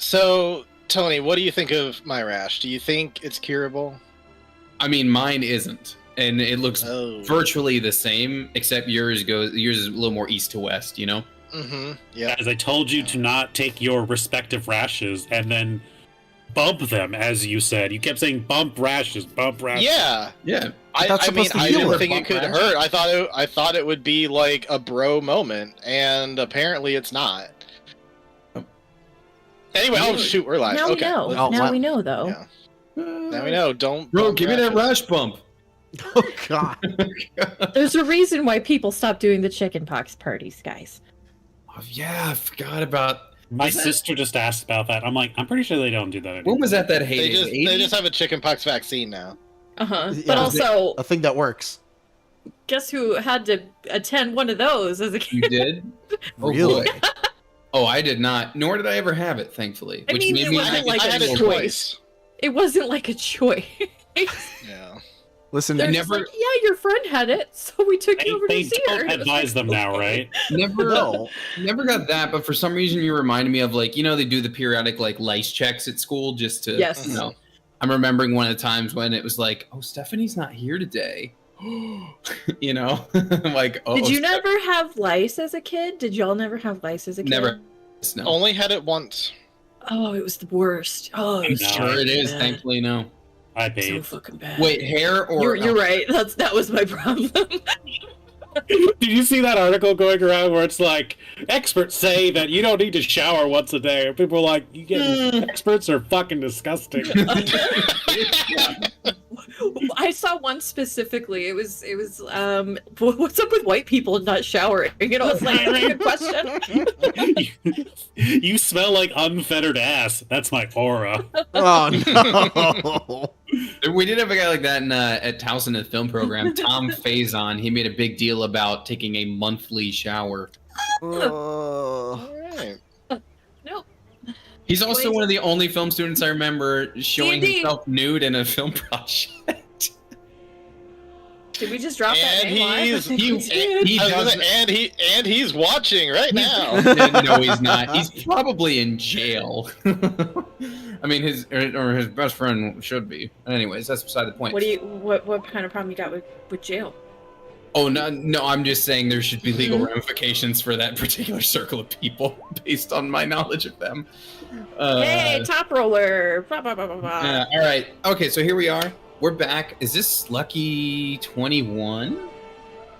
So, Tony, what do you think of my rash? Do you think it's curable? I mean, mine isn't, and it looks virtually the same, except yours is a little more east to west. You know. Mm-hmm. Yeah. As I told you to not take your respective rashes and then bump them, as you said. You kept saying bump rashes, bump rashes. Yeah. Yeah. I mean, I didn't think it could hurt. I thought it would be like a bro moment, and apparently it's not. Anyway, oh shoot, we're live. Now Okay. we know. Now we know, though. Yeah. Now we know. Don't. Bro, give me that rash bump. Oh God. There's a reason why people stopped doing the chickenpox parties, guys. Oh, yeah, I forgot about. My sister just asked about that. I'm like, I'm pretty sure they don't do that anymore. When was that hated? They just have a chickenpox vaccine now. Yeah, but also a thing that works. Guess who had to attend one of those as a kid? You did? Really? Oh, I did not. Nor did I ever have it, thankfully. I mean, it wasn't like a choice. It wasn't like a choice. Yeah. Listen, They're just like, yeah, your friend had it, so we took you over to see her. They don't advise them now, right? Never got that, but for some reason you reminded me of, like, you know, they do the periodic, like, lice checks at school just to, yes. You know. I'm remembering one of the times when it was like, oh, Stephanie's not here today. You know? Like, oh. Did you never have lice as a kid? Did y'all never have lice as a kid? Never. No. Only had it once. Oh, it was the worst. Oh, I'm sure it is. Thankfully, no. I bathe. So fucking bad. Wait, hair or... You're right. That was my problem. Did you see that article going around where it's like, experts say that you don't need to shower once a day? And people are like, you get experts are fucking disgusting. I saw one specifically. It was what's up with white people not showering? You know, it's like that's a good question. You smell like unfettered ass. That's my aura. Oh no. We did have a guy like that at Towson in the film program, Tom Faison. He made a big deal about taking a monthly shower. All right. Nope. He's also one of the only film students I remember showing himself nude in a film project. Did we just drop that name live? And he's watching right now. No, he's not. He's probably in jail. I mean, his best friend should be. Anyways, that's beside the point. What kind of problem you got with jail? Oh no! I'm just saying there should be legal ramifications for that particular circle of people, based on my knowledge of them. Hey, top roller! Blah, blah, blah, blah, blah. Yeah. All right. Okay. So here we are. We're back. Is this lucky 21?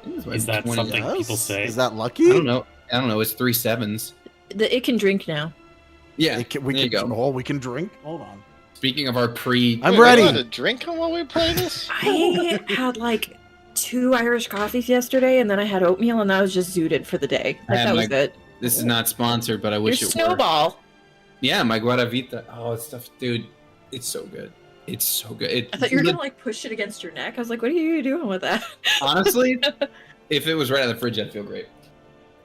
Is that something people say? Is that lucky? I don't know. It's 3 7s. It can drink now. Yeah. We can drink. Hold on. Speaking of our I'm ready. You to drink while we play this? I had like 2 Irish coffees yesterday, and then I had oatmeal, and I was just zooted for the day. That was it. This is not sponsored, but I wish it were. Snowball. Yeah, my Guaravita. Oh, stuff, dude. It's so good. It's so good. I thought you were gonna like push it against your neck. I was like, what are you doing with that? Honestly, if it was right out of the fridge, I'd feel great.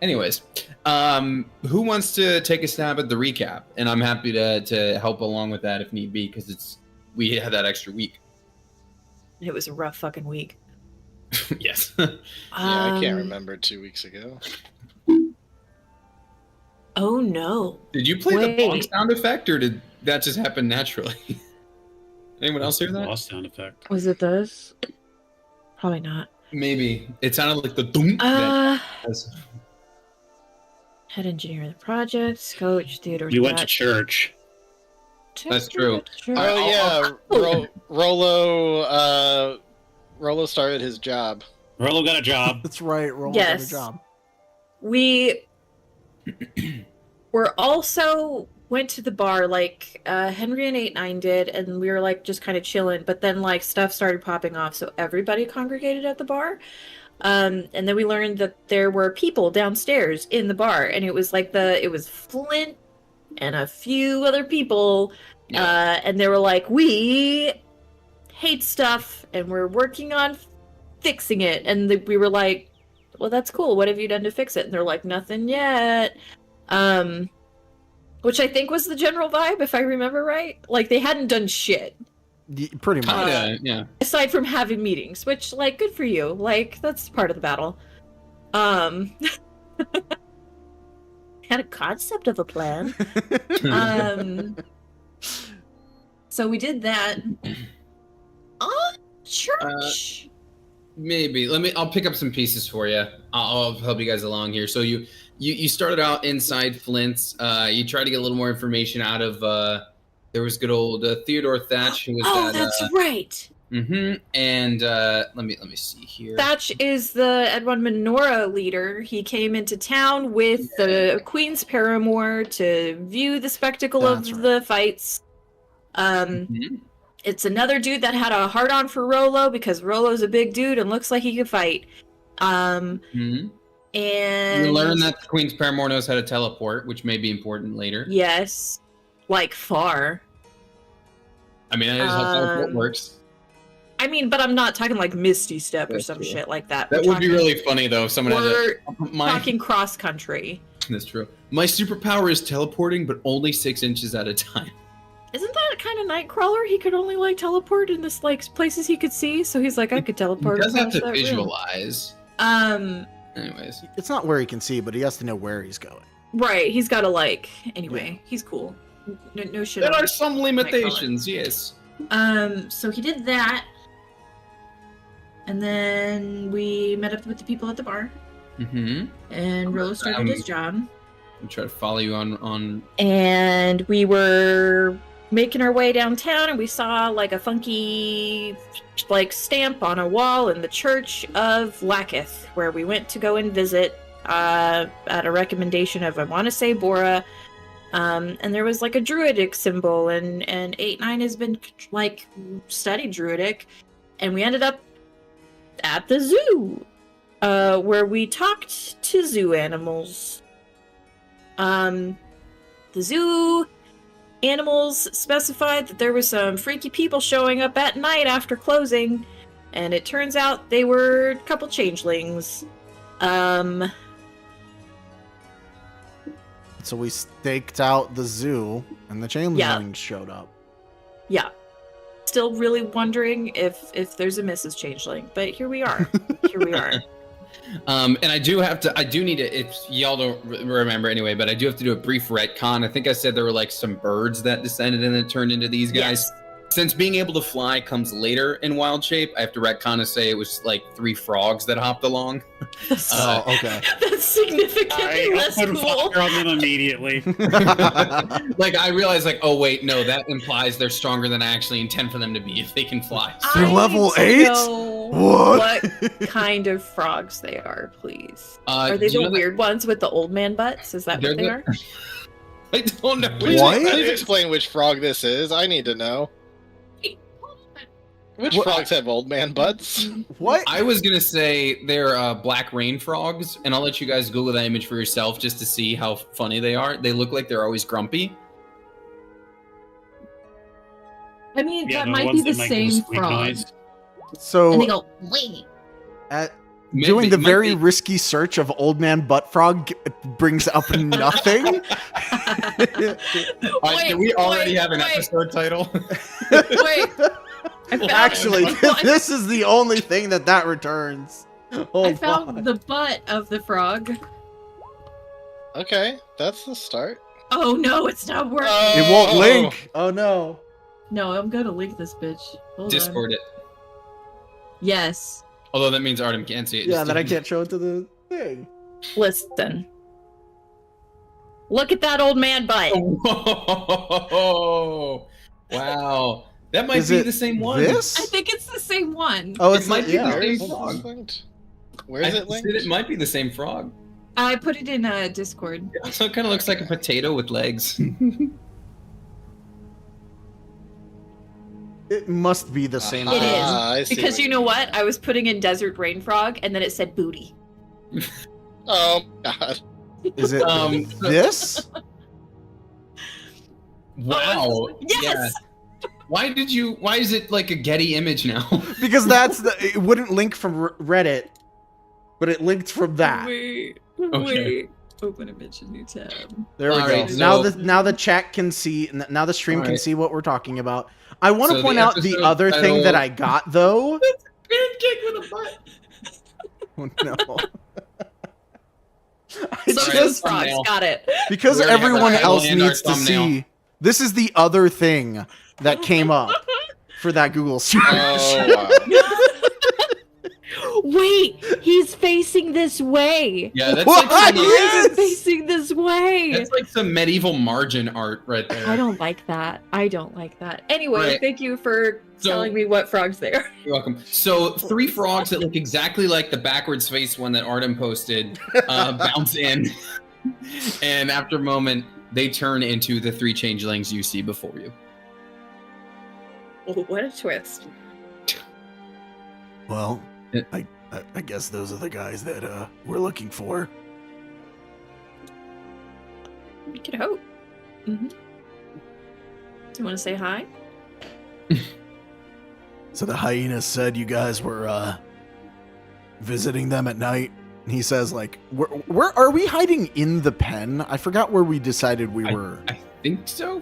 Anyways, who wants to take a stab at the recap? And I'm happy to help along with that if need be, because we had that extra week. It was a rough fucking week. Yes. Yeah, I can't remember 2 weeks ago. Oh no. Did you play the bonk sound effect, or did that just happen naturally? Anyone else hear that? Lost sound effect. Was it this? Probably not. Maybe. It sounded like the doom. Head engineer of the project, coach, Theodore. We went to church. That's true. Oh yeah, Rollo started his job. Rollo got a job. That's right. Rollo got a job. We were also went to the bar like Henry and 8-9 did, and we were like just kind of chilling, but then like stuff started popping off, so everybody congregated at the bar. And then we learned that there were people downstairs in the bar, and it was like it was Flint and a few other people, and they were like, we hate stuff and we're working on fixing it. And we were like, well, that's cool, what have you done to fix it? And they're like, nothing yet. Which I think was the general vibe, if I remember right. Like, they hadn't done shit. Pretty much. Yeah. Aside from having meetings, which, like, good for you. Like, that's part of the battle. had a concept of a plan. So we did that. Church. Maybe. I'll pick up some pieces for you. I'll help you guys along here. So you started out inside Flint's. You tried to get a little more information out of. There was good old Theodore Thatch, who was that's right. Mm-hmm. And let me see here. Thatch is the Edwin Menorah leader. He came into town with the Queen's paramour to view the spectacle of the fights. It's another dude that had a hard-on for Rollo because Rollo's a big dude and looks like he could fight. And you learn that the Queen's paramour knows how to teleport, which may be important later. Yes, like far. I mean, that is how teleport works. I mean, but I'm not talking like Misty Step or some shit like that. That would be really funny, though. If someone we're talking cross country. That's true. My superpower is teleporting, but only 6 inches at a time. Isn't that kind of Nightcrawler? He could only like teleport in this like places he could see, so he's like, I could teleport. He does have to visualize. Anyways, it's not where he can see, but he has to know where he's going. Right, he's got to like. Anyway, he's cool. No shit. There are some limitations, yes. So he did that, and then we met up with the people at the bar. And Rollo started his job. We try to follow you on. And we were making our way downtown, and we saw like a funky like stamp on a wall in the Church of Lakith, where we went to go and visit at a recommendation of, I want to say, Bora. And there was like a druidic symbol, and 8-9 has been like studied druidic, and we ended up at the zoo, where we talked to zoo animals. The zoo animals specified that there was some freaky people showing up at night after closing, and it turns out they were a couple changelings. So we staked out the zoo, and the changelings showed up. Yeah. Still really wondering if there's a Mrs. Changeling, but here we are. Here we are. And I do need to, if y'all don't remember anyway, but I do have to do a brief retcon. I think I said there were like some birds that descended and then turned into these guys. Yes. Since being able to fly comes later in wild shape, I have to retcon to say it was like 3 frogs that hopped along. Oh, okay. That's significantly less put cool. fire on them immediately. Like, I realized, like, oh wait, no, that implies they're stronger than I actually intend for them to be if they can fly. They're level 8? What kind of frogs they are, please? Are they do you the know weird ones with the old man butts? Is that what they are? I don't know. Please explain which frog this is. I need to know. Which frogs have old man butts? What? I was gonna say they're black rain frogs, and I'll let you guys Google that image for yourself just to see how funny they are. They look like they're always grumpy. I mean, that might be the same frog. So, and they go, wait. Doing the very risky search of old man butt frog brings up nothing. Do we already have an episode title? Wait. Actually, this is the only thing that returns. I found the butt of the frog. Okay, that's the start. Oh no, it's not working. It won't link. Oh no. No, I'm gonna link this bitch. Hold Discord on. it. Yes. Although that means Artem can't see it. Yeah, that I can't show it to the thing. Listen. Look at that old man butt. Whoa! Wow. That might be the same one. This? I think it's the same one. Oh, it might be the same frog. frog. Where is it linked? It might be the same frog. I put it in Discord. So it kind of looks like a potato with legs. It must be the same. It I is. see Because what you know what? I was putting in Desert Rain Frog, and then it said booty. Oh god. Is it this? Wow. Yes! Yeah. Why is it like a Getty image now? Because it wouldn't link from Reddit, but it linked from that. Wait. Open image, a new tab. There we go. Right, so- now the chat can see. Now the stream can right. see what we're talking about. I want to So point the out the episode other thing title- that I got though. Pancake with a butt. Oh, no. those frogs. thumbnail. Got it. Because We already have everyone our title else and our needs to thumbnail. see. This is the other thing that came up for that Google search. Oh, wow. Wait, he's facing this way. Yeah, that's What? like some, Yes! He's facing this way. that's like some medieval margin art right there. I don't like that. I don't like that. Anyway, Right. thank you for So- telling me what frogs they are. You're welcome. So 3 frogs that look exactly like the backwards face one that Artem posted bounce in, and after a moment, they turn into the 3 changelings you see before you. Oh, what a twist. Well, Yeah. I guess those are the guys that we're looking for. We could hope. Mm-hmm. Do you want to say hi? So the hyenas said you guys were visiting them at night. And he says, like, where are we hiding in the pen? I forgot where we decided we were. I think so.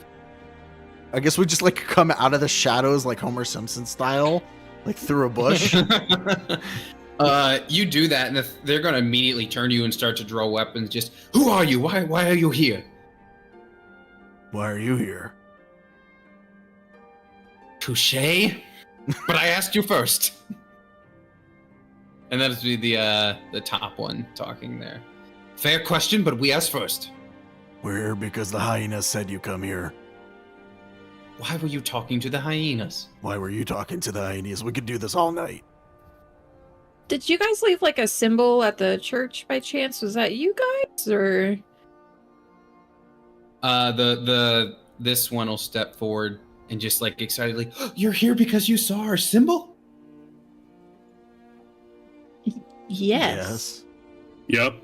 I guess we just like come out of the shadows like Homer Simpson style, like through a bush. You do that, and they're going to immediately turn to you and start to draw weapons. Just, who are you? Why are you here? Why are you here? Touche. But I asked you first. And that'd be the top one talking there. Fair question, but we asked first. We're here because the hyenas said you come here. Why were you talking to the hyenas? Why were you talking to the hyenas? We could do this all night. Did you guys leave like a symbol at the church by chance? Was that you guys or? This one will step forward and just like excitedly, you're here because you saw our symbol? Yes. Yep.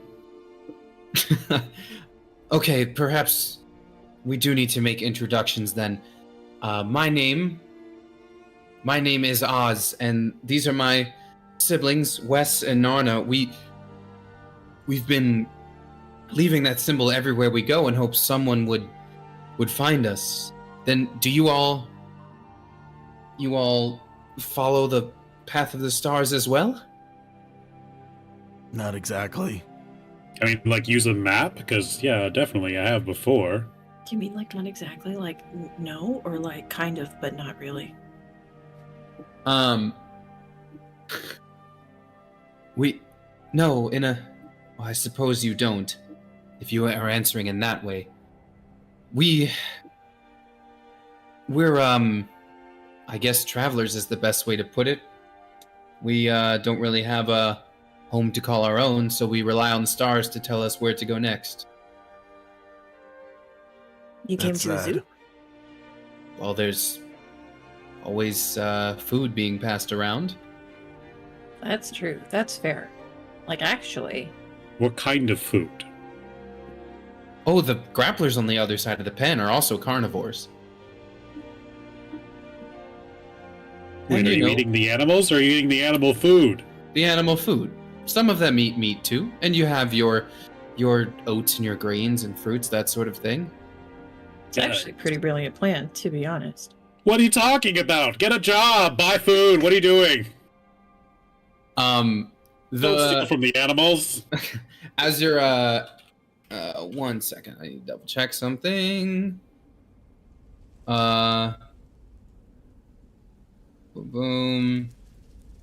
Okay, perhaps we do need to make introductions then. My name is Oz, and these are my siblings, Wes and Narna. We've been leaving that symbol everywhere we go in hopes someone would find us. Then do you all follow the path of the stars as well? Not exactly. I mean, like, use a map? Because, yeah, definitely, I have before. Do you mean like not exactly like no or like kind of but not really? I suppose you don't, if you are answering in that way. We're I guess travelers is the best way to put it. We don't really have a home to call our own, so we rely on the stars to tell us where to go next. You came That's to a sad. zoo? Well, there's always food being passed around. That's true. That's fair. Like actually. What kind of food? Oh, the grapplers on the other side of the pen are also carnivores. Wait, And, are you know, eating the animals or are you eating the animal food? the animal food. Some of them eat meat too, and you have your oats and your grains and fruits, that sort of thing. It's actually a pretty brilliant plan, to be honest. What are you talking about? Get a job, buy food. What are you doing? Don't steal from the animals. As you're 1 second, I need to double check something. Boom.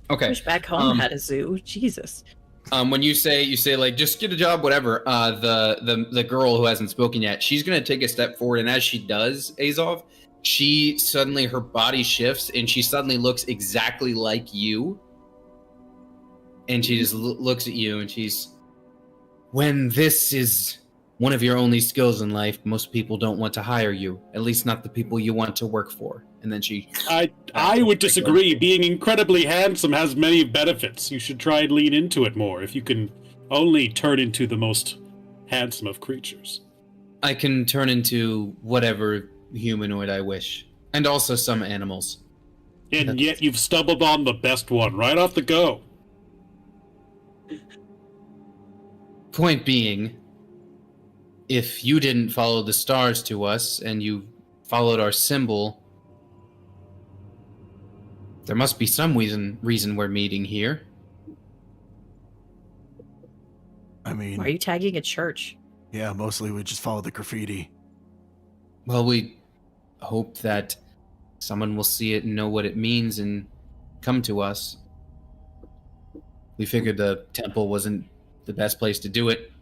I Okay. wish back home Um, had a zoo. Jesus. When you say like just get a job, whatever. The girl who hasn't spoken yet, she's gonna take a step forward, and as she does, Azov, she suddenly her body shifts, and she suddenly looks exactly like you. And she just looks at you, and she's, when this is one of your only skills in life, most people don't want to hire you. At least not the people you want to work for. And then she. I would disagree. Being incredibly handsome has many benefits. You should try and lean into it more if you can only turn into the most handsome of creatures. I can turn into whatever humanoid I wish. And also some animals. And yet you've stumbled on the best one right off the go. Point being, if you didn't follow the stars to us and you followed our symbol, there must be some reason we're meeting here. I mean, Why are you tagging a church? Yeah, mostly we just follow the graffiti. Well, we hope that someone will see it and know what it means and come to us. We figured the temple wasn't the best place to do it.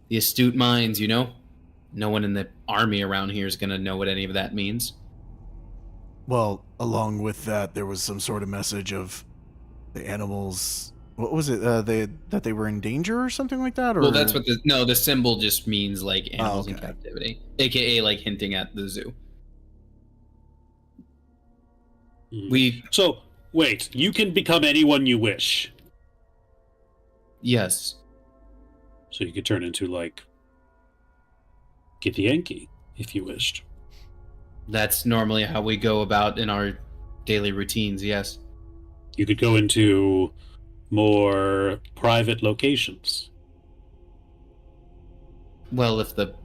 The astute minds, you know? No one in the army around here is going to know what any of that means. Well, along with that, there was some sort of message of the animals. What was it? That they were in danger or something like that? Or... Well, that's what the symbol just means, like animals in okay. captivity, aka like hinting at the zoo. So wait, you can become anyone you wish. Yes. So you could turn into like Githyanki if you wished. That's normally how we go about in our daily routines, yes. You could go into more private locations. Well, if the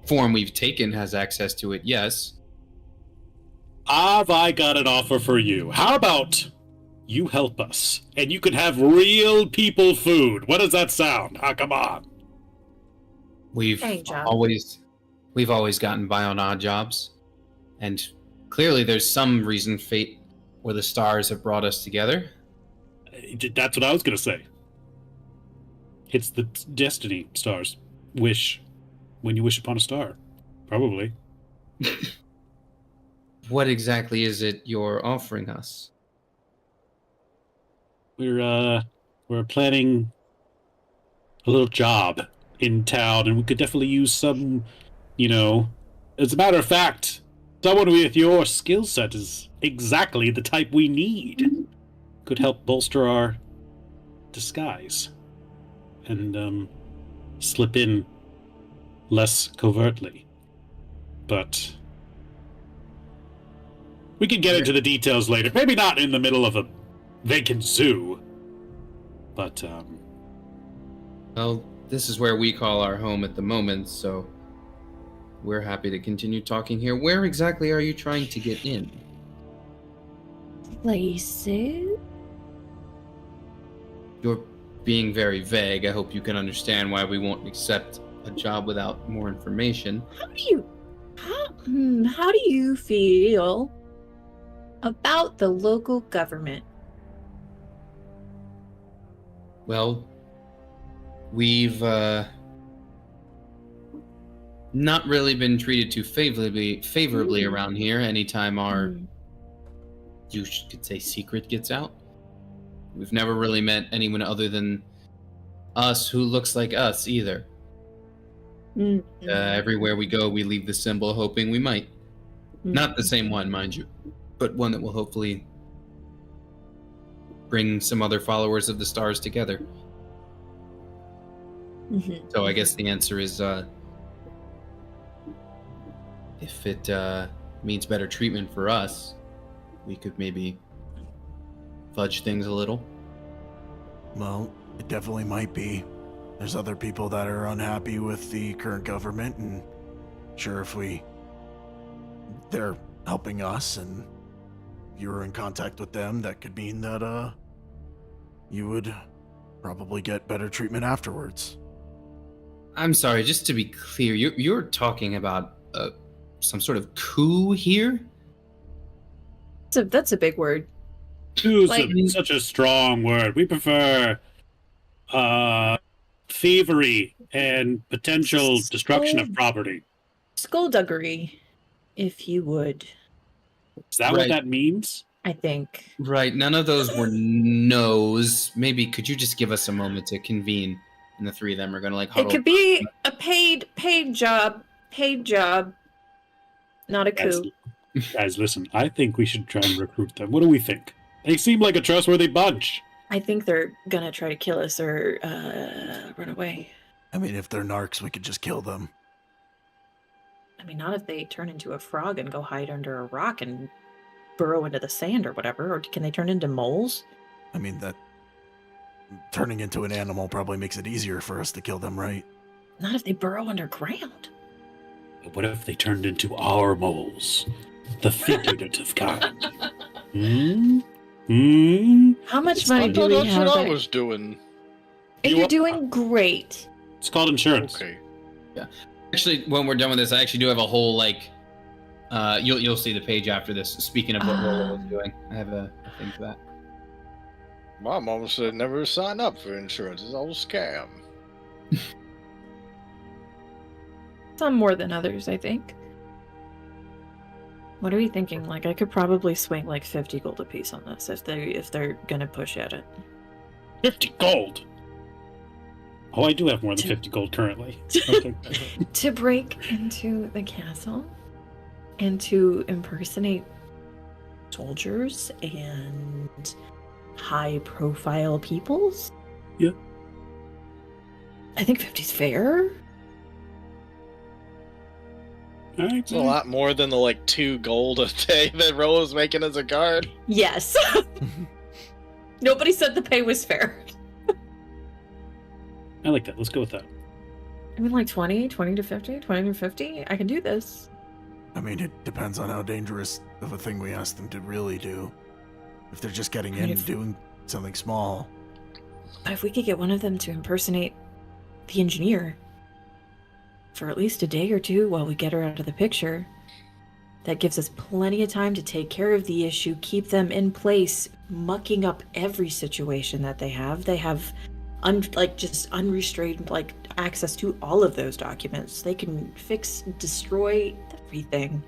form we've taken has access to it, yes. Have I got an offer for you? How about you help us, and you can have real people food? What does that sound? Ah, come on. We've Job. always gotten by on odd jobs, and clearly there's some reason fate where the stars have brought us together. That's what I was gonna say. It's the destiny stars. Wish. When you wish upon a star. Probably. What exactly is it you're offering us? We're planning a little job in town, and we could definitely use some, as a matter of fact, someone with your skill set is exactly the type we need. Could help bolster our disguise and slip in less covertly. But we can get into the details later. Maybe not in the middle of a vacant zoo. But, Well, this is where we call our home at the moment, so we're happy to continue talking here. Where exactly are you trying to get in? Places? You're being very vague. I hope you can understand why we won't accept a job without more information. How do you feel about the local government? Well, we've not really been treated too favorably around here. Anytime our, you could say, secret gets out, we've never really met anyone other than us who looks like us either. Everywhere we go, we leave the symbol hoping we might. Not the same one, mind you, but one that will hopefully bring some other followers of the stars together. So I guess the answer is, if it means better treatment for us, we could maybe fudge things a little. Well, it definitely might be. There's other people that are unhappy with the current government, and sure, if they're helping us and you were in contact with them, that could mean that you would probably get better treatment afterwards. I'm sorry, just to be clear, you're talking about some sort of coup here? That's a big word. Coup's such a strong word. We prefer thievery and potential destruction of property. Skullduggery, if you would. Is that what that means? I think. Right, none of those were no's. Maybe could you just give us a moment to convene? And the three of them are going to huddle. It could be a paid job, not a coup. Guys, listen, I think we should try and recruit them. What do we think? They seem like a trustworthy bunch. I think they're gonna try to kill us or run away. I mean, if they're narcs, we could just kill them. I mean, not if they turn into a frog and go hide under a rock and burrow into the sand or whatever. Or can they turn into moles? I mean, that turning into an animal probably makes it easier for us to kill them, right? Not if they burrow underground. But what if they turned into our moles? The figurative kind. How much money do we have? That's what I was doing. And you're doing great. It's called insurance. Okay. Actually, when we're done with this, I actually do have a whole like. You'll see the page after this. Speaking of what Rolo was doing, I have a thing for that. My mom said never sign up for insurance. It's all a scam. Some more than others, I think. What are we thinking? Like, I could probably swing like 50 gold apiece on this if they're gonna push at it. 50 gold. Oh, I do have more than 50 gold currently. Okay. To break into the castle and to impersonate soldiers and high-profile peoples. Yeah. I think 50's fair. All right. It's a lot more than the like 2 gold a day that Rolo's making as a guard. Yes. Nobody said the pay was fair. I like that. Let's go with that. I mean, like 20 to 50, 20 to 50. I can do this. I mean, it depends on how dangerous of a thing we ask them to really do. If they're just getting I mean, in if- and doing something small. But if we could get one of them to impersonate the engineer for at least a day or two while we get her out of the picture, that gives us plenty of time to take care of the issue, keep them in place, mucking up every situation that they have. They have just unrestrained access to all of those documents. They can fix, destroy everything.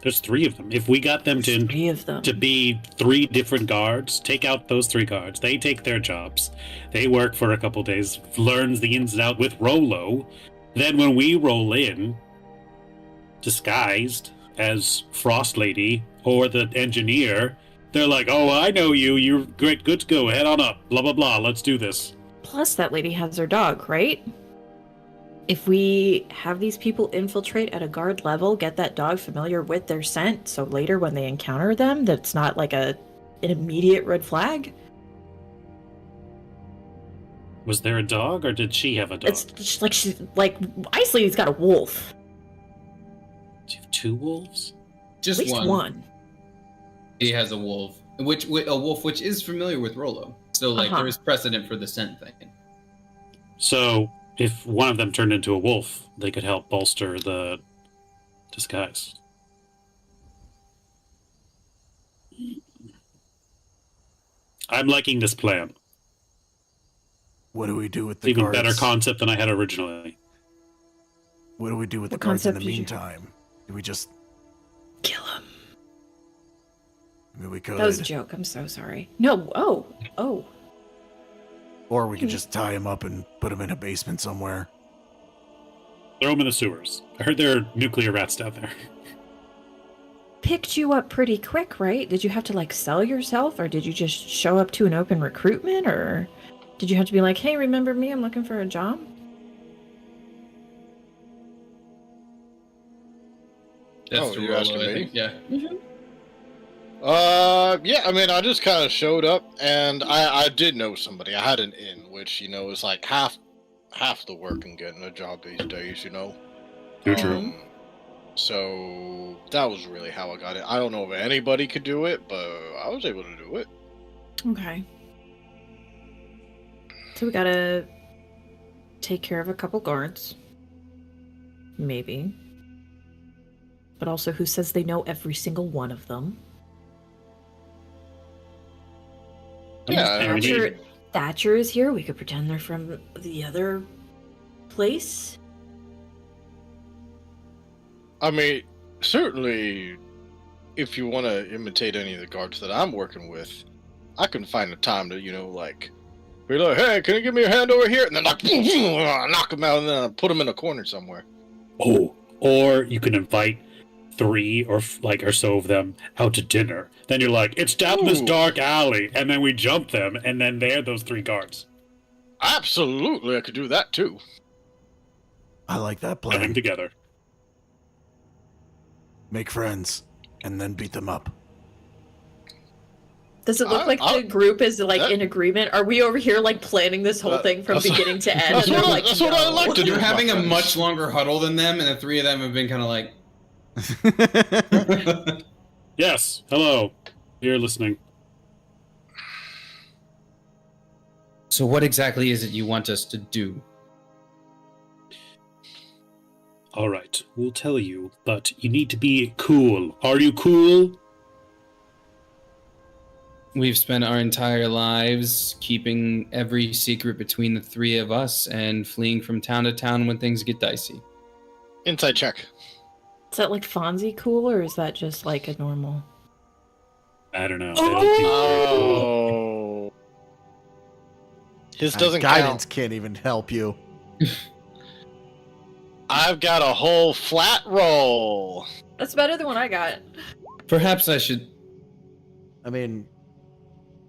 There's 3 of them. If we got them There's 3 of them. to be 3 different guards, take out those 3 guards. They take their jobs. They work for a couple days, learns the ins and outs with Rolo. Then when we roll in, disguised as Frost Lady or the engineer, they're like, "Oh, I know you. You're great. Good to go. Head on up. Blah, blah, blah. Let's do this." Plus, that lady has her dog, right? If we have these people infiltrate at a guard level, get that dog familiar with their scent, so later when they encounter them, that's not like an immediate red flag. Was there a dog, or did she have a dog? It's just like Ice Lady's got a wolf. Do you have 2 wolves? Just At least one. He has a wolf, a wolf which is familiar with Rolo. So like there is precedent for the scent thing. So, if one of them turned into a wolf, they could help bolster the disguise. I'm liking this plan. What do we do with the Even guards? better concept than I had originally. What do we do with the What guards in the concept did you- meantime? Do we just... Kill him. I mean, we could. That was a joke. I'm so sorry. No. Oh. Or we could just tie him up and put him in a basement somewhere. Throw them in the sewers. I heard there are nuclear rats down there. Picked you up pretty quick, right? Did you have to sell yourself, or did you just show up to an open recruitment, or did you have to be like, "Hey, remember me? I'm looking for a job"? That's to you're Rolo, asking I me? think. Yeah. Yeah, I mean, I just kind of showed up, and I did know somebody. I had an inn, which, is like half the work in getting a job these days, True. So that was really how I got it. I don't know if anybody could do it, but I was able to do it. Okay. So we gotta take care of a couple guards. Maybe. But also, who says they know every single one of them? Yeah, Thatcher is here. We could pretend they're from the other place. I mean, certainly, if you want to imitate any of the guards that I'm working with, I can find a time to, be like, "Hey, can you give me a hand over here?" And then knock them out and then put them in a corner somewhere. Oh, or you can invite 3 or so of them out to dinner. Then you're like, "It's down this Ooh. dark alley," and then we jump them, and then they're those 3 guards Absolutely, I could do that too. I like that coming plan. together. Make friends, and then beat them up. Does it look like the group is in agreement? Are we over here planning this whole thing from that's- beginning to end? that's And they're what I- like, that's what I "No." like to do. You're having a friends. much longer huddle than them, and the 3 of them have been kind of like. Yes, hello. You're listening. So what exactly is it you want us to do? All right, we'll tell you, but you need to be cool. Are you cool? We've spent our entire lives keeping every secret between the three of us and fleeing from town to town when things get dicey. Insight check. Is that like Fonzie cool, or is that just like a normal? I don't know. Oh. His doesn't guidance count. can't even help you. I've got a whole flat roll. That's better than what I got. Perhaps I should... I mean,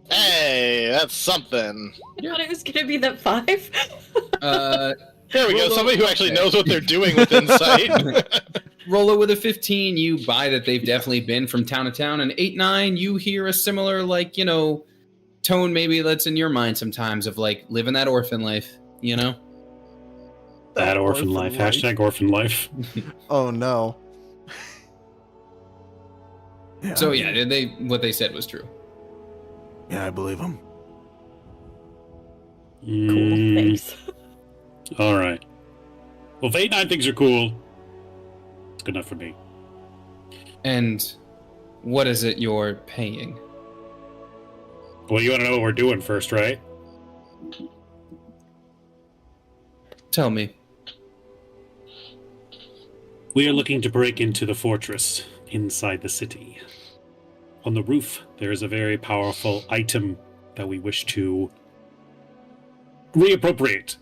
Hey, that's something. I thought it was gonna be that 5. There we go. Somebody who actually knows what they're doing with insight. Roll it with a 15, you buy that they've definitely been from town to town, and 8-9, you hear a similar, like, you know, tone maybe that's in your mind sometimes of, like, living that orphan life, you know? That orphan life. Hashtag orphan life. oh no. Yeah, So, yeah, what they said was true. yeah, I believe him. Cool, thanks. All right. Well, if 8-9 things are cool, it's good enough for me. And what is it you're paying? Well, you want to know what we're doing first, right? Tell me. We are looking to break into the fortress inside the city. On the roof, there is a very powerful item that we wish to reappropriate.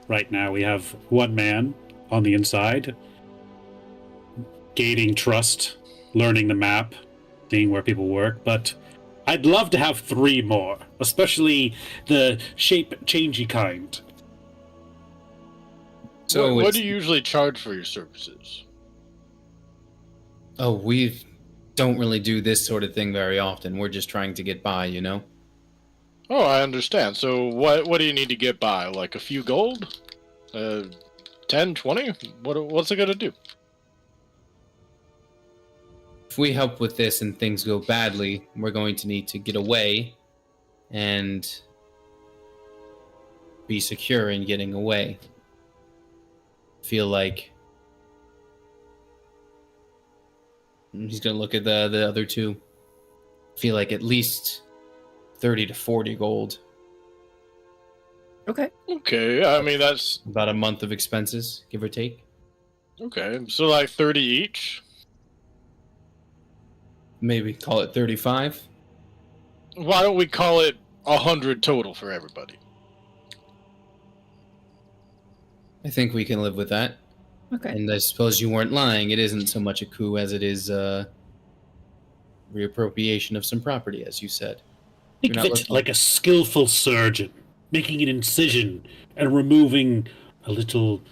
Right now, we have one man on the inside, gaining trust, learning the map, seeing where people work, but I'd love to have 3 more, especially the shape-changey kind. So what do you usually charge for your services? Oh, we don't really do this sort of thing very often. We're just trying to get by, you know? Oh, I understand. So what do you need to get by? Like a few gold? 10, 20? What's it gonna do? If we help with this and things go badly, we're going to need to get away and be secure in getting away. Feel like he's gonna look at the other two. Feel like at least 30 to 40 gold. Okay. Okay, I mean that's About a month of expenses, give or take. okay. So like 30 each. Maybe call it 35. Why don't we call it 100 total for everybody? I think we can live with that. Okay. And I suppose you weren't lying. It isn't so much a coup as it is reappropriation of some property, as you said. Think You're of not it looking- like a skillful surgeon, making an incision and removing a little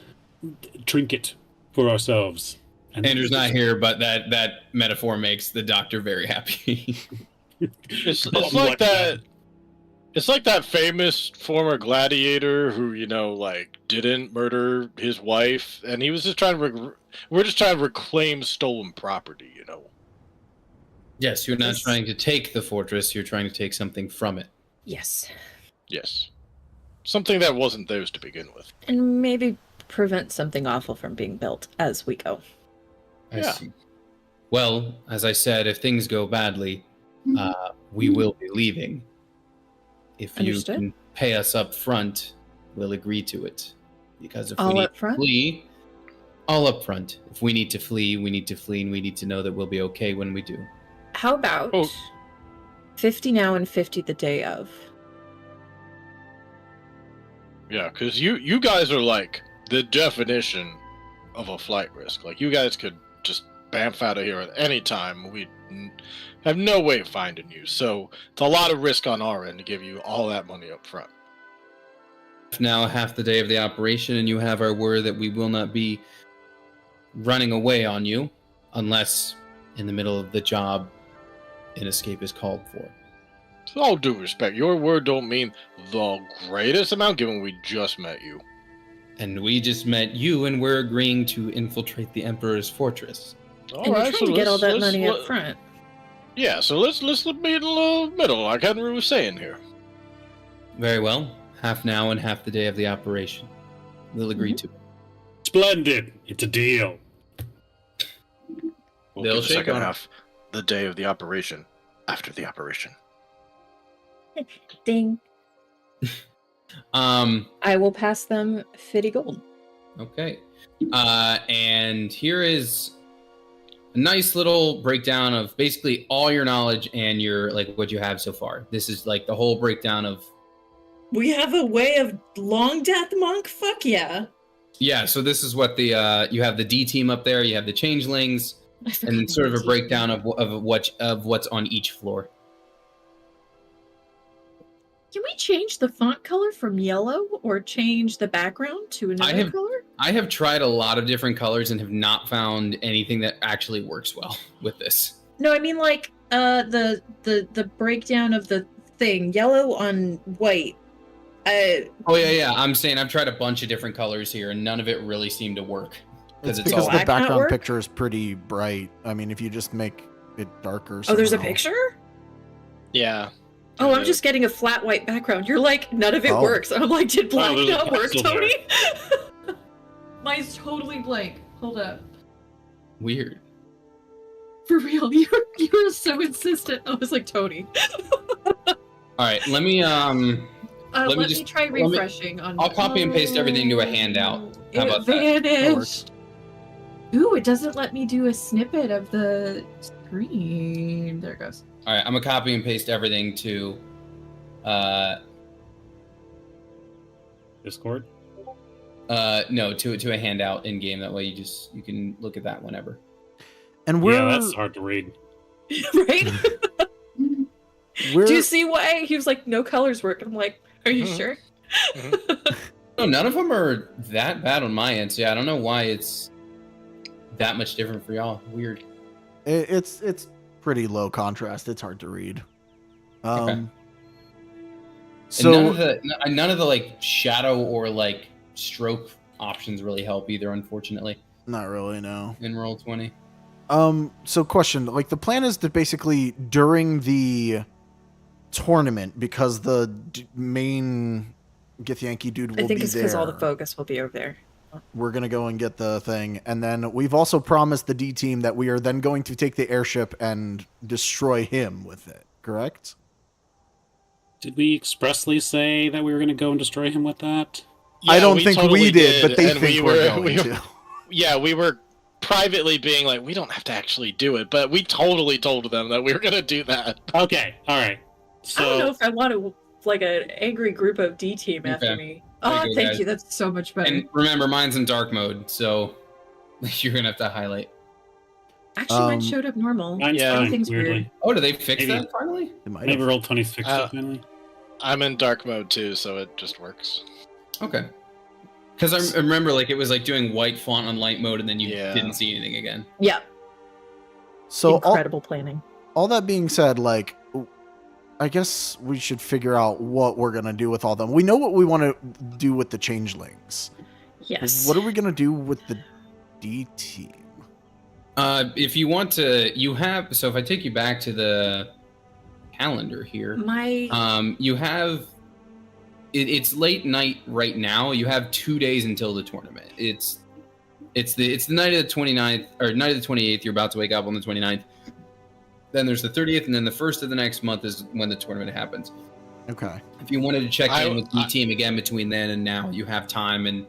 trinket for ourselves. And Andrew's not here, but that metaphor makes the doctor very happy. It's like that. It's like that famous former gladiator who, you know, like didn't murder his wife, and he was just trying to. We're just trying to reclaim stolen property, you know. Yes, you're not Yes. trying to take the fortress. You're trying to take something from it. Yes. Yes, something that wasn't theirs to begin with. And maybe prevent something awful from being built as we go. I Yeah. see. Well, as I said, if things go badly, we will be leaving. If you Understood. can pay us up front, we'll agree to it. Because if All we need up front? to flee, all up front. If we need to flee, we need to flee, and we need to know that we'll be okay when we do. How about Oh. 50 now and 50 the day of? Yeah, because you guys are like the definition of a flight risk. Like you guys could just bamf out of here at any time. We have no way of finding you. So it's a lot of risk on our end to give you all that money up front. Now, half the day of the operation, and you have our word that we will not be running away on you unless in the middle of the job an escape is called for. With all due respect, your word don't mean the greatest amount given we just met you. And we just met you, and we're agreeing to infiltrate the Emperor's fortress. And you're trying to get all that money up front. Yeah, so let's meet in the middle, like Henry was saying here. Very well. Half now and half the day of the operation. We'll agree to it. Splendid. It's a deal. We'll They'll do the shake second on it. half the day of the operation, after the operation. Ding. I will pass them 50 gold. Okay. And here is a nice little breakdown of basically all your knowledge and your like what you have so far. This is like the whole breakdown of We have a way of long death monk? Fuck yeah. yeah, so this is what the you have the D team up there, you have the changelings, and then sort of a breakdown of what's on each floor. Can we change the font color from yellow or change the background to another color? I have tried a lot of different colors and have not found anything that actually works well with this. No, I mean like the breakdown of the thing, yellow on white. Oh yeah. I'm saying I've tried a bunch of different colors here, and none of it really seemed to work It's it's because all the Black not background work? picture is pretty bright. I mean, if you just make it darker. Oh, there's a somehow- picture? Yeah. Oh, I'm just getting a flat white background. You're like, none of it Oh. works. I'm like, did black there's a not work, pixel there. Tony? Mine's totally blank. Hold up. weird. For real, you're so insistent. I was like, Tony. All right, let me Let me me just- try let me- refreshing on. I'll copy and paste everything to a handout. How about that? It That works. vanished. Ooh, it doesn't let me do a snippet of the screen. There it goes. All right, I'm gonna copy and paste everything to Discord. no, to a handout in game. That way you can look at that whenever. And we're Yeah, that's hard to read. Right? we're Do you see why? He was like, no colors work. I'm like, are you Mhm. sure? No, none of them are that bad on my end. So yeah, I don't know why it's that much different for y'all. Weird. it's pretty low contrast. It's hard to read. Okay. And And none of the like shadow or like stroke options really help either, unfortunately, not really, no. in Roll20. So question, like the plan is to basically during the tournament, because the main Githyanki dude will I think be it's there. because all the focus will be over there. We're gonna go and get the thing, and then we've also promised the D team that we are then going to take the airship and destroy him with it. Correct? Did we expressly say that we were going to go and destroy him with that? I don't think totally we did, but they and think we're going to. Yeah, we were privately being like, we don't have to actually do it, but we totally told them that we were going to do that. Okay, all right. I don't know So if I want to like an angry group of D team after Okay. me. Oh, There you go, thank guys. you. That's so much better. And remember, mine's in dark mode, so you're gonna have to highlight. Actually, mine showed up normal. mine's Yeah. fine, Everything's weirdly. Oh, did they fix Maybe. that finally? It might Maybe have. roll 20 fixed it finally. I'm in dark mode too, so it just works. Okay. Because I remember, like, it was like doing white font on light mode, and then you Yeah. didn't see anything again. Yeah, So incredible planning. all that being said, like, I guess we should figure out what we're gonna do with all them. We know what we want to do with the changelings. Yes. What are we gonna do with the D team? If you want to, you have. So if I take you back to the calendar here, My you have. It's late night right now. You have 2 days until the tournament. It's the night of the 29th or night of the 28th. You're about to wake up on the 29th. Then there's the 30th, and then the first of the next month is when the tournament happens. Okay. If you wanted to check I- in with the I- team again between then and now, you have time. And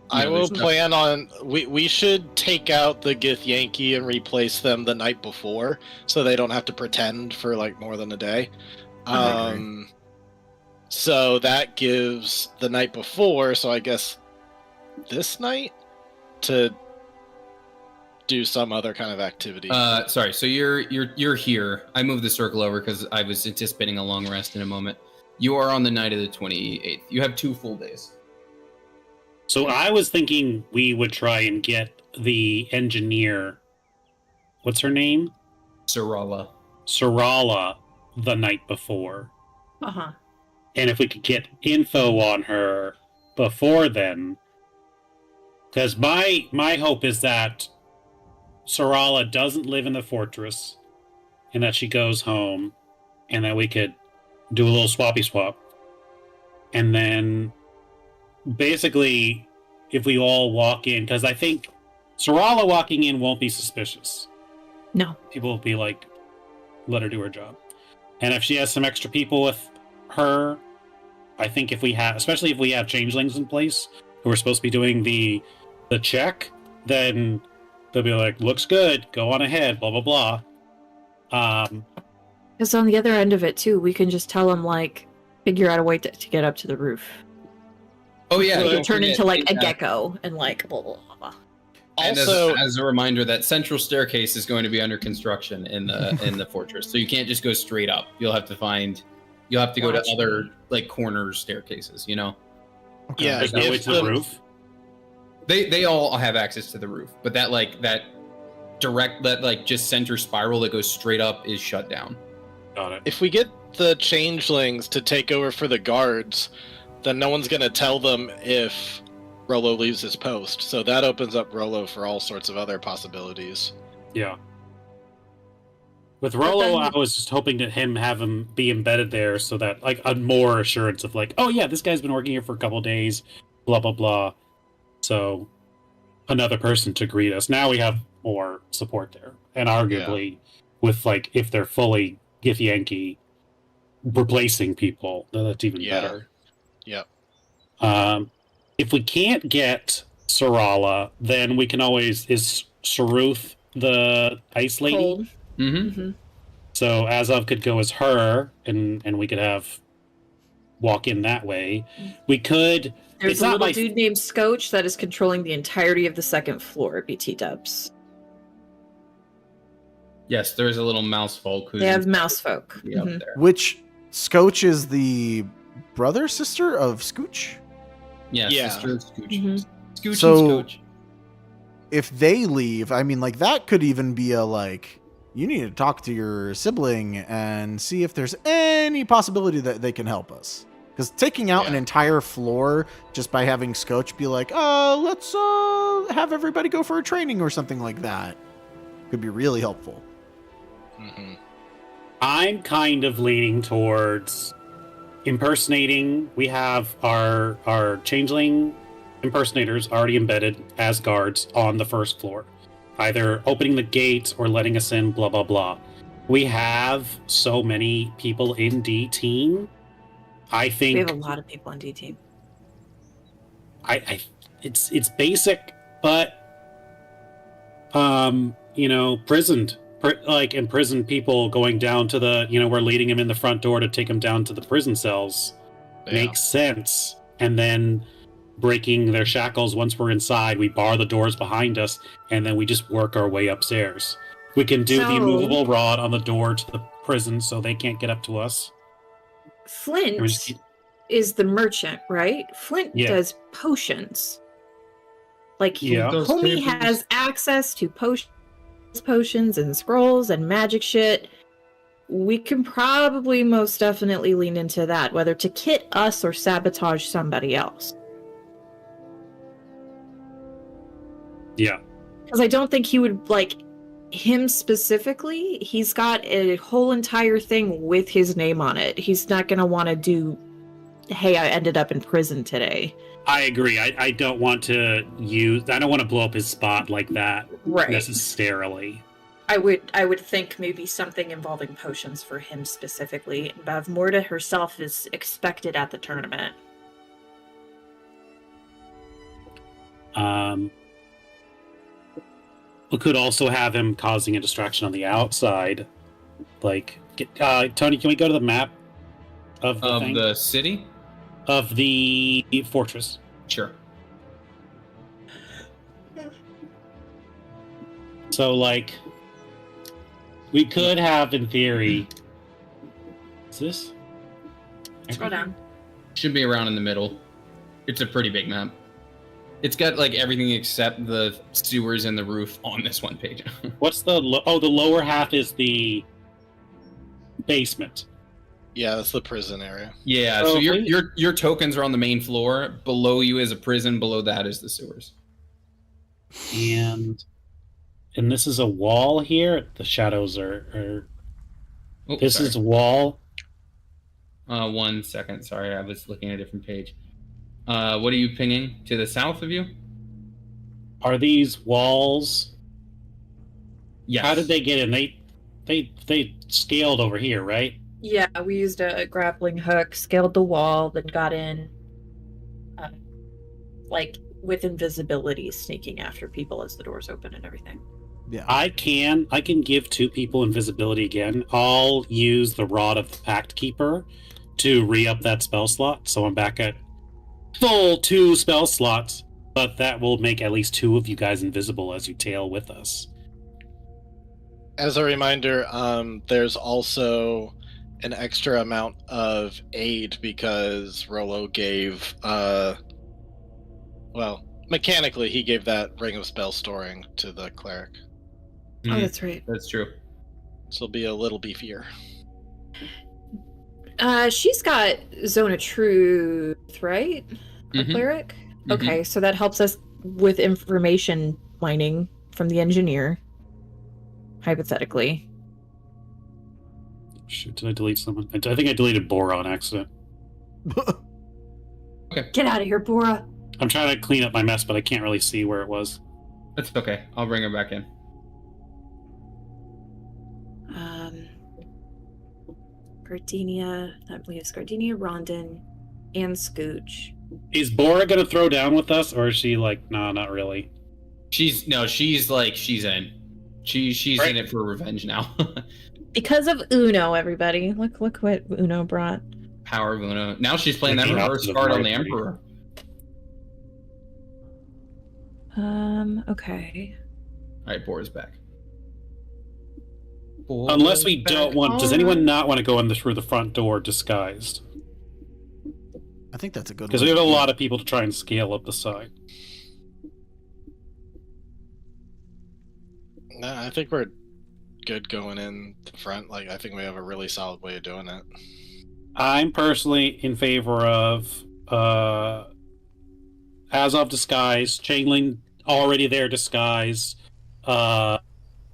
I know, will there's no- plan on. We should take out the Githyanki and replace them the night before, so they don't have to pretend for like more than a day. I agree. So that gives the night before. So I guess this night to do some other kind of activity. sorry. So you're here. I moved the circle over because I was anticipating a long rest in a moment. You are on the night of the 28th. You have 2 full days. So I was thinking we would try and get the engineer. What's her name? Sarala. Sarala the night before. uh-huh. And if we could get info on her before then. Because my hope is that Sarala doesn't live in the fortress and that she goes home and that we could do a little swappy swap. And then basically if we all walk in, because I think Sarala walking in won't be suspicious. No. People will be like, let her do her job. And if she has some extra people with her, I think if we have, especially if we have changelings in place who are supposed to be doing the check, then they'll be like, looks good, go on ahead, blah, blah, blah. Because on the other end of it, too, we can just tell them, like, figure out a way to get up to the roof. Oh yeah, Like, don't turn forget- into, like, a yeah. gecko and, like, blah, blah, blah. And Also, as a reminder, that central staircase is going to be under construction in the fortress, so you can't just go straight up. You'll have to go Watch to other like corner staircases. You know, Okay. Yeah, There's no if way to the roof. they all have access to the roof, but that just center spiral that goes straight up is shut down. Got it. if we get the changelings to take over for the guards, then no one's gonna tell them if Rolo leaves his post. So that opens up Rolo for all sorts of other possibilities. Yeah. With Rolo, then- I was just hoping to have him be embedded there so that, like, a more assurance of, like, oh yeah, this guy's been working here for a couple days, blah, blah, blah. So, another person to greet us. Now we have more support there. And arguably, with, like, if they're fully Githyanki replacing people, then that's even Yeah. better. Yep. If we can't get Sarala, then we can always... Is Saruth the ice lady? Cold. Mm-hmm. Hmm. So Azov could go as her, and we could have walk in that way. We could. There's It's a not little like- dude named Scotch that is controlling the entirety of the second floor at BT Dubs. Yes, there's a little mouse folk who's They have mouse folk. up Mhm. there. Which Scotch is the brother sister of Scooch? Yeah, Yeah. sister of Scooch. Mhm. Scooch So- and Scooch. If they leave, I mean, like, that could even be a, like, you need to talk to your sibling and see if there's any possibility that they can help us. Because taking out an Yeah. entire floor just by having Scotch be like, let's have everybody go for a training or something like that could be really helpful. Hmm. I'm kind of leaning towards impersonating. We have our changeling impersonators already embedded as guards on the first floor, either opening the gates or letting us in. Blah blah blah. We have so many people in D team. I think We have a lot of people on D team. I it's basic, but imprisoned people going down to the, we're leading them in the front door to take them down to the prison cells makes sense. And then breaking their shackles once we're inside, we bar the doors behind us, and then we just work our way upstairs. We can do the So- immovable rod on the door to the prison so they can't get up to us. Flint And we just keep- is the merchant, right? Flint Yeah. does potions. Like, Yeah. Those homie papers- has access to potions and scrolls and magic shit. We can probably most definitely lean into that, whether to kit us or sabotage somebody else. Yeah. Because I don't think he would, like, him specifically, he's got a whole entire thing with his name on it. He's not going to want to do, hey, I ended up in prison today. I agree. I don't want to blow up his spot like that Right. necessarily. I would think maybe something involving potions for him specifically. Bavmorda herself is expected at the tournament. We could also have him causing a distraction on the outside. Like, Tony, can we go to the map of the thing? the city. Of the fortress? Sure. So, like, we could have, in theory... Is this? Scroll down. Should be around in the middle. It's a pretty big map. It's got like everything except the sewers and the roof on this one page. What's the... the lower half is the basement. Yeah, that's the prison area. Yeah, Oh, so wait. your tokens are on the main floor. Below you is a prison. Below that is the sewers. And this is a wall here. The shadows are Oh, this sorry. is a wall. 1 second. Sorry, I was looking at a different page. What are you pinging? To the south of you? Are these walls? Yes. How did they get in? They scaled over here, right? Yeah, we used a grappling hook, scaled the wall, then got in, like with invisibility, sneaking after people as the doors open and everything. Yeah. I can give 2 people invisibility again. I'll use the Rod of the Pact Keeper to re-up that spell slot, so I'm back at full 2 spell slots, but that will make at least 2 of you guys invisible as you tail with us. As a reminder, there's also an extra amount of aid because Rolo gave, mechanically he gave that Ring of Spell Storing to the cleric. Oh, Mhm, that's right. that's true. So it'll be a little beefier. She's got Zone of Truth, right? Our Mhm. cleric? Mhm. Okay, so that helps us with information mining from the engineer, hypothetically. Shoot, did I delete someone? I think I deleted Bora on accident. Get out of here, Bora! I'm trying to clean up my mess, but I can't really see where it was. That's okay. I'll bring her back in. Gardenia, that leaves Gardenia, Rondon, and Scooch. Is Bora gonna throw down with us, or is she like, nah, not really? She's in. She's Right. in it for revenge now. Because of Uno, everybody. Look what Uno brought. Power of Uno. Now she's playing that Like the reverse opposite of card on Mario the Party. Emperor. Okay. Alright, Bora's back. Unless we don't want. Does Alright. anyone not want to go in through the front door disguised? I think that's a good one. Because we have a lot of people to try and scale up the side. No, I think we're good going in the front. Like, I think we have a really solid way of doing it. I'm personally in favor of Azov disguise, Chainling already there disguised,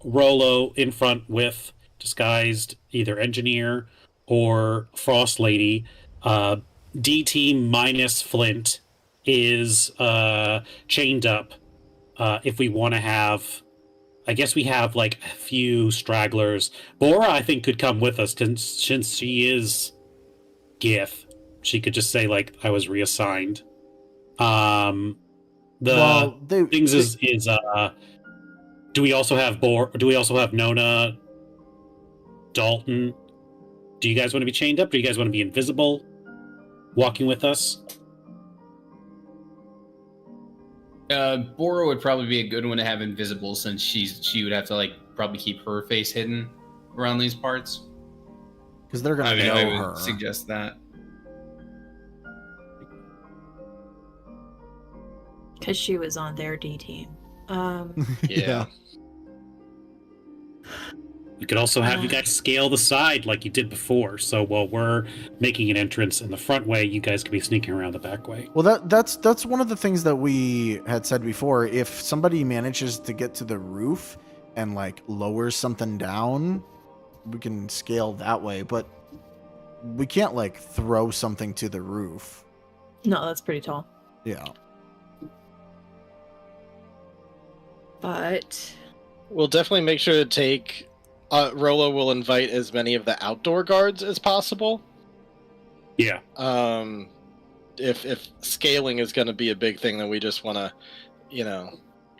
Rolo in front with disguised either engineer or Frost Lady. DT minus Flint is chained up. If we want to have, I guess we have like a few stragglers. Bora, I think, could come with us since she is Gith. She could just say like, I was reassigned. The things is do we also have do we also have Nona, Dalton? Do you guys want to be chained up? Do you guys want to be invisible, walking with us? Bora would probably be a good one to have invisible, since she would have to like probably keep her face hidden around these parts. Because they're gonna know I her. would suggest that. Because she was on their D team. Yeah. We could also have you guys scale the side like you did before. So while we're making an entrance in the front way, you guys could be sneaking around the back way. Well, that's one of the things that we had said before. If somebody manages to get to the roof and like lowers something down, we can scale that way. But we can't like throw something to the roof. No, that's pretty tall. Yeah. But We'll definitely make sure to take... Rolo will invite as many of the outdoor guards as possible. Yeah. If scaling is going to be a big thing, then we just want to,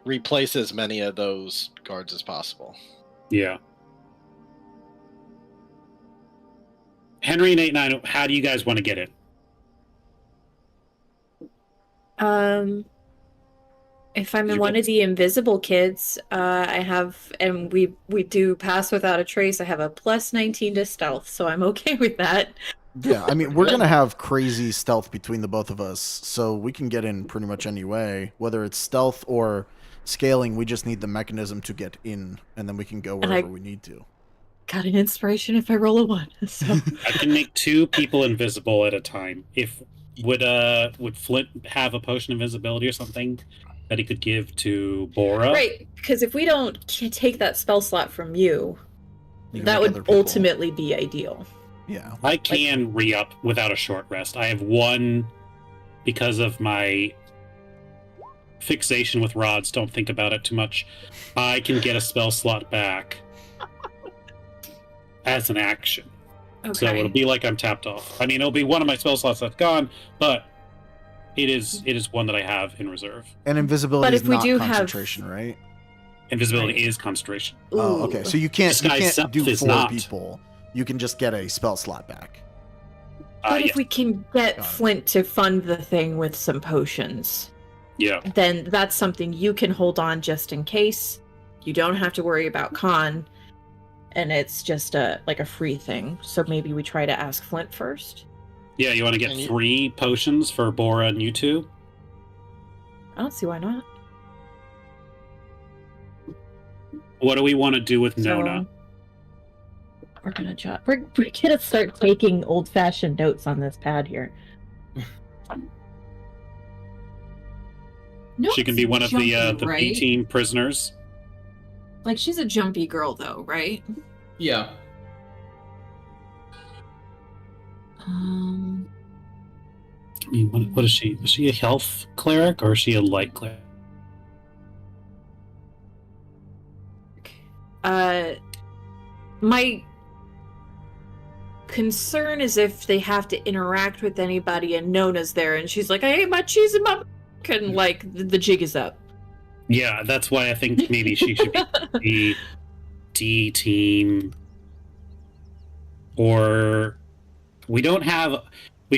replace as many of those guards as possible. Yeah. Henry and 8-9, how do you guys want to get it? if I'm in one of the invisible kids, I have, and we do pass without a trace. I have a plus 19 to stealth, so I'm okay with that. Yeah, I mean, we're going to have crazy stealth between the both of us, so we can get in pretty much any way. Whether it's stealth or scaling, we just need the mechanism to get in, and then we can go wherever we need to. Got an inspiration if I roll a 1. So I can make 2 people invisible at a time. Would Flint have a potion of invisibility or something that he could give to Bora? right, because if we don't take that spell slot from you, You can that make other would people- ultimately be ideal. Yeah. I can re-up without a short rest. I have one because of my fixation with rods, don't think about it too much, I can get a spell slot back as an action. Okay. So it'll be like I'm tapped off. I mean, it'll be one of my spell slots that's gone, but it is one that I have in reserve. And invisibility But is if we not do have- concentration, right? Invisibility Right. is concentration. Oh, Ooh. okay. So you can't Disguise self do is 4 not. people. You can just get a spell slot back. But if Yes. we can get Got it. Flint to fund the thing with some potions, Yeah. then that's something you can hold on just in case. You don't have to worry about con, and it's just a free thing. So maybe we try to ask Flint first. Yeah, you want to get And you- 3 potions for Bora and you two? I don't see why not. What do we want to do with So, Nona? we're gonna we're gonna start taking old-fashioned notes on this pad here. No, She can be one of the jumpy, right? B-team prisoners. Like she's a jumpy girl, though, right? Yeah. Um, I mean, what is she? Is she a health cleric or is she a light cleric? My concern is if they have to interact with anybody and Nona's there and she's like, I ate my cheese and my and like the jig is up. Yeah, that's why I think maybe she should be the D team. Or we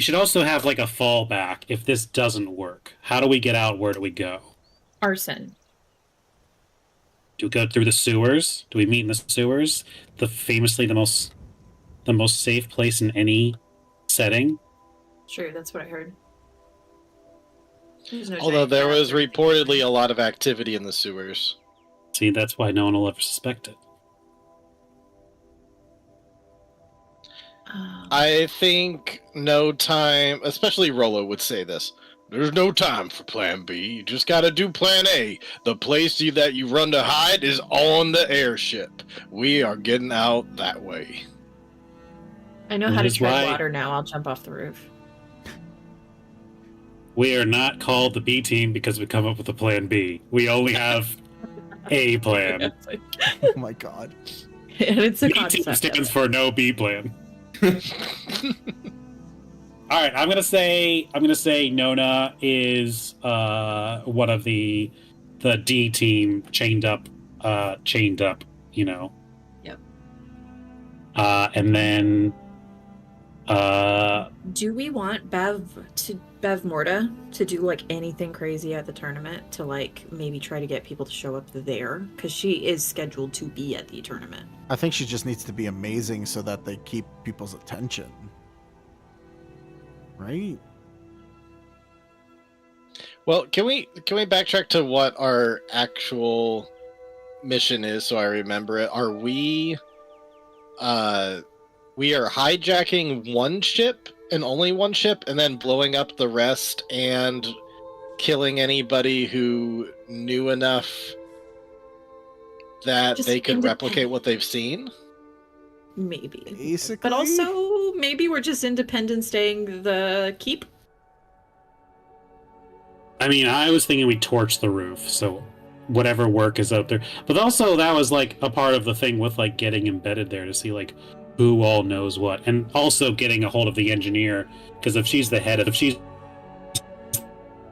should also have like a fallback if this doesn't work. How do we get out? Where do we go? Arson. Do we go through the sewers? Do we meet in the sewers? Famously the most safe place in any setting. Sure, that's what I heard. There's no Although giant there cats was or anything. reportedly a lot of activity in the sewers. See, that's why no one will ever suspect it. I think no time, especially Rolo would say this. There's no time for plan B. You just gotta do plan A. The place that you run to hide is on the airship. We are getting out that way. I know how That to is tread why- water now. I'll jump off the roof. We are not called the B team because we come up with a plan B. We only have a plan. Oh my god. And it's a B team concept. stands for no B plan. All right, I'm gonna say Nona is one of the D team chained up, you know. Yep. And then Do we want Bev Morta to do like anything crazy at the tournament to like maybe try to get people to show up there? Because she is scheduled to be at the tournament. I think she just needs to be amazing so that they keep people's attention. Right? Well, can we backtrack to what our actual mission is so I remember it? Are we are hijacking one ship and only one ship and then blowing up the rest and killing anybody who knew enough that Just they could independent. replicate what they've seen? Maybe. Basically. But also, maybe we're just independent staying the keep. I mean, I was thinking we torch the roof, so whatever work is out there. But also, that was like a part of the thing with like getting embedded there to see like who all knows what, and also getting a hold of the engineer, because if she's the head of, if she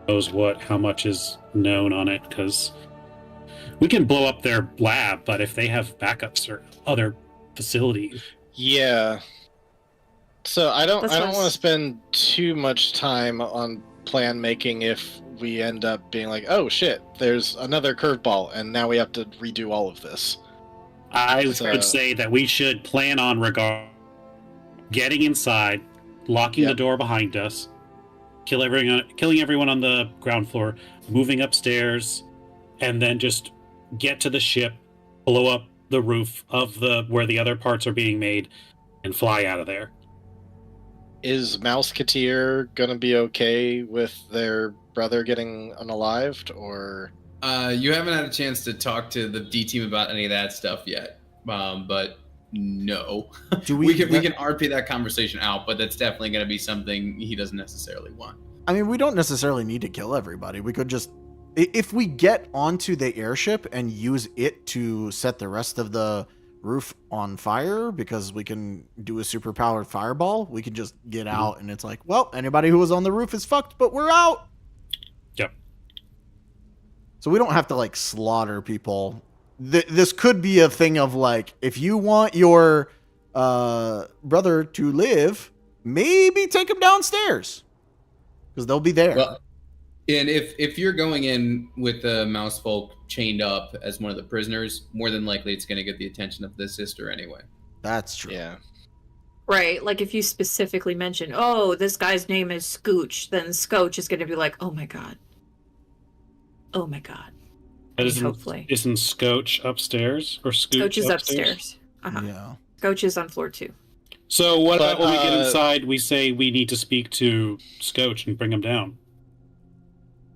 knows what, how much is known on it, because we can blow up their lab, but if they have backups or other facilities, Yeah. So I don't That's want us. to spend too much time on plan making if we end up being like, oh shit, there's another curveball and now we have to redo all of this. I So- would say that we should plan on getting inside, locking the Yep. door behind us, killing everyone on the ground floor, moving upstairs, and then just get to the ship, blow up the roof of where the other parts are being made, and fly out of there. Is Mouseketeer gonna be okay with their brother getting unalived, or You haven't had a chance to talk to the D team about any of that stuff yet, but no. Do We can RP that conversation out, but that's definitely going to be something he doesn't necessarily want. I mean, we don't necessarily need to kill everybody. We could just, if we get onto the airship and use it to set the rest of the roof on fire, because we can do a superpowered fireball, we can just get out and it's like, well, anybody who was on the roof is fucked, but we're out. Yep. So we don't have to like slaughter people. This could be a thing of like, if you want your brother to live, maybe take him downstairs because they'll be there. Well, and if you're going in with the mouse folk chained up as one of the prisoners, more than likely it's going to get the attention of the sister anyway. That's true. Yeah. Right, like if you specifically mention, oh, this guy's name is Scooch, then Scooch is going to be like, oh my god. Oh my god. Hopefully. Isn't Scooch upstairs? Or Scooch is upstairs. Uh-huh. Yeah. Scooch is on floor 2. So what But, about when we get inside, we say we need to speak to Scooch and bring him down?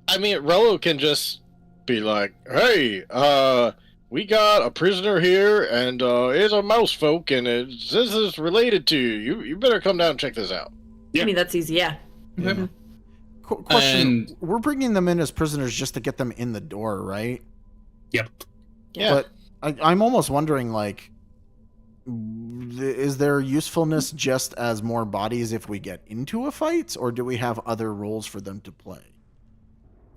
I mean, Rollo can just be like, hey, we got a prisoner here, and it's a mouse folk, and this is related to you. You better come down and check this out. Yeah. I mean, that's easy, yeah. Yeah. Question: And- we're bringing them in as prisoners just to get them in the door, right? Yep. Yeah. But I'm almost wondering, like, is there usefulness just as more bodies if we get into a fight, or do we have other roles for them to play?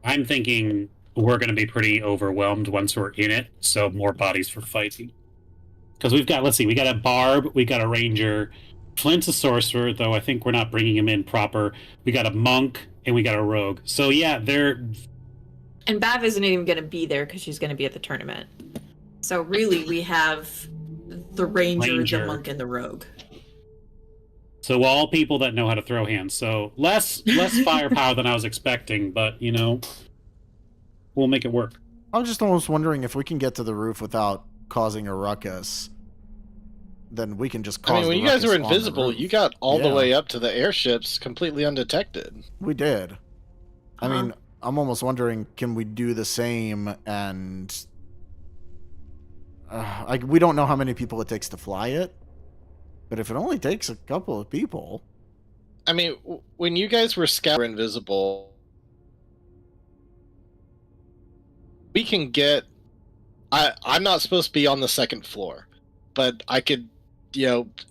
I'm thinking we're going to be pretty overwhelmed once we're in it, so more bodies for fighting. Because we got a barb, we got a ranger, Flint's a sorcerer, though I think we're not bringing him in proper. We got a monk, and we got a rogue. So yeah, they're... And Bav isn't even going to be there because she's going to be at the tournament. So really, we have the ranger, the monk, and the rogue. So all people that know how to throw hands. So less firepower than I was expecting, but, you know, we'll make it work. I'm just almost wondering if we can get to the roof without causing a ruckus, then we can just cause I mean, when the you guys ruckus were on the invisible, roof. you got all the Yeah. way up to the airships completely undetected. We did. I Uh-huh. mean, I'm almost wondering, can we do the same and... we don't know how many people it takes to fly it, but if it only takes a couple of people... I mean, when you guys were invisible, we can get... I'm not supposed to be on the second floor, but I could,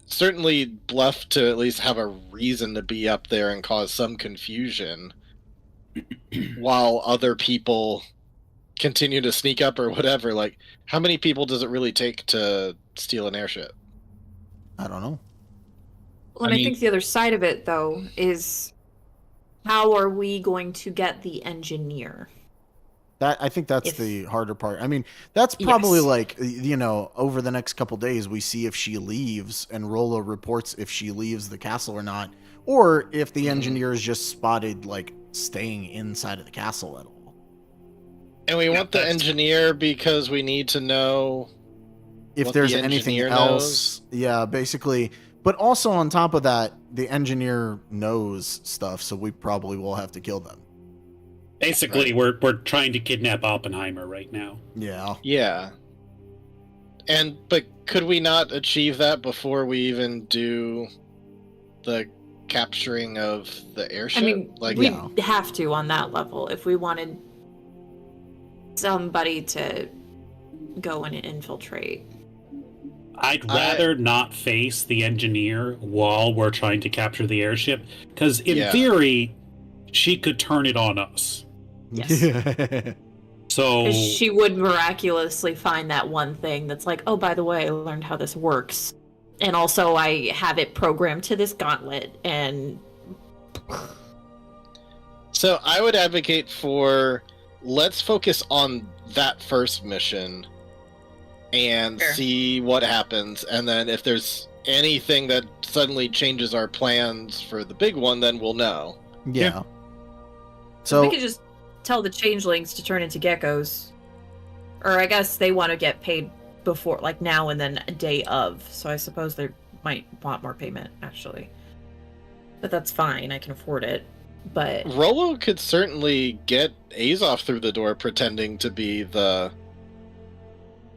certainly bluff to at least have a reason to be up there and cause some confusion while other people continue to sneak up or whatever. Like, how many people does it really take to steal an airship? I don't know. Well, and I think the other side of it, though, is how are we going to get the engineer? I think that's the harder part. I mean, that's probably like, over the next couple days, we see if she leaves and Rollo reports if she leaves the castle or not, or if the engineer is just spotted, like, staying inside of the castle at all. And we want the engineer because we need to know if what there's the anything engineer else. Yeah, basically. But also on top of that, the engineer knows stuff, so we probably will have to kill them. Basically, we're trying to kidnap Oppenheimer right now. Yeah. Yeah. But could we not achieve that before we even do the capturing of the airship? I mean, like, we have to on that level if we wanted somebody to go and infiltrate. I'd rather not face the engineer while we're trying to capture the airship, because in theory, she could turn it on us. Yes. So 'Cause she would miraculously find that one thing that's like, oh, by the way, I learned how this works. And also I have it programmed to this gauntlet, and... So I would advocate for, let's focus on that first mission and see what happens, and then if there's anything that suddenly changes our plans for the big one, then we'll know. Yeah. So we could just tell the changelings to turn into geckos. Or I guess they want to get paid before, like now and then a day of. So I suppose they might want more payment, actually. But that's fine, I can afford it. But Rollo could certainly get Azov through the door pretending to be the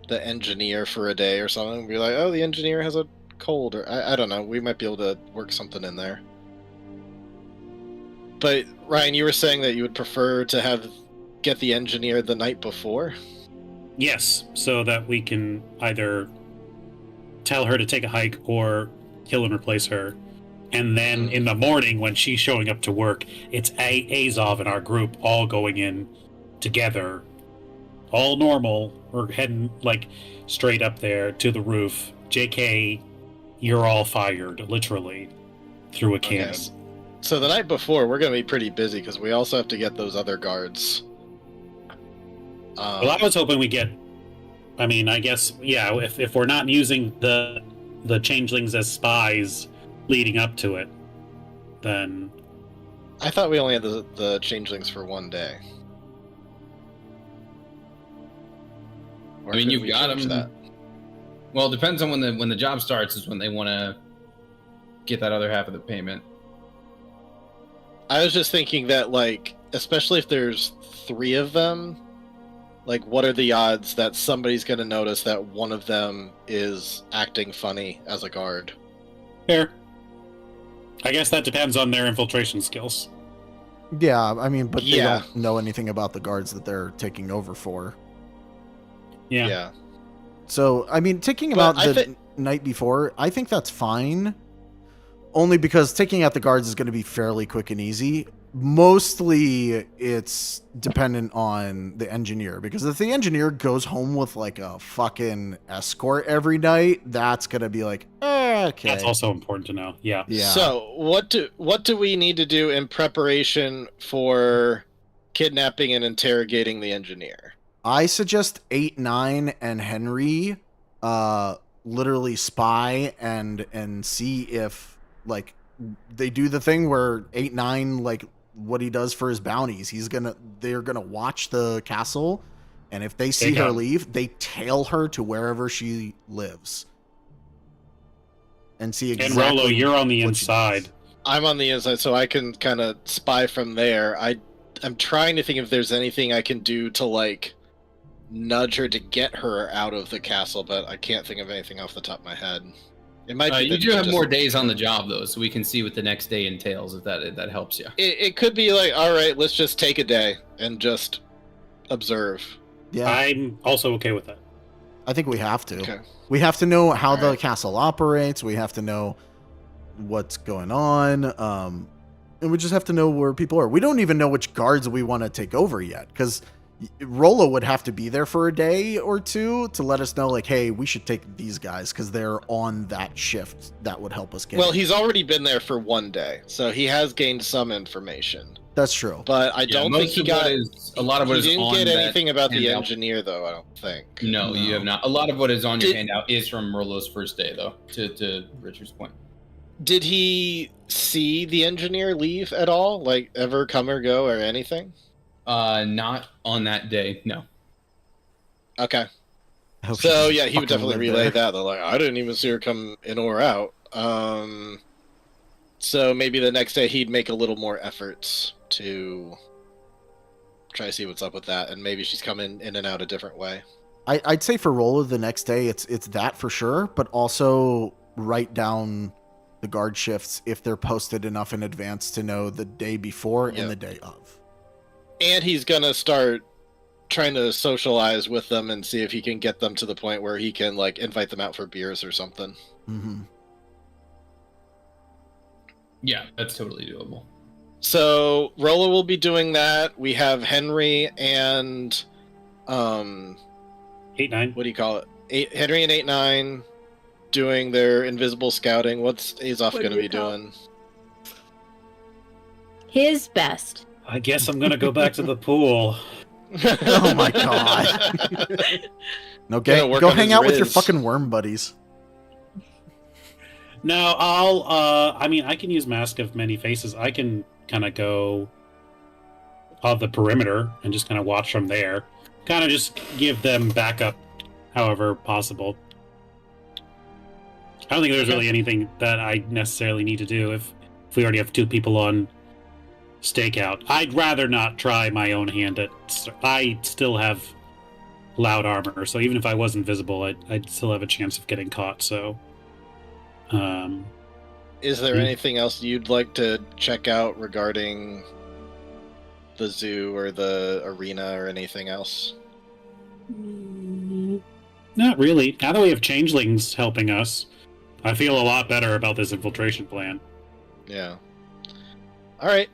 the engineer for a day or something. Be like, oh, the engineer has a cold, or I don't know. We might be able to work something in there. But Ryan, you were saying that you would prefer to get the engineer the night before. Yes, so that we can either tell her to take a hike or kill and replace her. And then in the morning, when she's showing up to work, it's Azov and our group all going in together, all normal. We're heading like straight up there to the roof. JK, you're all fired, literally, through a cannon. Okay. So the night before, we're going to be pretty busy because we also have to get those other guards. Well, I was hoping we get. I mean, I guess, yeah. If we're not using the changelings as spies leading up to it, then I thought we only had the changelings for one day. Or I mean, could you've we got change them. Well, it depends on when the job starts is when they want to get that other half of the payment. I was just thinking that, like, especially if there's 3 of them, like, what are the odds that somebody's going to notice that one of them is acting funny as a guard? fair. I guess that depends on their infiltration skills. Yeah, I mean, but they Yeah. don't know anything about the guards that they're taking over for. Yeah. So, I mean, taking them But out the night before, I think that's fine. Only because taking out the guards is going to be fairly quick and easy. Mostly, it's dependent on the engineer. Because if the engineer goes home with, like, a fucking escort every night, that's going to be like, okay. That's also important to know. Yeah. Yeah. So, what do we need to do in preparation for kidnapping and interrogating the engineer? I suggest 8, 9, and Henry literally spy and see if, like, they do the thing where 8, 9, like, what he does for his bounties. They're gonna watch the castle, and if they see her leave, they tail her to wherever she lives. And see exactly. And Rolo, you're on the what she inside. does. I'm on the inside, so I can kind of spy from there. I'm trying to think if there's anything I can do to, like, nudge her to get her out of the castle, but I can't think of anything off the top of my head. It might be You that do she have just- more days on the job though, so we can see what the next day entails if that helps you. It could be like, all right, let's just take a day and just observe. Yeah, I'm also okay with that. I think we have to. Okay. We have to know how the Alright. castle operates. We have to know what's going on. And we just have to know where people are. We don't even know which guards we want to take over yet, because Rolo would have to be there for a day or two to let us know, like, hey, we should take these guys because they're on that shift. That would help us get. Well, in. he's already been there for one day, so he has gained some information. That's true. But I don't think he got a lot of what is he didn't on get that anything about the handout. engineer, though. I don't think. No, you No. have not. A lot of what is on your Did- handout is from Rolo's first day, though. To Richard's point. Did he see the engineer leave at all? Like, ever come or go or anything? Not on that day. No. Okay. I hope she So doesn't yeah, he would fucking definitely live relay there. that. They're like, I didn't even see her come in or out. So maybe the next day he'd make a little more efforts to try to see what's up with that, and maybe she's coming in and out a different way. I'd say for Rolo the next day, it's that for sure, but also write down the guard shifts if they're posted enough in advance to know the day before Yep. and the day of. And he's gonna start trying to socialize with them and see if he can get them to the point where he can, like, invite them out for beers or something. Mm-hmm. Yeah, that's totally doable. So Rolo will be doing that. We have Henry and 8-9. what do you call it? Henry and 8-9 doing their invisible scouting. What's Azov What going do to you be call doing? His best. I guess I'm gonna go back to the pool. Oh my God. No, Gotta work go on hang his out with your riz. fucking worm buddies. No, I mean, I can use Mask of Many Faces. I can kind of go of the perimeter and just kind of watch from there. Kind of just give them backup however possible. I don't think there's really anything that I necessarily need to do if we already have 2 people on stakeout. I'd rather not try my own hand at. I still have loud armor, so even if I was invisible, I'd still have a chance of getting caught. So, Is there Hmm. anything else you'd like to check out regarding the zoo or the arena or anything else? Not really. Now that we have changelings helping us, I feel a lot better about this infiltration plan. Yeah. All right.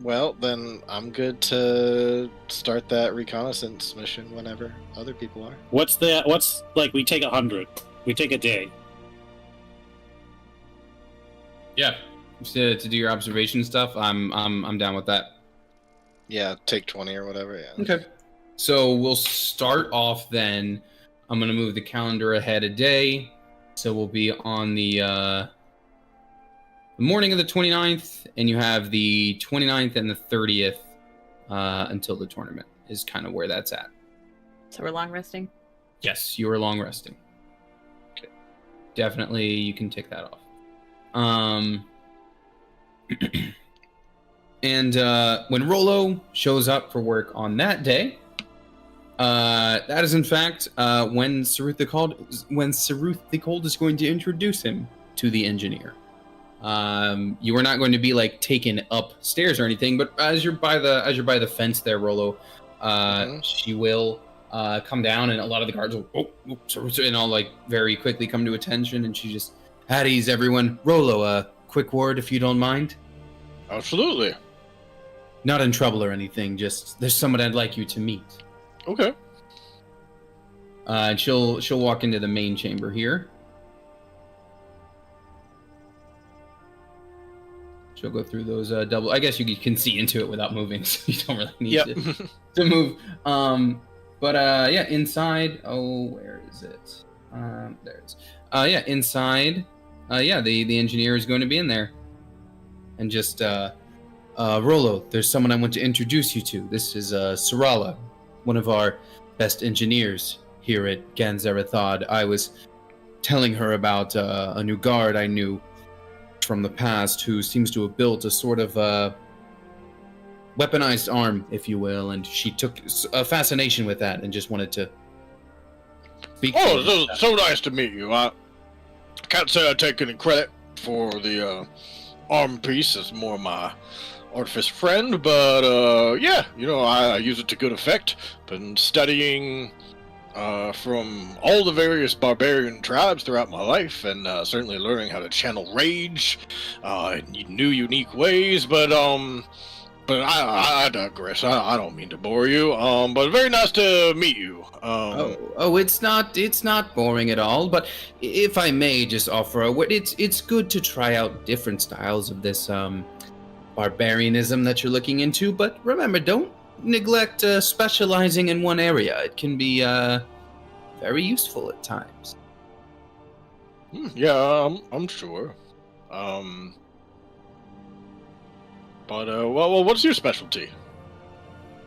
Well, then I'm good to start that reconnaissance mission whenever other people are. What's like? We take 100. We take a day. Yeah. To do your observation stuff, I'm down with that. Yeah, take 20 or whatever. Yeah. Okay. So we'll start off then. I'm gonna move the calendar ahead a day, so we'll be on the morning of the 29th, and you have the 29th and the 30th until the tournament is kind of where that's at. So we're long resting. Yes, you are long resting. Okay. Definitely, you can tick that off. And when Rolo shows up for work on that day, that is in fact when Saruth the Cold is going to introduce him to the engineer. You are not going to be like taken upstairs or anything, but as you're by the fence there, Rolo, she will come down, and a lot of the guards will and all like very quickly come to attention, and she just, "At ease, everyone. Rolo, a quick word if you don't mind." Absolutely. Not in trouble or anything. Just there's someone I'd like you to meet. Okay. And she'll walk into the main chamber here. She'll go through those double. I guess you can see into it without moving, so you don't really need Yep. to move. But yeah, inside. Oh, where is it? There it is. Yeah, inside. Yeah, the engineer is going to be in there, and just Rolo, there's someone I want to introduce you to. This is Sarala, one of our best engineers here at Ganzarathad. I was telling her about a new guard I knew from the past who seems to have built a sort of weaponized arm, if you will, and she took a fascination with that and just wanted to speak. Oh, so nice to meet you. I can't say I take any credit for the arm piece. It's more my artifice friend, but yeah, I use it to good effect. Been studying from all the various barbarian tribes throughout my life, and certainly learning how to channel rage in new, unique ways. But I digress. I don't mean to bore you. But very nice to meet you. It's not boring at all. But if I may just offer a word, it's good to try out different styles of this barbarianism that you're looking into. But remember, don't neglect specializing in one area. It can be very useful at times. Yeah, I'm sure. But well, what's your specialty?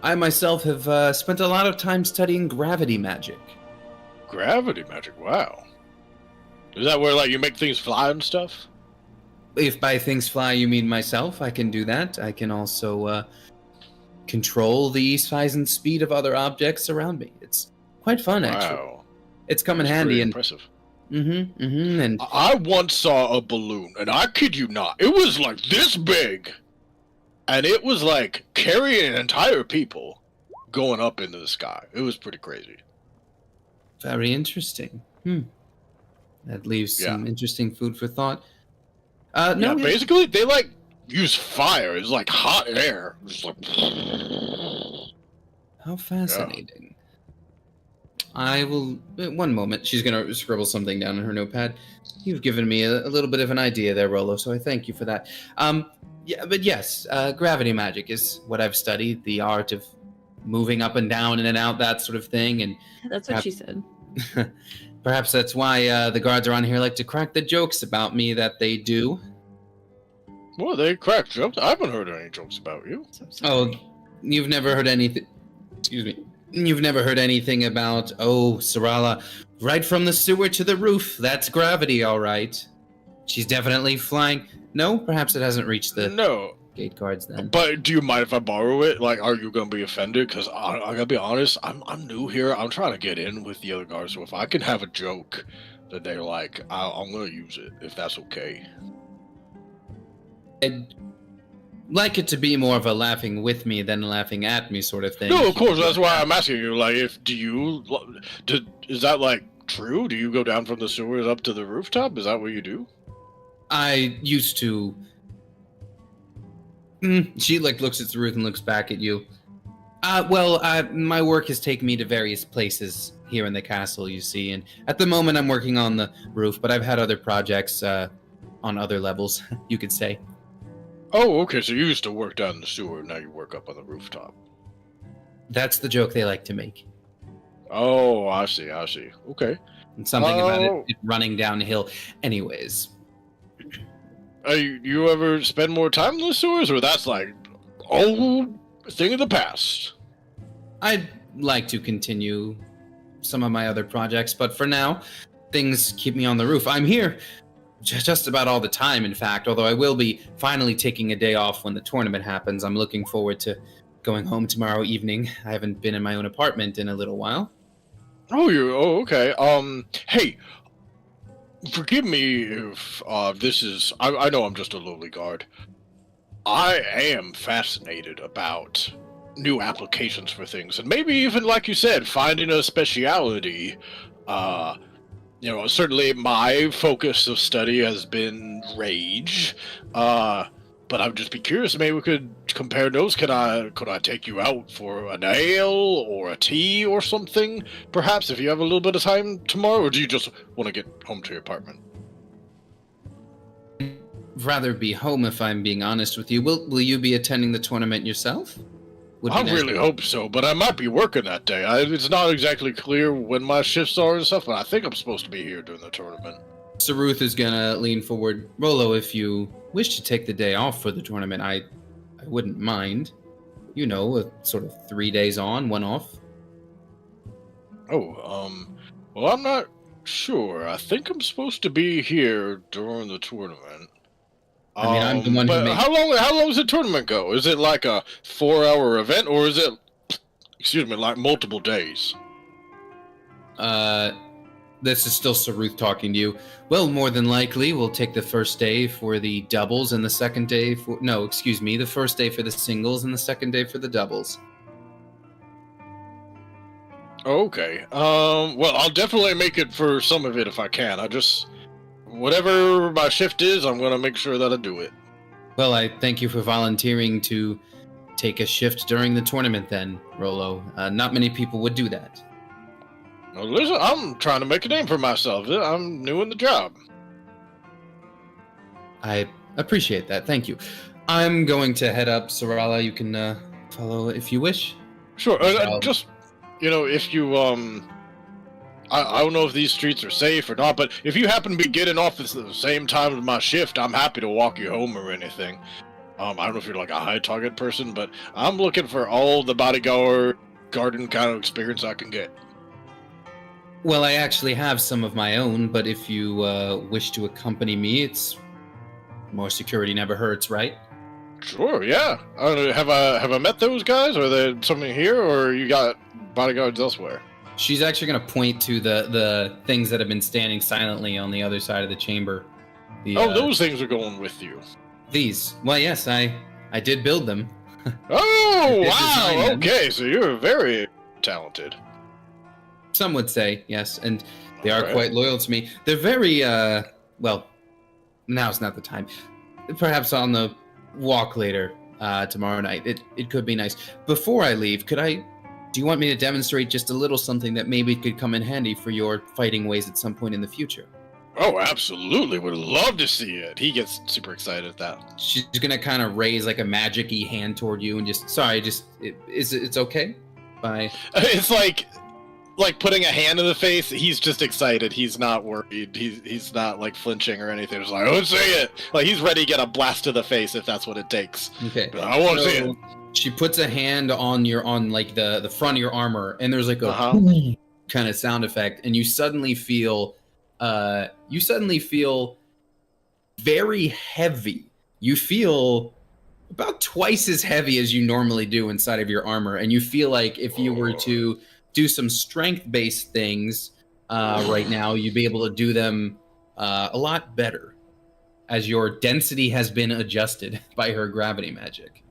I myself have spent a lot of time studying gravity magic. Gravity magic. Wow. Is that where you make things fly and stuff? If by things fly you mean myself, I can do that. I can also control the size and speed of other objects around me. It's quite fun, actually. Wow. It's come in That's handy. pretty And impressive. and I once saw a balloon, and I kid you not, it was like this big, and it was like carrying entire people going up into the sky. It was pretty crazy. very interesting. That leaves some interesting food for thought. No, Basically, they use fire. It's like hot air. It's like. How fascinating. I will. One moment. She's going to scribble something down in her notepad. You've given me a little bit of an idea there, Rolo, so I thank you for that. Yeah, but yes, gravity magic is what I've studied, the art of moving up and down, in and out, that sort of thing. And That's what she said. perhaps that's why the guards around here like to crack the jokes about me that they do. Well, they crack jokes. I haven't heard any jokes about you. Oh, you've never heard anything. Excuse me. You've never heard anything about, Sarala, right from the sewer to the roof. That's gravity, all right. She's definitely flying. No, perhaps it hasn't reached the. No, gate guards then. But do you mind if I borrow it? Like, are you gonna be offended? Because I gotta be honest, I'm new here. I'm trying to get in with the other guards. So if I can have a joke that they're like, I'm gonna use it if that's okay. I'd like it to be more of a laughing with me than laughing at me sort of thing. No, of course. That's why I'm asking you. Like, is that like true? Do you go down from the sewers up to the rooftop? Is that what you do? I used to. She like looks at Ruth and looks back at you. My work has taken me to various places here in the castle, you see, and at the moment I'm working on the roof, but I've had other projects on other levels, you could say. Oh, okay. So you used to work down in the sewer, now you work up on the rooftop. That's the joke they like to make. Oh, I see. Okay. And something about it running downhill. Anyways. You ever spend more time in the sewers, or that's like old thing of the past? I'd like to continue some of my other projects, but for now, things keep me on the roof. I'm here just about all the time, in fact, although I will be finally taking a day off when the tournament happens. I'm looking forward to going home tomorrow evening. I haven't been in my own apartment in a little while. Oh, okay. Hey, forgive me if this is... I know I'm just a lowly guard. I am fascinated about new applications for things, and maybe even, like you said, finding a speciality. Certainly my focus of study has been rage, but I would just be curious, maybe we could compare notes. Could I take you out for an ale or a tea or something, perhaps, if you have a little bit of time tomorrow, or do you just want to get home to your apartment? Rather be home, if I'm being honest with you. Will you be attending the tournament yourself? I really hope so, but I might be working that day. It's not exactly clear when my shifts are and stuff, but I think I'm supposed to be here during the tournament. So Ruth is gonna lean forward. Rolo, if you wish to take the day off for the tournament, I wouldn't mind. You know, a sort of 3 days on, 1 off. Well, I'm not sure. I think I'm supposed to be here during the tournament. I mean, I'm the one who how long does the tournament go? Is it like a 4-hour event, or is it, like multiple days? This is still Saruth talking to you. Well, more than likely, we'll take the first day for the doubles and the second day for... No, excuse me, the first day for the singles and the second day for the doubles. Okay. Well, I'll definitely make it for some of it if I can. Whatever my shift is, I'm going to make sure that I do it. Well, I thank you for volunteering to take a shift during the tournament then, Rolo. Not many people would do that. Well, listen, I'm trying to make a name for myself. I'm new in the job. I appreciate that. Thank you. I'm going to head up. Sarala, you can follow if you wish. Sure. Just, if you, I don't know if these streets are safe or not, but if you happen to be getting off at the same time as my shift, I'm happy to walk you home or anything. I don't know if you're like a high target person, but I'm looking for all the bodyguard garden kind of experience I can get. Well, I actually have some of my own, but if you wish to accompany me, it's more security never hurts, right? Sure, yeah. Have I met those guys? Are there something here, or you got bodyguards elsewhere? She's actually going to point to the things that have been standing silently on the other side of the chamber. Those things are going with you. These. Well, yes, I did build them. Oh, wow. Okay, so you're very talented. Some would say, yes, and they are Alright. quite loyal to me. They're very, well, now's not the time. Perhaps on the walk later, tomorrow night. It could be nice. Before I leave, do you want me to demonstrate just a little something that maybe could come in handy for your fighting ways at some point in the future? Oh, absolutely. Would love to see it. He gets super excited at that. She's gonna kind of raise like a magic-y hand toward you and it's okay? Bye. It's like putting a hand in the face. He's just excited. He's not worried. He's not like flinching or anything. It's like, oh, say it. Like he's ready to get a blast to the face if that's what it takes. Okay. But I want to see it. She puts a hand on the front of your armor, and there's like a kind of sound effect, and you suddenly feel very heavy. You feel about twice as heavy as you normally do inside of your armor, and you feel like if you were to do some strength-based things right now, you'd be able to do them a lot better, as your density has been adjusted by her gravity magic.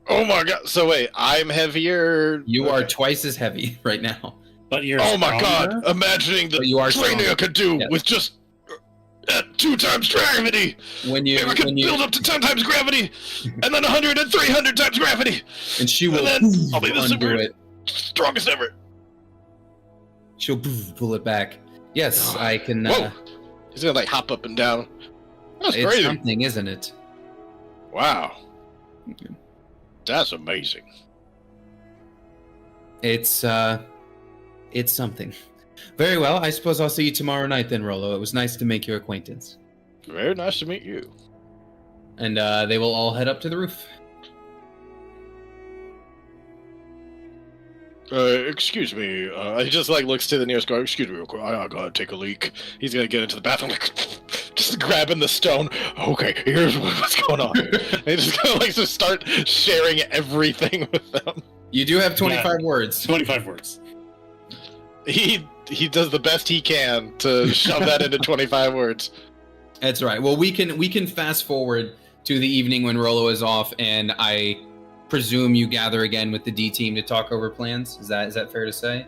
Oh my god! So wait, I'm heavier. You are twice as heavy right now. But you're Oh my stronger? god! Imagining the But you are training stronger. I could do Yes. with just 2 times gravity. When you, If I could when you, build up to 10 times gravity, and then 100 and 300 times gravity. and she will and then I'll be the undo super it. strongest ever. She'll pull it back. Yes, I can. Whoa! He's gonna like hop up and down. That's It's crazy. something, isn't it? Wow. That's amazing. It's something. Very well. I suppose I'll see you tomorrow night then, Rolo. It was nice to make your acquaintance. Very nice to meet you. And they will all head up to the roof. Excuse me. He just like looks to the nearest guard. Excuse me real quick. I gotta take a leak. He's gonna get into the bathroom, like just grabbing the stone. Okay, here's what's going on. And he's just gonna like just start sharing everything with them. You do have 25 words. 25 words. He does the best he can to shove that into 25 words. That's right. Well, we can fast forward to the evening when Rolo is off, and I presume you gather again with the D team to talk over plans. Is that fair to say?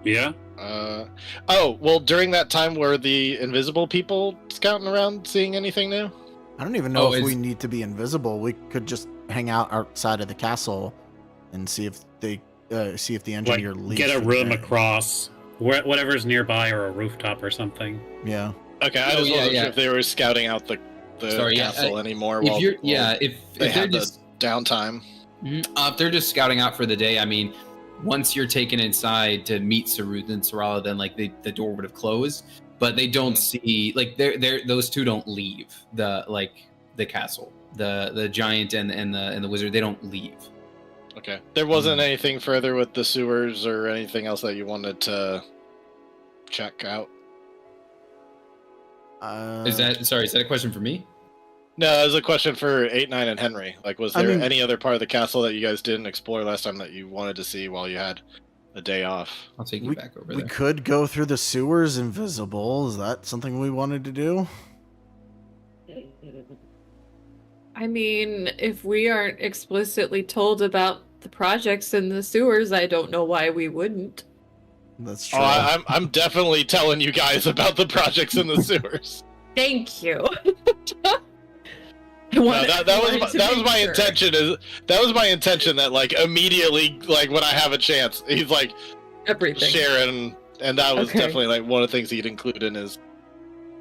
Yeah? Oh, well, during that time were the invisible people scouting around seeing anything new? I don't even know Oh, if is- we need to be invisible. We could just hang out outside of the castle and see if the Like, engineer leaves. get a for the room day. across, whatever's nearby, or a rooftop or something. Yeah. Okay, I Oh, just yeah, wasn't yeah. sure if they were scouting out the Sorry, yeah, castle anymore. If while, you're, while yeah, if they they're have the just downtime. if they're just scouting out for the day, I mean, once you're taken inside to meet Saruth and Sarala, then like the door would have closed. But they don't see like they're those two don't leave the castle. The giant and the wizard, they don't leave. Okay. There wasn't anything further with the sewers or anything else that you wanted to check out? Is that a question for me? No, it was a question for 8, 9, and Henry. Like, was I there mean- any other part of the castle that you guys didn't explore last time that you wanted to see while you had a day off? I'll take you back over We there. could go through the sewers invisible. Is that something we wanted to do? I mean, if we aren't explicitly told about the projects in the sewers, I don't know why we wouldn't. That's true. Oh, I'm definitely telling you guys about the projects in the sewers. Thank you. No, that was my intention. That was my intention. That like immediately, like when I have a chance, he's like Everything. sharing, and that was Okay. definitely like one of the things he'd include in his.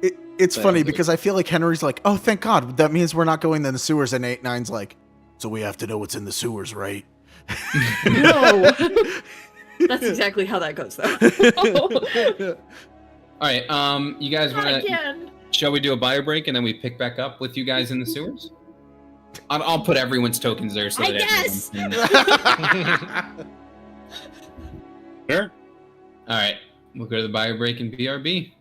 It's Thing. funny because I feel like Henry's like, oh, thank God. That means we're not going in the sewers. And 8, 9's like, so we have to know what's in the sewers, right? No. That's exactly how that goes, though. All right, you guys Not want to? again. Shall we do a bio break and then we pick back up with you guys in the sewers? I'll put everyone's tokens there so I that guess. everyone can... Sure. All right, we'll go to the bio break and BRB.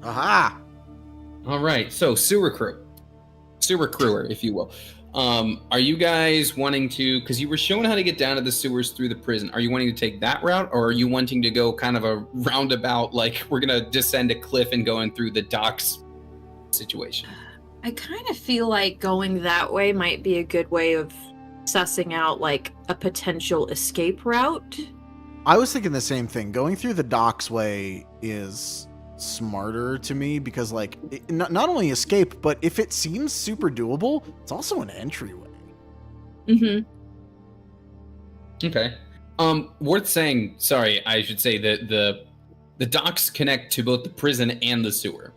Aha! All right, so sewer crewer, if you will. Are you guys wanting to, because you were shown how to get down to the sewers through the prison, are you wanting to take that route, or are you wanting to go kind of a roundabout, like we're going to descend a cliff and going through the docks situation? I kind of feel like going that way might be a good way of sussing out like a potential escape route. I was thinking the same thing. Going through the docks way is smarter to me because, like, not only escape, but if it seems super doable, it's also an entryway. Mm-hmm. Okay. Worth saying, sorry, I should say that the docks connect to both the prison and the sewer.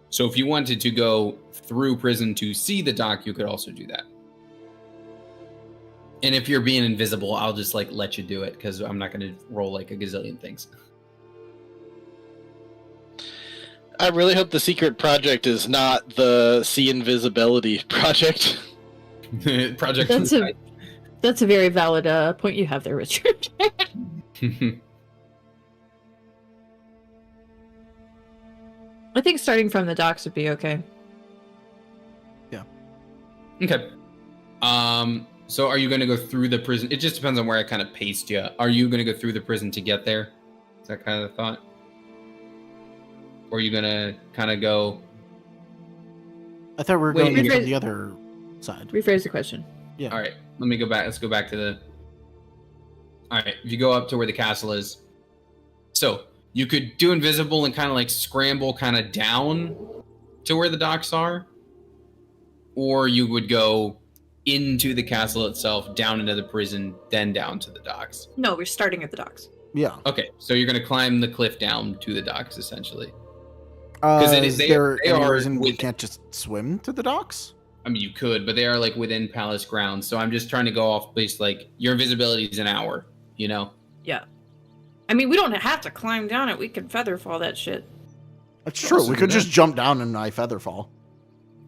So if you wanted to go through prison to see the dock, you could also do that. And if you're being invisible, I'll just like let you do it because I'm not going to roll like a gazillion things. I really hope the secret project is not the sea invisibility project. Project. That's a very valid point you have there, Richard. I think starting from the docks would be okay. Okay. So are you going to go through the prison? It just depends on where I kind of paced you. Are you going to go through the prison to get there? Is that kind of the thought? Or are you going to kind of go... I thought we were Wait, going to rephrase- the other side. Rephrase the question. Yeah. All right, let me go back. Let's go back to the... All right, if you go up to where the castle is. So you could do invisible and kind of like scramble kind of down to where the docks are. Or you would go into the castle itself, down into the prison, then down to the docks. No, we're starting at the docks. Yeah. Okay, so you're going to climb the cliff down to the docks, essentially. Is they there any are reason we with- can't just swim to the docks? I mean, you could, but they are like within palace grounds. So I'm just trying to go off base, like your invisibility is an hour, you know? Yeah. I mean, we don't have to climb down it. We can feather fall that shit. That's true. Also We do could that. just jump down and I featherfall.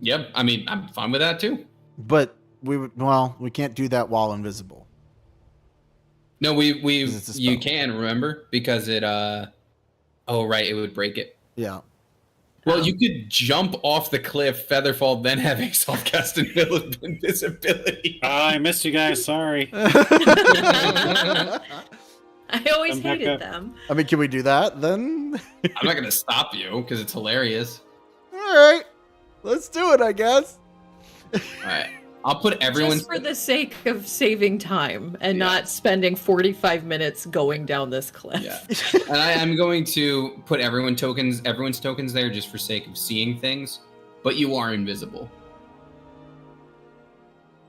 Yep. I mean, I'm fine with that too. But we can't do that while invisible. No, we Because it's a you spell. can remember because it oh right, it would break it. Yeah. Well, you could jump off the cliff, featherfall, then have a self-cast invisibility. I missed you guys. Sorry. I always Come back hated up. them. I mean, can we do that then? I'm not gonna stop you because it's hilarious. All right. Let's do it, I guess. All right, I'll put everyone. Just for the sake of saving time and Yeah. not spending 45 minutes going down this cliff. Yeah, and I'm going to put everyone's tokens there just for sake of seeing things. But you are invisible.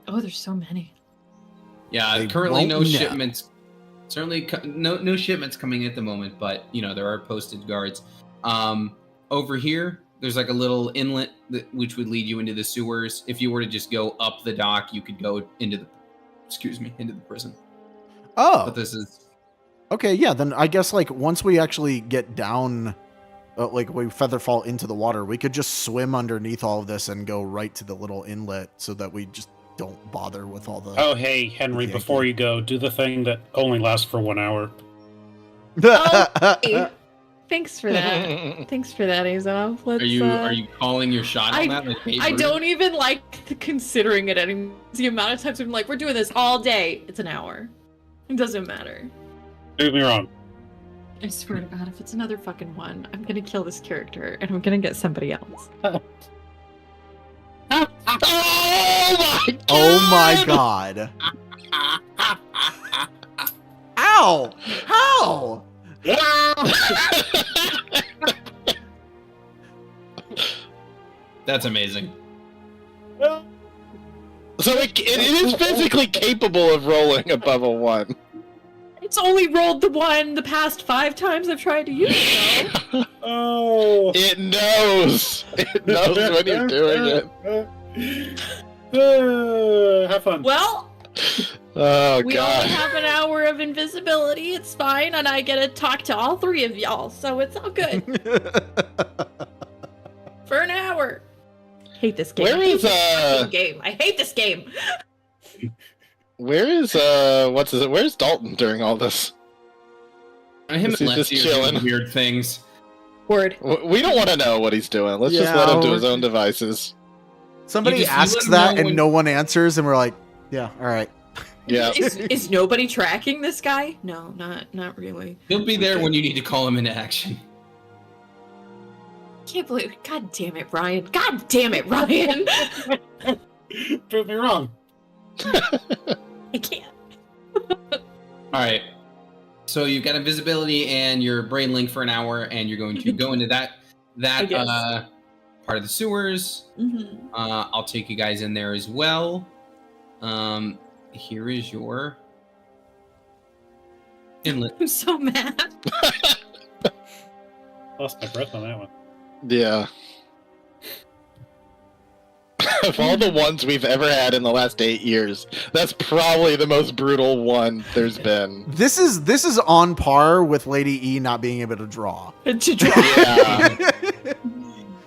Oh, there's so many. Yeah, They currently won't no know. shipments. Certainly, no shipments coming at the moment, but you know there are posted guards. Over here, there's like a little inlet which would lead you into the sewers. If you were to just go up the dock, you could go into the prison. Oh. But this is Okay, yeah, then I guess, like, once we actually get down, like, we featherfall into the water, we could just swim underneath all of this and go right to the little inlet so that we just don't bother with all the... Oh, hey, Henry, Okay, before you go, do the thing that only lasts for 1 hour. Hey, thanks for that. Thanks for that, Azov. Let's, are you calling your shot on that? Like, hey, I Bruce? don't even like considering it anymore. The amount of times I'm like, we're doing this all day. It's an hour. It doesn't matter. Don't get me wrong. I swear to God, if it's another fucking one, I'm gonna kill this character and I'm gonna get somebody else. Oh my god! Oh my god. Ow! How? That's amazing. So it is physically capable of rolling above a 1. It's only rolled the one the past 5 times I've tried to use it, though. Oh. It knows. It knows when you're doing it. Have fun. Well, Oh we only god. have an hour of invisibility. It's fine, and I get to talk to all 3 of y'all, so it's all good for an hour. Hate this game. Where I hate is, this fucking game? I hate this game. Where is where's Dalton during all this? Him Is and he just Lexi are doing chilling? weird things. Word. We don't want to know what he's doing. Let's just Yeah, let him to we're- his own devices. Somebody You asks let 'em that know and when- no one answers, and we're like, yeah, all right. Yeah. Is nobody tracking this guy? No, not really. He'll be there when you need to call him into action. Can't believe. God damn it, Ryan. God damn it, Ryan. Prove me wrong. I can't. All right. So you've got invisibility and your brain link for an hour, and you're going to go into that I guess. part of the sewers. Mm-hmm. I'll take you guys in there as well. Here is your inlet. I'm so mad. Lost my breath on that one. Yeah. Of all the ones we've ever had in the last 8 years, that's probably the most brutal one there's been. This is on par with Lady E not being able to draw. To draw. Yeah.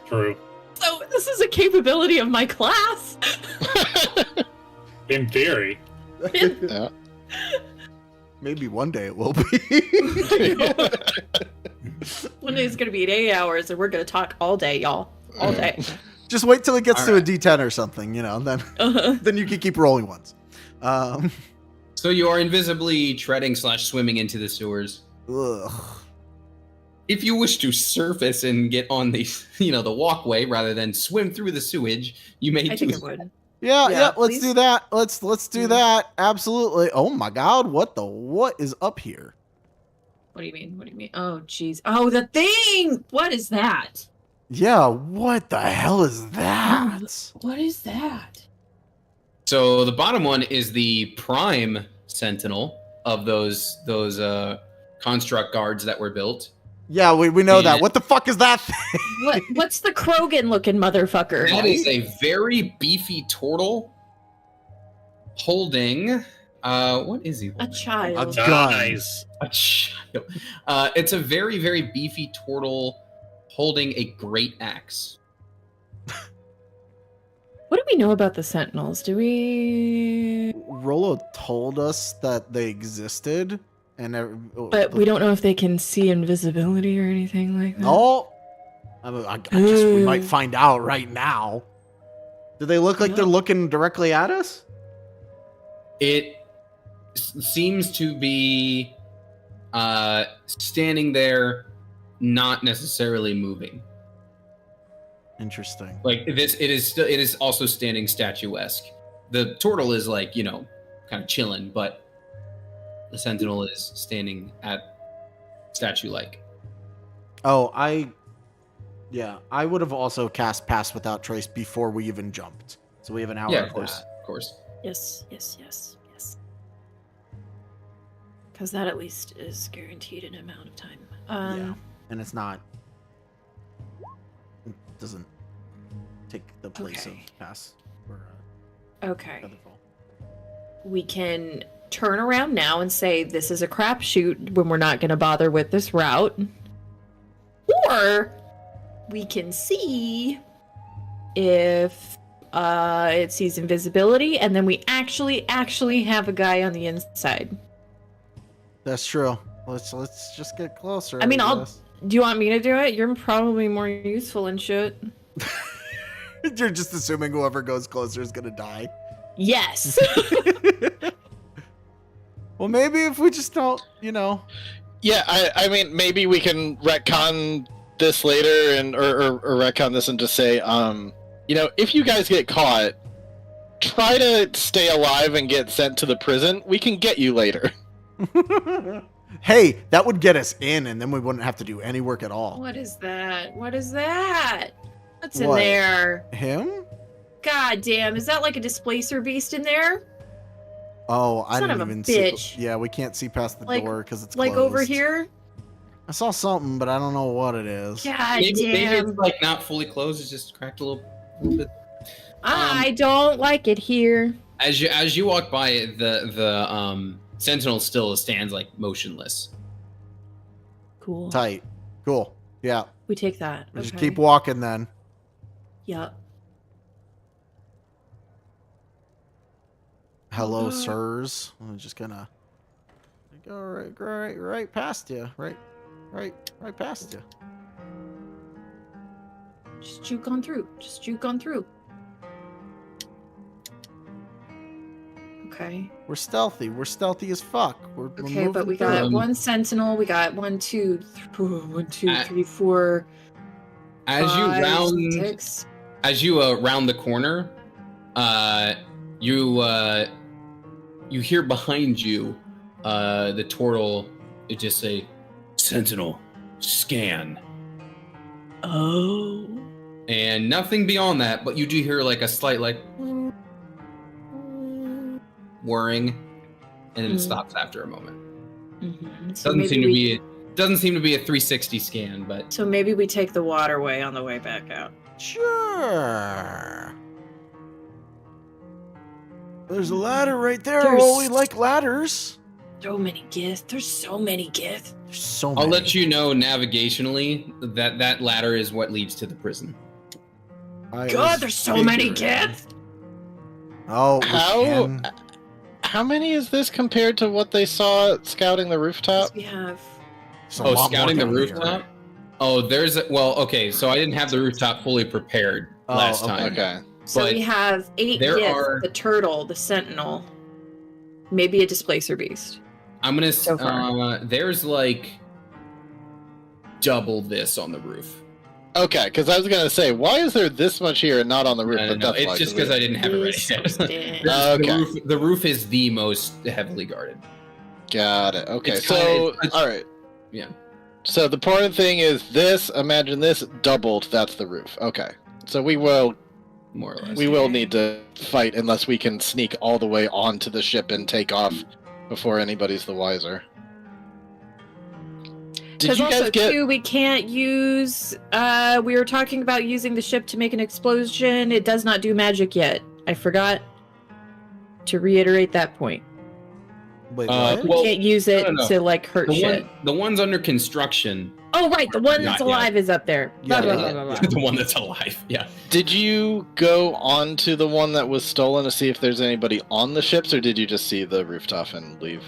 True. So this is a capability of my class. In theory. Yeah. Maybe one day it will be. One day it's gonna be 8 hours, and we're gonna talk all day, y'all. All day. Just wait till it gets All to right. a D10 or something, and then Uh-huh. then you can keep rolling ones. So you are invisibly treading / swimming into the sewers. Ugh. If you wish to surface and get on the the walkway rather than swim through the sewage, you may I do think it would. Yeah, Yeah, let's please. do that. Let's do Mm. that. Absolutely. Oh my god, what is up here? What do you mean? What do you mean? Oh, jeez. Oh, the thing! What is that? Yeah, what the hell is that? What is that? So the bottom one is the prime sentinel of those construct guards that were built. Yeah, we know that. Yeah. What the fuck is that thing? What's the Krogan looking motherfucker? That is a very beefy turtle holding. What is he? A holding? child. A gun. Nice. A child. It's a very, very beefy turtle holding a great axe. What do we know about the Sentinels? Do we? Rolo told us that they existed, and But we don't know if they can see invisibility or anything like that. No, I guess we might find out right now. Do they look like they're looking directly at us? It seems to be standing there, not necessarily moving. Interesting. Like this, it is also standing statuesque. The turtle is like kind of chilling, but the sentinel is standing at statue-like. Oh, I would have also cast Pass Without Trace before we even jumped. So we have an hour Yeah, of of course, that. of course. Yes. Because that at least is guaranteed an amount of time. Yeah. And it's not. It doesn't take the place Okay. of Pass or Okay. Featherfall. We can turn around now and say this is a crapshoot when we're not going to bother with this route. Or we can see if it sees invisibility, and then we actually have a guy on the inside. That's true. Let's just get closer. I mean, I'll- guess. Do you want me to do it? You're probably more useful and shit. You're just assuming whoever goes closer is gonna die. Yes. Well, maybe if we just don't, Yeah, I mean, maybe we can retcon this later and or retcon this and just say, if you guys get caught, try to stay alive and get sent to the prison. We can get you later. Hey, that would get us in, and then we wouldn't have to do any work at all. What is that? What is that? What's in What? there? Him? God damn, is that like a displacer beast in there? Oh, I Son didn't of a even bitch. see. Yeah, we can't see past the Like- door because it's Like over closed. here? I saw something, but I don't know what it is. God Maybe damn. it's like not fully closed; it's just cracked a little bit. I don't like it here. As you walk by it, the sentinel still stands like motionless. Cool. Tight. Cool. Yeah. We take that. We just Okay. keep walking then. Yep. Hello, sirs. I'm just gonna go right past you. Right past you. Just juke on through. Just juke on through. Okay. We're stealthy. We're stealthy as fuck. We're Okay, but we moving got through. one sentinel. We got 1, 2, 3, 4. As you 5, round 6. as you round the corner, you hear behind you the turtle just say, "Sentinel, scan." Oh. And nothing beyond that, but you do hear like a slight like whirring, and then it stops after a moment. So Doesn't seem maybe to be a 360 scan, but So maybe we take the waterway on the way back out. Sure. There's a ladder right there. There's- Oh, we like ladders. So many gifts. There's so many gifts. There's so I'll many. let you know navigationally that ladder is what leads to the prison. I God, was there's so many figuring. gifts. Oh, we How can- how many is this compared to what they saw scouting the rooftop? We have. There's a lot more Scouting the down here. rooftop? Oh, okay, so I didn't have the rooftop fully prepared Oh, last okay. time. Okay. So But we have 8 there gifts: are- the turtle, the sentinel, maybe a displacer beast. I'm gonna So far. there's like double this on the roof. Okay, because I was gonna say, why is there this much here and not on the roof? No, But that's it's why, just because I didn't have it ready Beast yet. stand. Okay. The roof is the most heavily guarded. Got it. Okay, It's so kinda- it's- all right. Yeah. So the important thing is this. Imagine this doubled. That's the roof. Okay. So we will More or less. need to fight unless we can sneak all the way onto the ship and take off before anybody's the wiser. Did Because you also guys get? too, we can't use. We were talking about using the ship to make an explosion. It does not do magic yet. I forgot to reiterate that point. Wait, Uh, what? We Well, can't use it no. to like hurt shit. The ones under construction, Oh right, the one that's Not yet. alive is up there. Yeah, Blah, yeah, blah, yeah, blah, blah, blah. the one that's alive. Yeah. Did you go on to the one that was stolen to see if there's anybody on the ships, or did you just see the rooftop and leave?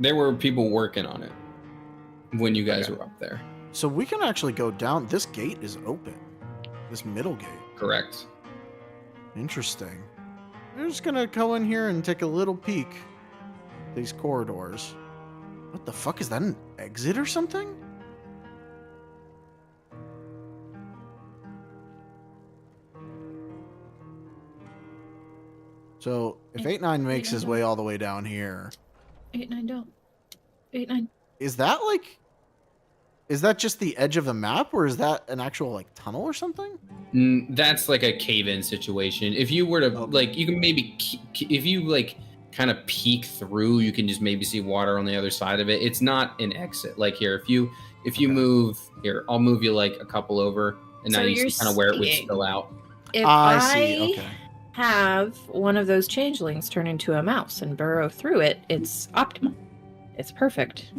There were people working on it when you guys Okay. were up there. So we can actually go down. This gate is open. This middle gate. Correct. Interesting. We're just gonna go in here and take a little peek. These corridors. What the fuck is that? An exit or something? So if 8-9 makes his way all the way down here, 8, 9, don't. 8, 9. is that like? Is that just the edge of the map, or is that an actual like tunnel or something? That's like a cave-in situation. If you were to Okay. like, you can maybe if you like kind of peek through, you can just maybe see water on the other side of it. It's not an exit. Like here, if you Okay. move here, I'll move you like a couple over, and now So you you're see kind of where it would seeing- spill out. If I see. Okay. have one of those changelings turn into a mouse and burrow through it, it's optimal. It's perfect.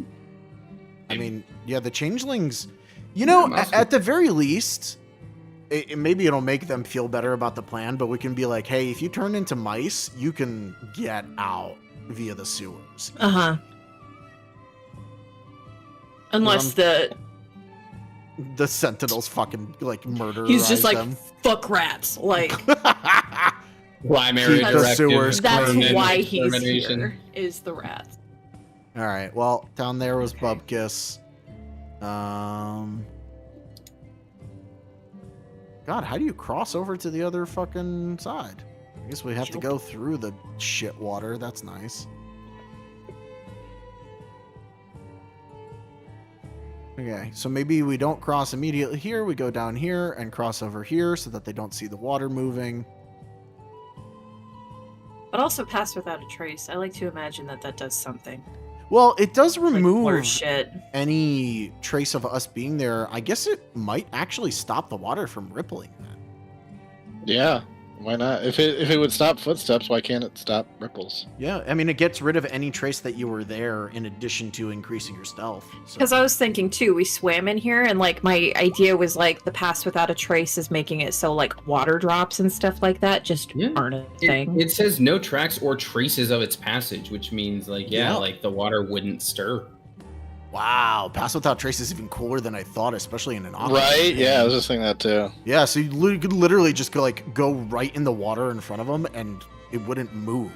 I mean, yeah, the changelings. You know, Yeah, mouse at the very least, maybe it'll make them feel better about the plan. But we can be like, hey, if you turn into mice, you can get out via the sewers. Uh huh. Unless the The Sentinels fucking like murder. he's just like them. fuck rats. Like Primary Keep the directive. sewers that's clean. why he's Extermination. here. Is the rats. All right. Well, down there was Bubkiss. God, how do you cross over to the other fucking side? I guess we have to go through the shit water. That's nice. Okay, so maybe we don't cross immediately here. We go down here and cross over here so that they don't see the water moving. But also pass without a trace. I like to imagine that that does something. Well, it does Like remove more shit. any trace of us being there. I guess it might actually stop the water from rippling then. Yeah, why not? If it would stop footsteps, why can't it stop ripples? Yeah, I mean, it gets rid of any trace that you were there in addition to increasing your stealth. So. Because I was thinking too, we swam in here, and like my idea was like the pass without a trace is making it so like water drops and stuff like that just Yeah. aren't a thing. It says no tracks or traces of its passage, which means like Yeah. like the water wouldn't stir. Wow, Pass Without Trace is even cooler than I thought, especially in an aqua. Right? Yeah, I campaign. was just thinking that too. Yeah, so you could literally just go right in the water in front of them, and it wouldn't move.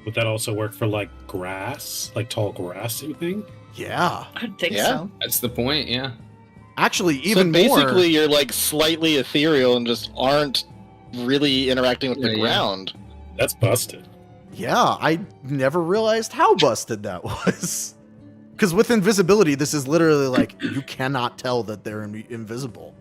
Would that also work for like grass, like tall grass, you think? Yeah, I think Yeah. so. That's the point. Yeah. actually, even so basically, more. you're like slightly ethereal and just aren't really interacting with the Yeah, yeah. ground. That's busted. Yeah, I never realized how busted that was. Because with invisibility, this is literally like you cannot tell that they're invisible.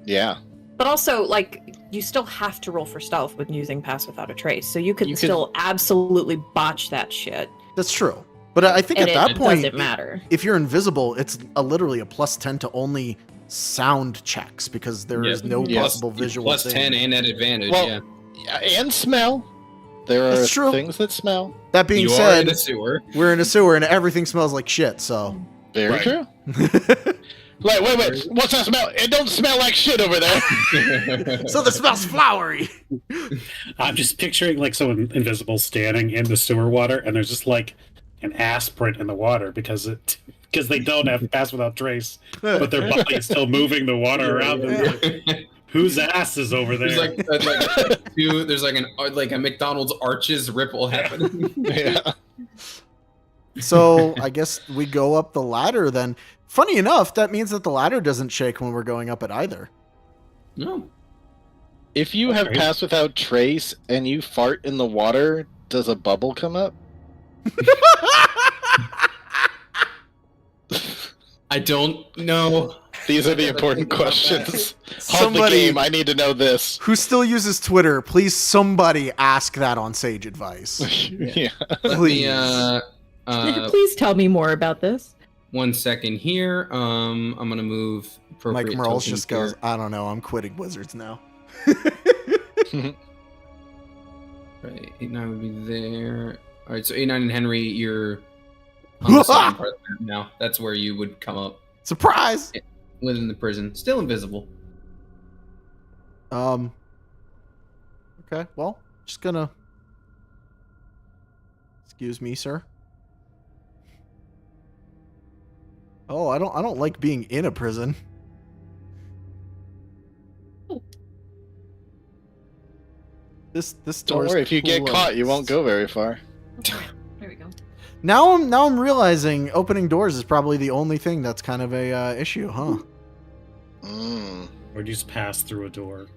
Yeah. But also, like, you still have to roll for stealth when using Pass Without a Trace, so you could You could- still absolutely botch that shit. That's true. But I think And at that it point, doesn't matter. if you're invisible, it's literally a +10 to only sound checks because there is Yeah. no Yeah. possible visual Plus thing. 10 and at advantage. Well, yeah. Yeah, and smell. There are That's true. things that smell. That being You are said, in a sewer. we're in a sewer and everything smells like shit, so. Very Right. true. Like, wait, what's that smell? It don't smell like shit over there. So the smell's flowery. I'm just picturing like someone invisible standing in the sewer water, and there's just like an ass print in the water because they don't have Pass Without Trace, but their body is still moving the water around them. Whose ass is over there? There's like a McDonald's arches ripple happening. Yeah. So I guess we go up the ladder then. Funny enough, that means that the ladder doesn't shake when we're going up it either. No. If you have Okay. Pass Without Trace and you fart in the water, does a bubble come up? I don't know. These are the important questions. Hold the Somebody game. I need to know this. who still uses Twitter, please somebody ask that on Sage Advice. Yeah. Let Please. me, Please tell me more about this. 1 second here. I'm gonna move. Mike appropriate Merles tokens just goes, here. I don't know, I'm quitting Wizards now. Right, 8-9 would be there. All right, so 8-9 and Henry, you're on the southern part of the map now. That's where you would come up Surprise! within the prison. Still invisible. Okay, well, just gonna. Excuse me, sir. Oh, I don't like being in a prison. This Don't door's worry. If you get caught, you won't go very far. There we go. Now I'm realizing opening doors is probably the only thing that's kind of a issue, huh? Mm. Or just pass through a door.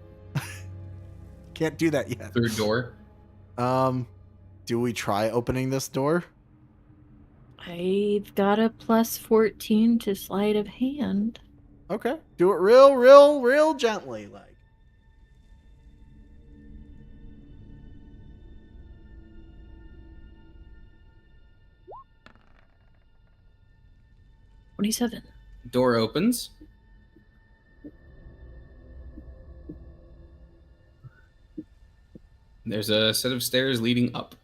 Can't do that yet. Third door. Do we try opening this door? I've got a +14 to sleight of hand. Okay, do it real gently, like. 27. Door opens. There's a set of stairs leading up.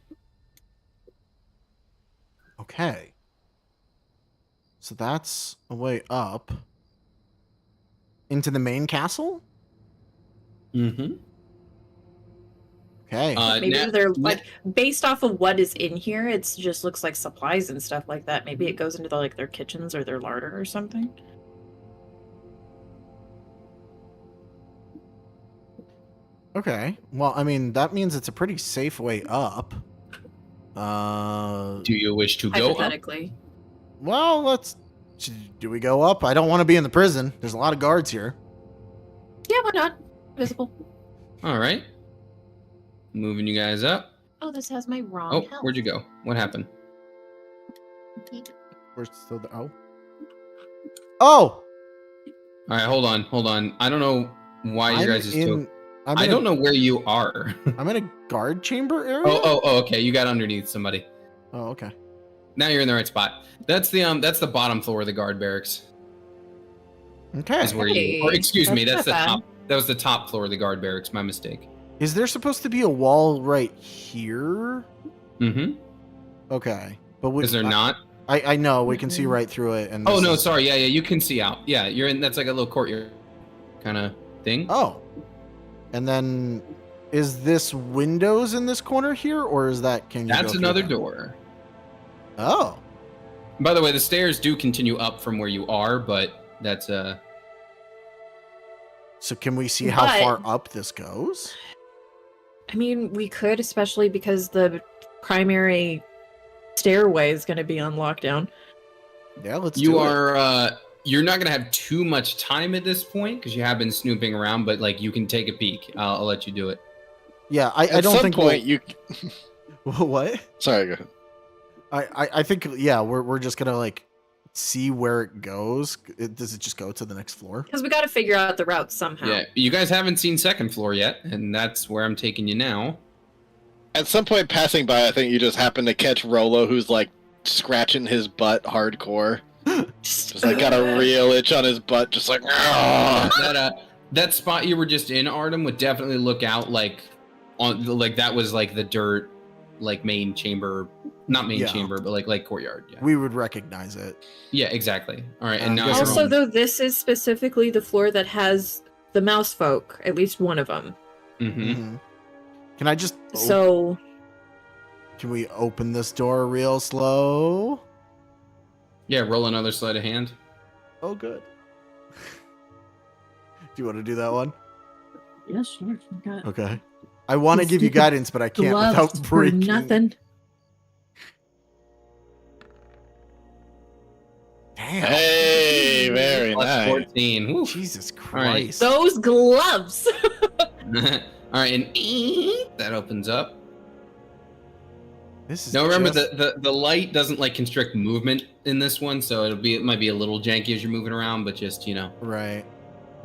Okay. So that's a way up into the main castle? Mm-hmm. Okay. Maybe Na- they're na- like based off of what is in here. It just looks like supplies and stuff like that. Maybe it goes into like their kitchens or their larder or something. Okay. Well, I mean, that means it's a pretty safe way up. Do you wish to go up? Hypothetically. Well, do we go up? I don't want to be in the prison. There's a lot of guards here. Yeah, why not? Visible. All right. Moving you guys up. Oh, this has my wrong Oh, health. where'd you go? What happened? We're still there. Oh. Oh! All right, hold on. I don't know why you guys I don't know where you are. I'm in a guard chamber area? Oh, okay. You got underneath somebody. Oh, okay. Now you're in the right spot. That's the bottom floor of the guard barracks. Okay. Is where you. Hey, Or excuse me, that's that's the not bad. top. That was the top floor of the guard barracks. My mistake. Is there supposed to be a wall right here? Mm-hmm. Okay. But Is there not? I know, we can see right through it. And Oh this no, is- sorry. Yeah, you can see out. Yeah, you're in. That's like a little courtyard kind of thing. Oh. And then, is this windows in this corner here, or is that, can you That's go through another that? door. Oh. By the way, the stairs do continue up from where you are, but that's So can we see how But- far up this goes? I mean, we could, especially because the primary stairway is going to be on lockdown. Yeah, let's you do it. are. You're not gonna have too much time at this point because you have been snooping around, but like you can take a peek. I'll let you do it. Yeah, I At don't some think point you. what? Sorry, go ahead. I think we're just gonna like see where it goes. Does it just go to the next floor? Because we got to figure out the route somehow. Yeah, you guys haven't seen second floor yet, and that's where I'm taking you now. At some point passing by, I think you just happen to catch Rolo, who's like scratching his butt hardcore. Just like got a real itch on his butt, just like. That spot you were just in, Artem, would definitely look out like on like that was like the dirt, like main chamber, not main Yeah. chamber, but like courtyard. Yeah, We would recognize it. yeah, exactly. All right, and now Yes, you're Also, on- though, this is specifically the floor that has the mouse folk, at least one of them. Mhm. Mhm. Can I just? So, Can we open this door real slow? Yeah, roll another sleight of hand. Oh, good. Do you want to do that one? Yeah, sure. Got Okay. I want to give you Stupid guidance, but I can't gloves without for breaking. nothing. Damn. Hey, very Plus nice. 14. Woo. Jesus right. Christ. those gloves! All right, and that opens up. This is Now remember, just- the light doesn't like constrict movement in this one, so it might be a little janky as you're moving around, but just Right.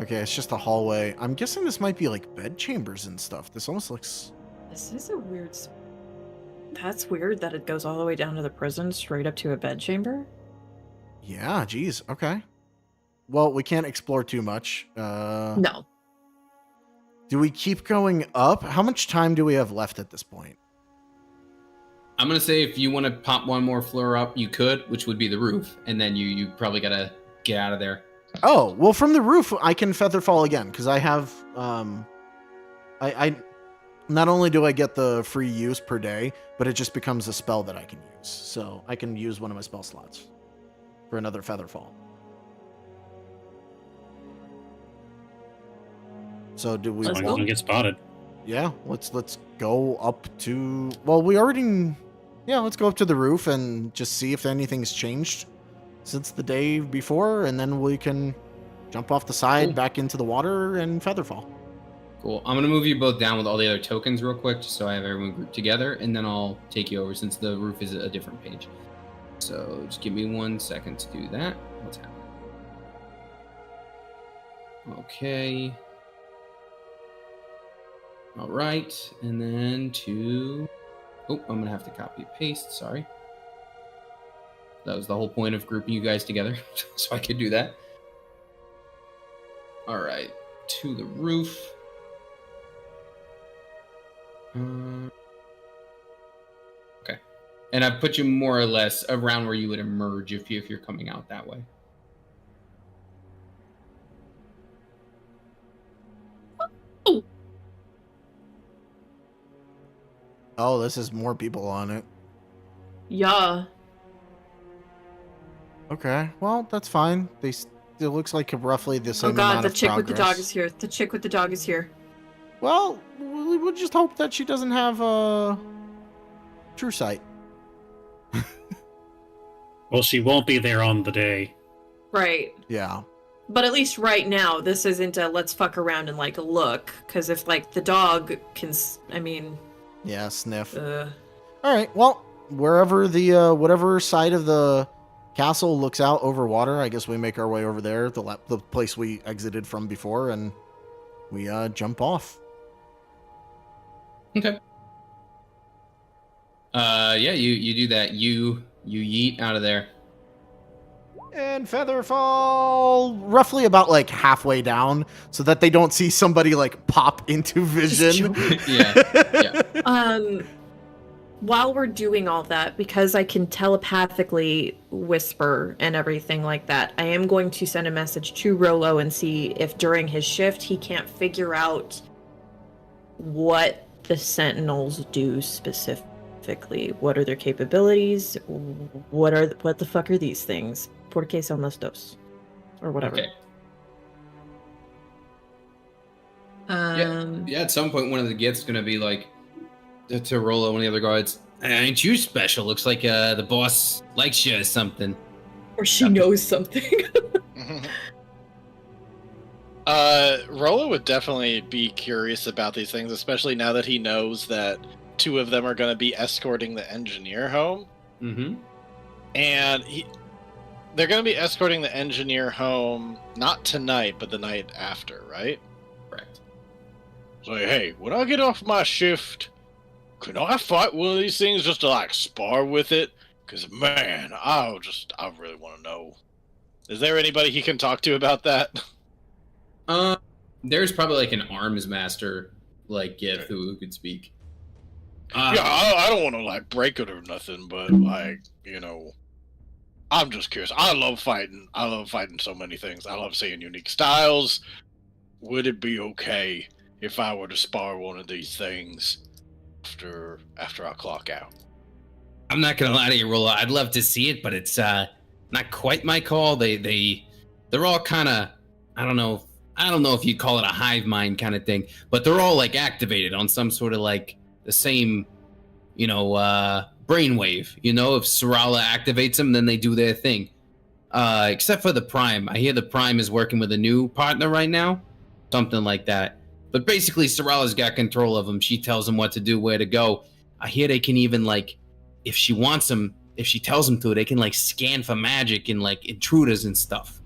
Okay, it's just a hallway. I'm guessing this might be like bed chambers and stuff. This almost looks. This is a weird. That's weird that it goes all the way down to the prison, straight up to a bed chamber. Yeah, geez. Okay. Well, we can't explore too much. No. Do we keep going up? How much time do we have left at this point? I'm gonna say if you want to pop one more floor up, you could, which would be the roof, and then you probably gotta get out of there. Oh, well, from the roof, I can feather fall again because I have. I not only do I get the free use per day, but it just becomes a spell that I can use. So I can use one of my spell slots for another feather fall. So do we? So I go. don't get spotted. Yeah, let's go up to. Well, we already. Yeah, let's go up to the roof and just see if anything's changed since the day before, and then we can jump off the side Cool. back into the water and featherfall. Cool. I'm gonna move you both down with all the other tokens real quick, just so I have everyone grouped together, and then I'll take you over since the roof is a different page. So just give me 1 second to do that. What's happening? Okay. All right, and then to. Oh, I'm gonna have to copy paste. Sorry. That was the whole point of grouping you guys together, so I could do that. All right, to the roof. Okay, and I've put you more or less around where you would emerge if you're coming out that way. Oh, this is more people on it. Yeah. Okay, well, that's fine. It looks like roughly the same Oh god, amount the of chick with the dog progress. is here. The chick with the dog is here. Well, we'll just hope that she doesn't have true sight. Well, she won't be there on the day. Right. Yeah. But at least right now, this isn't a let's fuck around and like look. Because if like the dog can, I mean, Yeah, sniff. uh, All right. Well, wherever the whatever side of the castle looks out over water, I guess we make our way over there, the place we exited from before, and we jump off. Okay. Yeah, you do that. You yeet out of there. And feather fall roughly about like halfway down, so that they don't see somebody like pop into vision. Yeah. while we're doing all that, because I can telepathically whisper and everything like that, I am going to send a message to Rolo and see if during his shift he can't figure out what the Sentinels do specifically. specifically? What are their capabilities? What the fuck are these things? Por qué son las dos? Or whatever. Okay. Um, Yeah, at some point, one of the gets going to be like, to Rolo, one of the other guards, ain't you special? Looks like the boss likes you or something. Or she knows something. Rolo would definitely be curious about these things, especially now that he knows that 2 of them are going to be escorting the engineer home. Mm-hmm. And they're going to be escorting the engineer home, not tonight, but the night after, right? Correct. So, hey, when I get off my shift, can I fight one of these things just to, like, spar with it? Because, man, I really want to know. Is there anybody he can talk to about that? There's probably like an arms master like Gith who could speak. Yeah, I don't want to like break it or nothing, but like, you know, I'm just curious. I love fighting. I love fighting so many things. I love seeing unique styles. Would it be okay if I were to spar one of these things after I clock out? I'm not gonna lie to you, Rolo. I'd love to see it, but it's not quite my call. They're all kind of, I don't know if you'd call it a hive mind kind of thing, but they're all like activated on some sort of like the same, you know, brainwave. You know, if Sarala activates them, then they do their thing. Except for the Prime. I hear the Prime is working with a new partner right now, something like that. But basically, Sarala's got control of them. She tells them what to do, where to go. I hear they can even like, if she wants them, if she tells them to, they can like scan for magic and like intruders and stuff.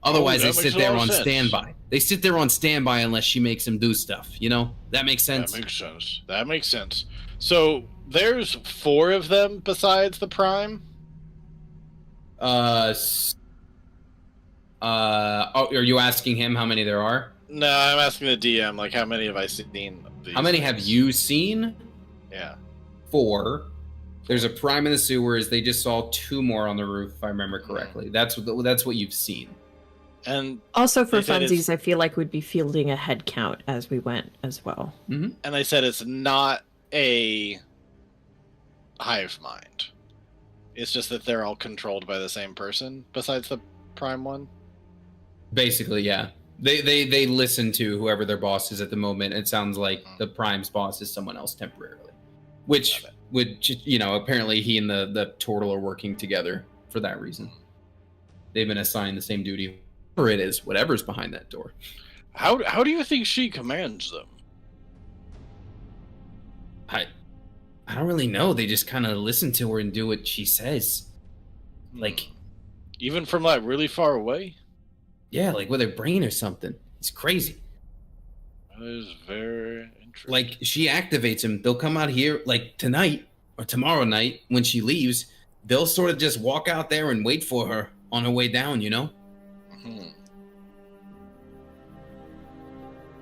Otherwise, they sit there on standby. They sit there on standby unless she makes them do stuff. You know, that makes sense. That makes sense. So there's 4 of them besides the Prime. Are you asking him how many there are? No, I'm asking the DM. Like, how many have I seen? How many have you seen? Yeah, 4. There's a Prime in the sewers. They just saw 2 more on the roof, if I remember correctly. That's what you've seen. and Also, for They said funsies, it's- I feel like we'd be fielding a head count as we went as well. Mm-hmm. and they said it's not a hive mind. It's just that they're all controlled by the same person, besides the Prime one. Basically, yeah. They listen to whoever their boss is at the moment. It sounds like the Prime's boss is someone else temporarily, which would, you know, apparently he and the turtle are working together for that reason. They've been assigned the same duty, or it is whatever's behind that door. How do you think she commands them? I don't really know. They just kind of listen to her and do what she says. Like, Even from like really far away? yeah, like with her brain or something. It's crazy. That is very interesting. Like, she activates them. They'll come out here like tonight or tomorrow night when she leaves. They'll sort of just walk out there and wait for her on her way down, you know?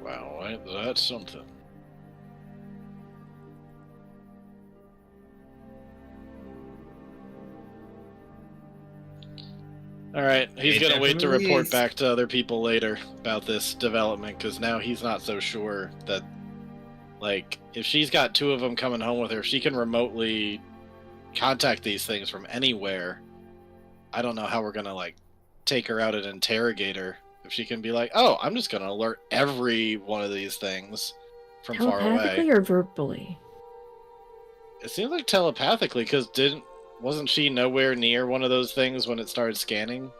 Wow, that's something. All right, he's It gonna wait to definitely report is. back to other people later about this development because now he's not so sure that, like, if she's got 2 of them coming home with her, if she can remotely contact these things from anywhere. I don't know how we're gonna like take her out and interrogate her. If she can be like, "Oh, I'm just gonna alert every one of these things from far Telepathically away." or verbally? It seems like telepathically, because wasn't she nowhere near one of those things when it started scanning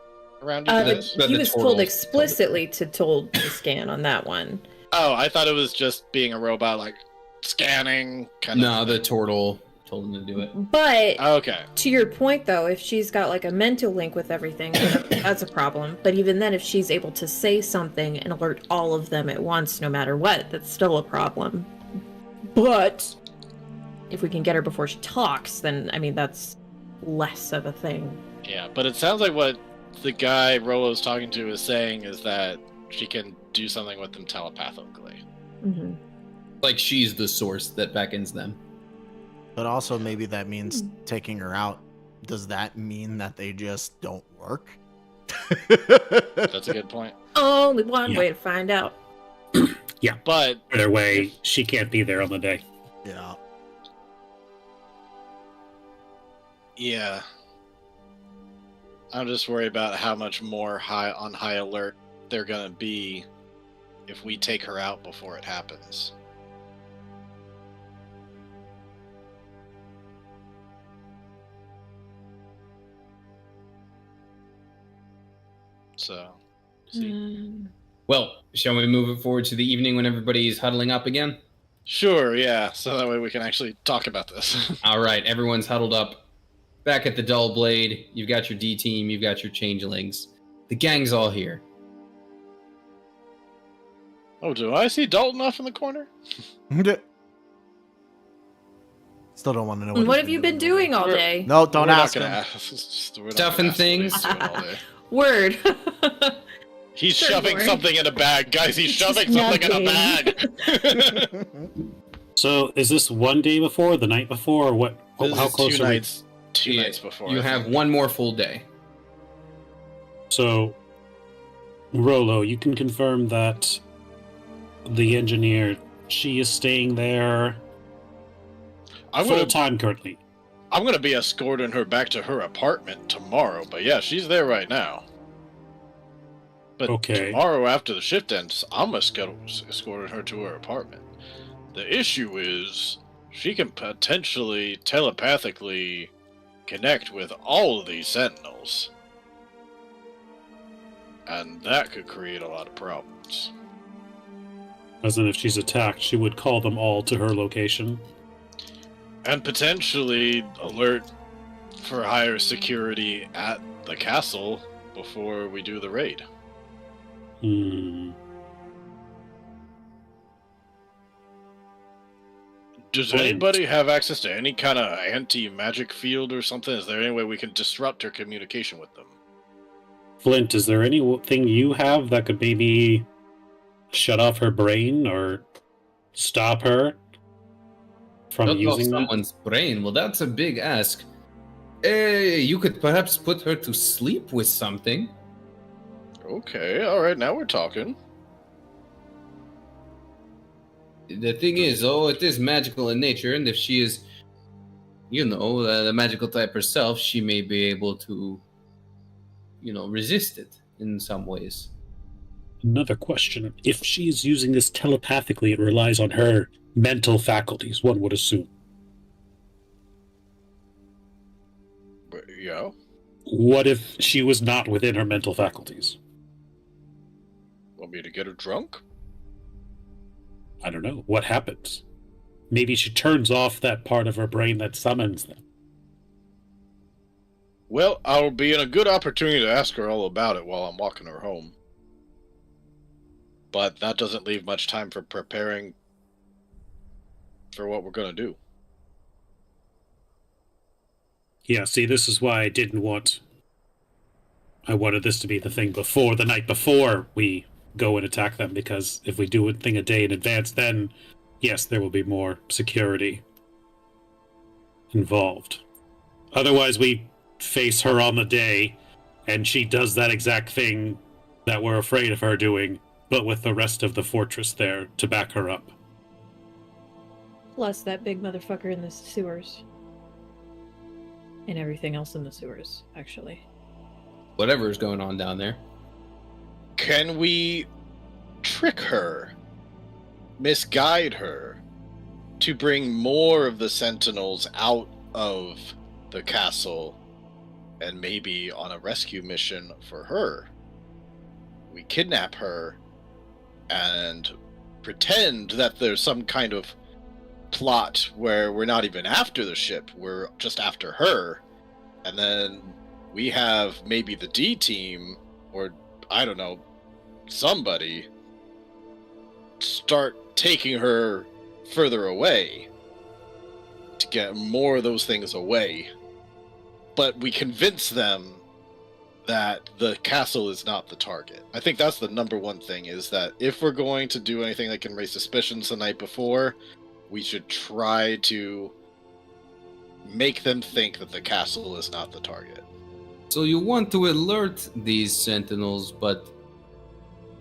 around you guys? But He the was turtle told explicitly to scan on that one. Oh, I thought it was just being a robot, like scanning kind of. No, the turtle told him to do it. But Okay. to your point, though, if she's got like a mental link with everything, that's a problem. But even then, if she's able to say something and alert all of them at once, no matter what, that's still a problem. But if we can get her before she talks, then I mean that's less of a thing. Yeah, but it sounds like what the guy Rolo's talking to is saying is that she can do something with them telepathically. Mm-hmm. Like, she's the source that beckons them. But also maybe that means taking her out. Does that mean that they just don't work? That's a good point. Only one Yeah. way to find out. But Either way, she can't be there on the day. Yeah. Yeah. I'm just worried about how much more high alert they're gonna be if we take her out before it happens. So, see. Well, shall we move it forward to the evening when everybody's huddling up again? Sure, yeah. So that way we can actually talk about this. All right, everyone's huddled up. Back at the Dull Blade, you've got your D team, you've got your changelings. The gang's all here. Oh, do I see Dalton off in the corner? Still don't want to know What he's have you been doing all day? No, don't We're not ask gonna him. ask. We're not Stuff gonna and ask what he's things. doing all day. Word. He's Sure, shoving Lord. something in a bag, guys. He's Just shoving something in a napping. bag. So is this one day before, the night before, or what? This How is close two are we? nights? Two Yeah, nights before. You I have think. one more full day. So, Rolo, you can confirm that the engineer, she is staying there I'm full gonna, time currently. I'm gonna be escorting her back to her apartment tomorrow. But yeah, she's there right now. But Okay. tomorrow after the shift ends, I'm escorting her to her apartment. The issue is she can potentially telepathically connect with all of these sentinels. And that could create a lot of problems. As in, if she's attacked, she would call them all to her location. And potentially alert for higher security at the castle before we do the raid. Hmm. Does Flint. anybody have access to any kind of anti-magic field or something? Is there any way we can disrupt her communication with them? Flint, is there anything you have that could maybe shut off her brain or stop her from Shut off using that? someone's brain. Well, that's a big ask. You could perhaps put her to sleep with something. Okay, alright, now we're talking. The thing is, it is magical in nature, and if she is, the magical type herself, she may be able to, resist it in some ways. Another question. If she's using this telepathically, it relies on her mental faculties, one would assume. But, yeah. What if she was not within her mental faculties? Want me to get her drunk? I don't know. What happens? Maybe she turns off that part of her brain that summons them. Well, I'll be in a good opportunity to ask her all about it while I'm walking her home. But that doesn't leave much time for preparing for what we're gonna do. Yeah, see, this is why I wanted this to be the thing before, the night before we go and attack them, because if we do a thing a day in advance, then yes, there will be more security involved. Otherwise, we face her on the day, and she does that exact thing that we're afraid of her doing, but with the rest of the fortress there to back her up. Plus that big motherfucker in the sewers. And everything else in the sewers, actually. Whatever is going on down there. Can we trick her, misguide her, to bring more of the sentinels out of the castle and maybe on a rescue mission for her? We kidnap her and pretend that there's some kind of plot where we're not even after the ship, we're just after her, and then we have maybe the D team, or I don't know, somebody start taking her further away to get more of those things away. But we convince them that the castle is not the target. I think that's the number one thing, is that if we're going to do anything that can raise suspicions the night before, we should try to make them think that the castle is not the target. So you want to alert these sentinels, but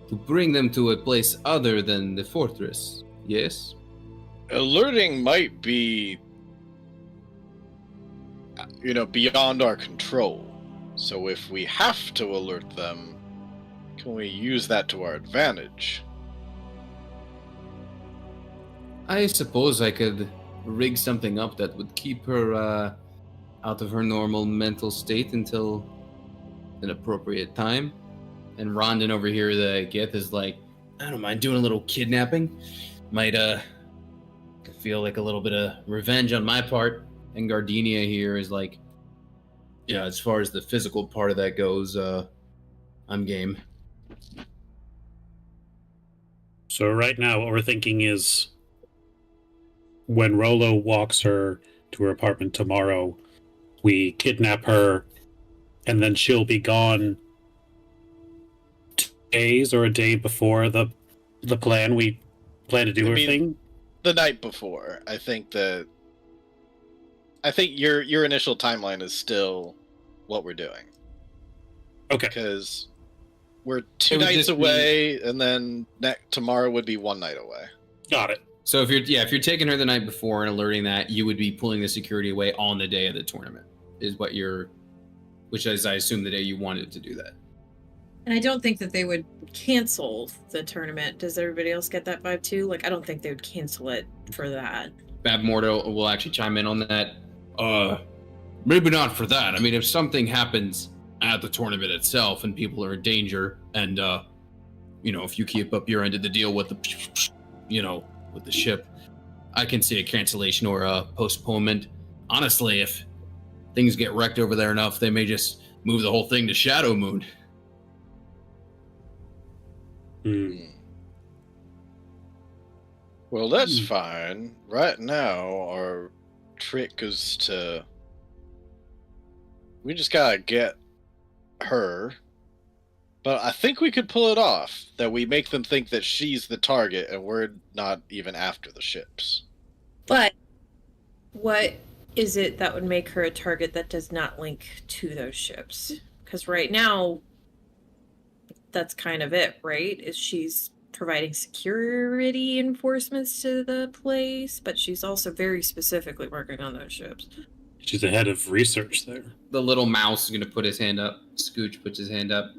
to bring them to a place other than the fortress, yes? Alerting might be beyond our control. So if we have to alert them, can we use that to our advantage? I suppose I could rig something up that would keep her out of her normal mental state until an appropriate time. And Rondon over here, the Gith, is like, I don't mind doing a little kidnapping. Might feel like a little bit of revenge on my part. And Gardenia here is like, yeah, as far as the physical part of that goes, I'm game. So right now, what we're thinking is when Rolo walks her to her apartment tomorrow, we kidnap her, and then she'll be gone 2 days or a day before the plan. We plan to do her thing. The night before, I think your initial timeline is still what we're doing. Okay. Because we're 2 nights away, and then tomorrow would be 1 night away. Got it. So if you're taking her the night before and alerting that, you would be pulling the security away on the day of the tournament, which is, I assume, the day you wanted to do that. And I don't think that they would cancel the tournament. Does everybody else get that vibe too? Like, I don't think they would cancel it for that. Bab Mordo will actually chime in on that. Maybe not for that. I mean, if something happens at the tournament itself and people are in danger, and if you keep up your end of the deal with with the ship, I can see a cancellation or a postponement. Honestly, if things get wrecked over there enough, they may just move the whole thing to Shadow Moon. Well, that's fine. Right now, our trick is we just gotta get her. But I think we could pull it off, that we make them think that she's the target and we're not even after the ships. But what is it that would make her a target that does not link to those ships? Because right now, that's kind of it, right? Is she's providing security enforcements to the place, but she's also very specifically working on those ships. She's the head of research there. The little mouse is going to put his hand up. Scooch puts his hand up.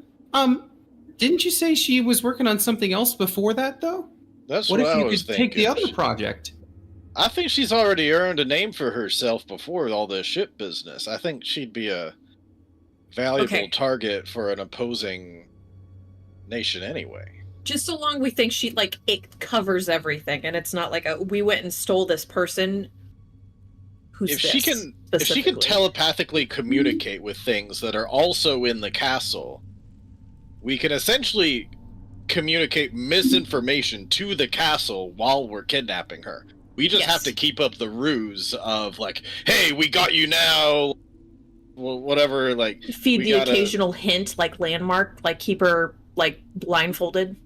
Didn't you say she was working on something else before that, though? That's what what if I you was could thinking. take the other project? I think she's already earned a name for herself before all the ship business. I think she'd be a valuable target for an opposing nation anyway. Just so long we think she, it covers everything, and it's not like we went and stole this person. If she can telepathically communicate with things that are also in the castle, we can essentially communicate misinformation to the castle while we're kidnapping her. We just have to keep up the ruse of hey, we got you now. Well, whatever. Feed the occasional hint, landmark, keep her blindfolded.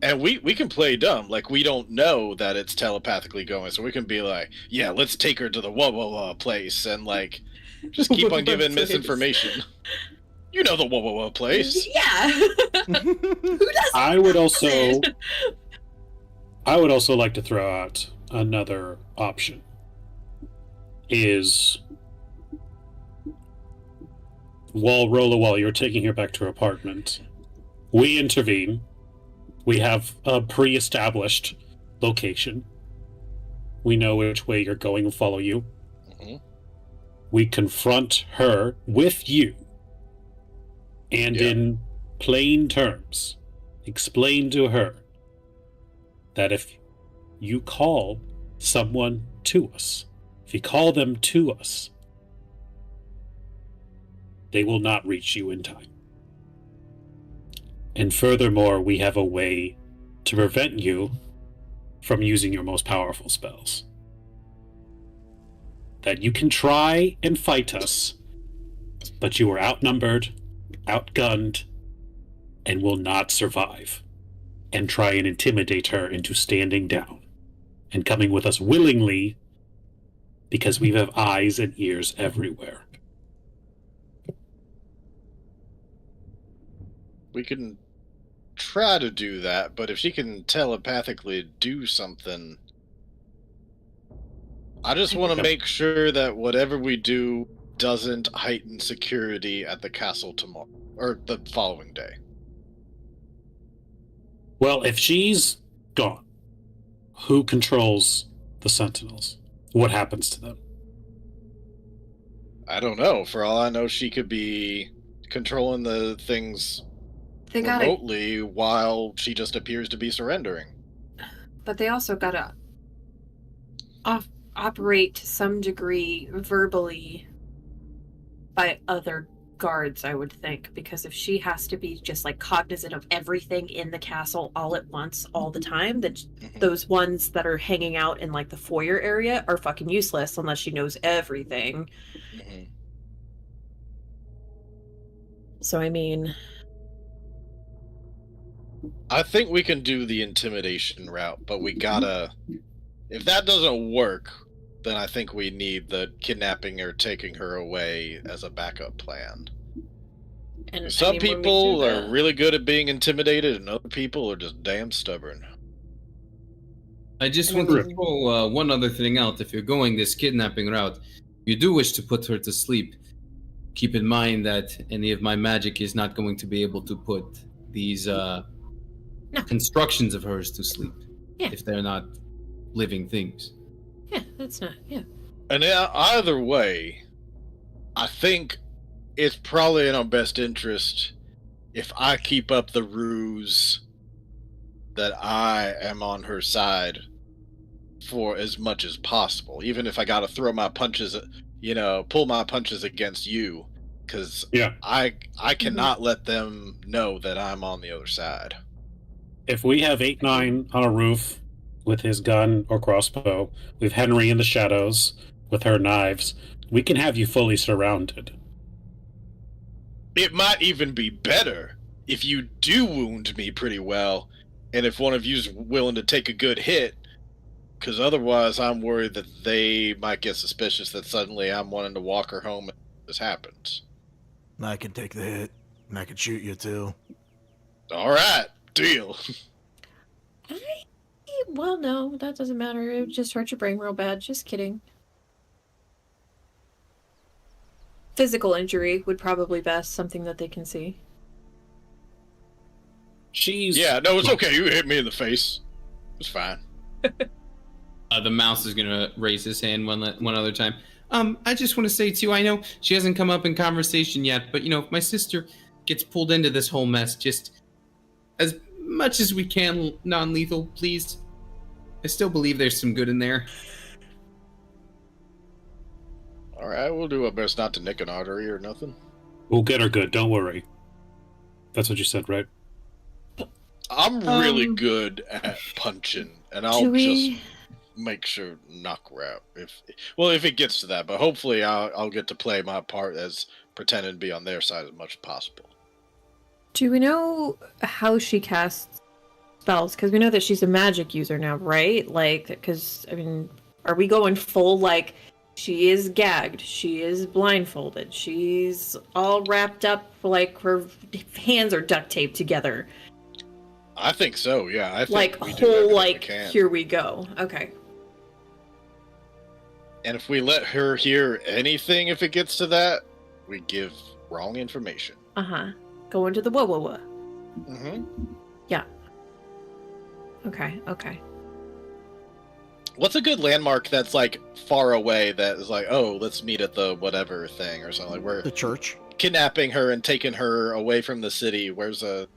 And we can play dumb, we don't know that it's telepathically going, so we can be yeah, let's take her to the wah place, and just keep on giving misinformation. You know the wah place. Yeah. Who doesn't? I would also like to throw out another option. Is while you're taking her back to her apartment, we intervene. We have a pre-established location. We know which way you're going and follow you. Mm-hmm. We confront her with you. And in plain terms, explain to her that if you call someone to us, if you call them to us, they will not reach you in time. And furthermore, we have a way to prevent you from using your most powerful spells. That you can try and fight us, but you are outnumbered, outgunned, and will not survive. And try and intimidate her into standing down and coming with us willingly, because we have eyes and ears everywhere. We can try to do that, but if she can telepathically do something, I just want to make sure that whatever we do doesn't heighten security at the castle tomorrow or the following day. Well, if she's gone, who controls the Sentinels? What happens to them? I don't know. For all I know, she could be controlling the things They gotta, remotely while she just appears to be surrendering. but they also gotta operate to some degree verbally by other guards, I would think, because if she has to be just like cognizant of everything in the castle all at once, all the time, that those ones that are hanging out in like the foyer area are fucking useless unless she knows everything. Mhm. So I mean, I think we can do the intimidation route, but we gotta. If that doesn't work, then I think we need the kidnapping or taking her away as a backup plan. and Some I mean, when we people do are the- really good at being intimidated, and other people are just damn stubborn. I just I want to mean- throw one other thing out. If you're going this kidnapping route, you do wish to put her to sleep. Keep in mind that any of my magic is not going to be able to put these constructions of hers to sleep. Yeah. If they're not living things. Yeah, that's not. Yeah. And either way, I think it's probably in our best interest if I keep up the ruse that I am on her side for as much as possible, even if I gotta throw my punches, pull my punches against you, because Yeah. I cannot let them know that I'm on the other side. If we have 8-9 on a roof with his gun or crossbow, with Henry in the shadows with her knives, we can have you fully surrounded. It might even be better if you do wound me pretty well, and if one of you's willing to take a good hit, because otherwise I'm worried that they might get suspicious that suddenly I'm wanting to walk her home and this happens. And I can take the hit, and I can shoot you too. Alright, deal. Well, no, that doesn't matter. It would just hurt your brain real bad. Just kidding. Physical injury would probably best, something that they can see. She's Yeah, no, it's okay. You hit me in the face. It's fine. The mouse is gonna raise his hand one other time. I just want to say too, I know she hasn't come up in conversation yet, but if my sister gets pulled into this whole mess, just as much as we can, non-lethal, please. I still believe there's some good in there. Alright, we'll do our best not to nick an artery or nothing. We'll get her good, don't worry. That's what you said, right? I'm really good at punching, and I'll Do we? just make sure knock her out. If it gets to that, but hopefully I'll get to play my part as pretending to be on their side as much as possible. Do we know how she casts spells? Because we know that she's a magic user now, right? Like, because, I mean, are we going full, like, she is gagged, she is blindfolded, she's all wrapped up, like, her hands are duct taped together? I think so, yeah. I think Like, we do everything whole, we like, can. here we go. Okay. And if we let her hear anything, if it gets to that, we give wrong information. Uh-huh. Go into the whoa. Mm-hmm. Okay. What's a good landmark that's like far away that is like, oh, let's meet at the whatever thing or something? Like we're The church? kidnapping her and taking her away from the city. Where's a?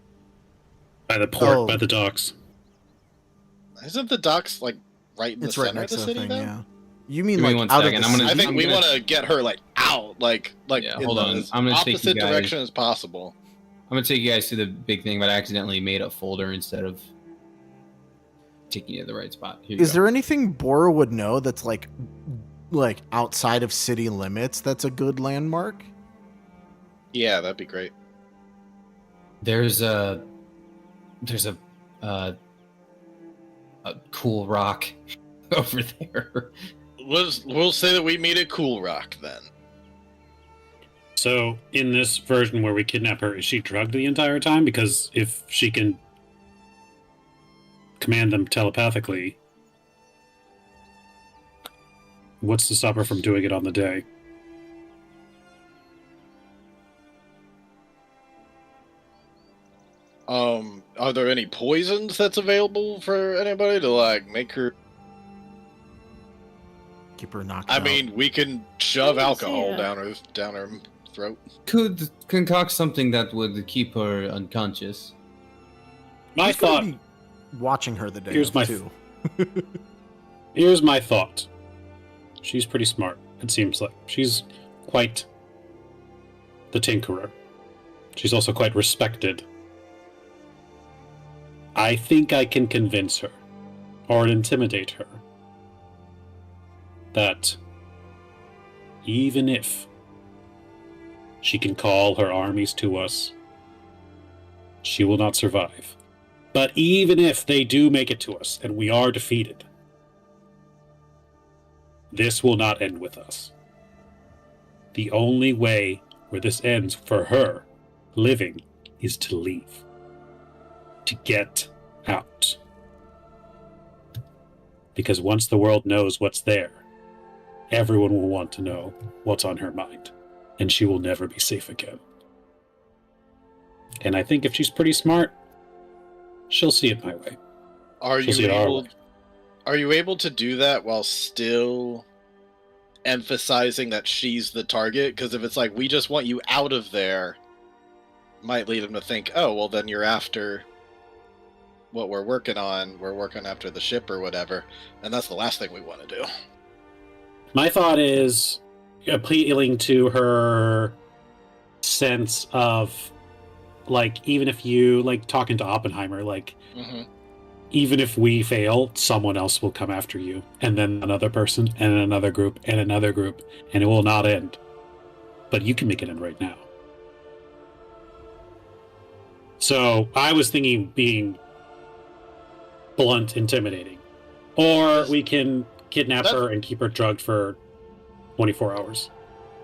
By the port, Oh. by the docks. Isn't the docks like right in It's the right center of next the to the city? thing, Though? yeah. You mean Give me like one out second, of the I'm gonna- I think I'm we gonna- want to get her like out, like Yeah, in hold the on. as I'm gonna take you opposite guys- direction as possible. I'm gonna take you guys to the big thing, but I accidentally made a folder instead of taking you to the right spot. Here you Is go. there anything Bora would know that's like outside of city limits that's a good landmark? Yeah, that'd be great. There's a cool rock over there. We'll say that we meet at Cool Rock then. So, in this version where we kidnap her, is she drugged the entire time? Because if she can command them telepathically, what's to stop her from doing it on the day? Are there any poisons that's available for anybody to like make her? Keep her knocked I out. mean, we can shove Yes, alcohol yeah. down her throat. Could concoct something that would keep her unconscious. My He's gonna thought. be watching her the day Here's of, my too. Here's my thought. She's pretty smart. It seems like she's quite the tinkerer. She's also quite respected. I think I can convince her, or intimidate her, that even if she can call her armies to us, she will not survive. But even if they do make it to us and we are defeated, this will not end with us. The only way where this ends for her living is to leave. To get out. Because once the world knows what's there, everyone will want to know what's on her mind, and she will never be safe again. And I think if she's pretty smart, she'll see it my way. Are She'll see you it our able? way. Are you able to do that while still emphasizing that she's the target? Because if it's like we just want you out of there, might lead them to think, oh, well, then you're after what we're working on. We're working after the ship or whatever, and that's the last thing we want to do. My thought is appealing to her sense of, like, even if you, like, talking to Oppenheimer, like, Mm-hmm. even if we fail, someone else will come after you, and then another person, and another group, and another group, and it will not end. But you can make it end right now. So I was thinking being blunt, intimidating. Or we can kidnap her and keep her drugged for 24 hours.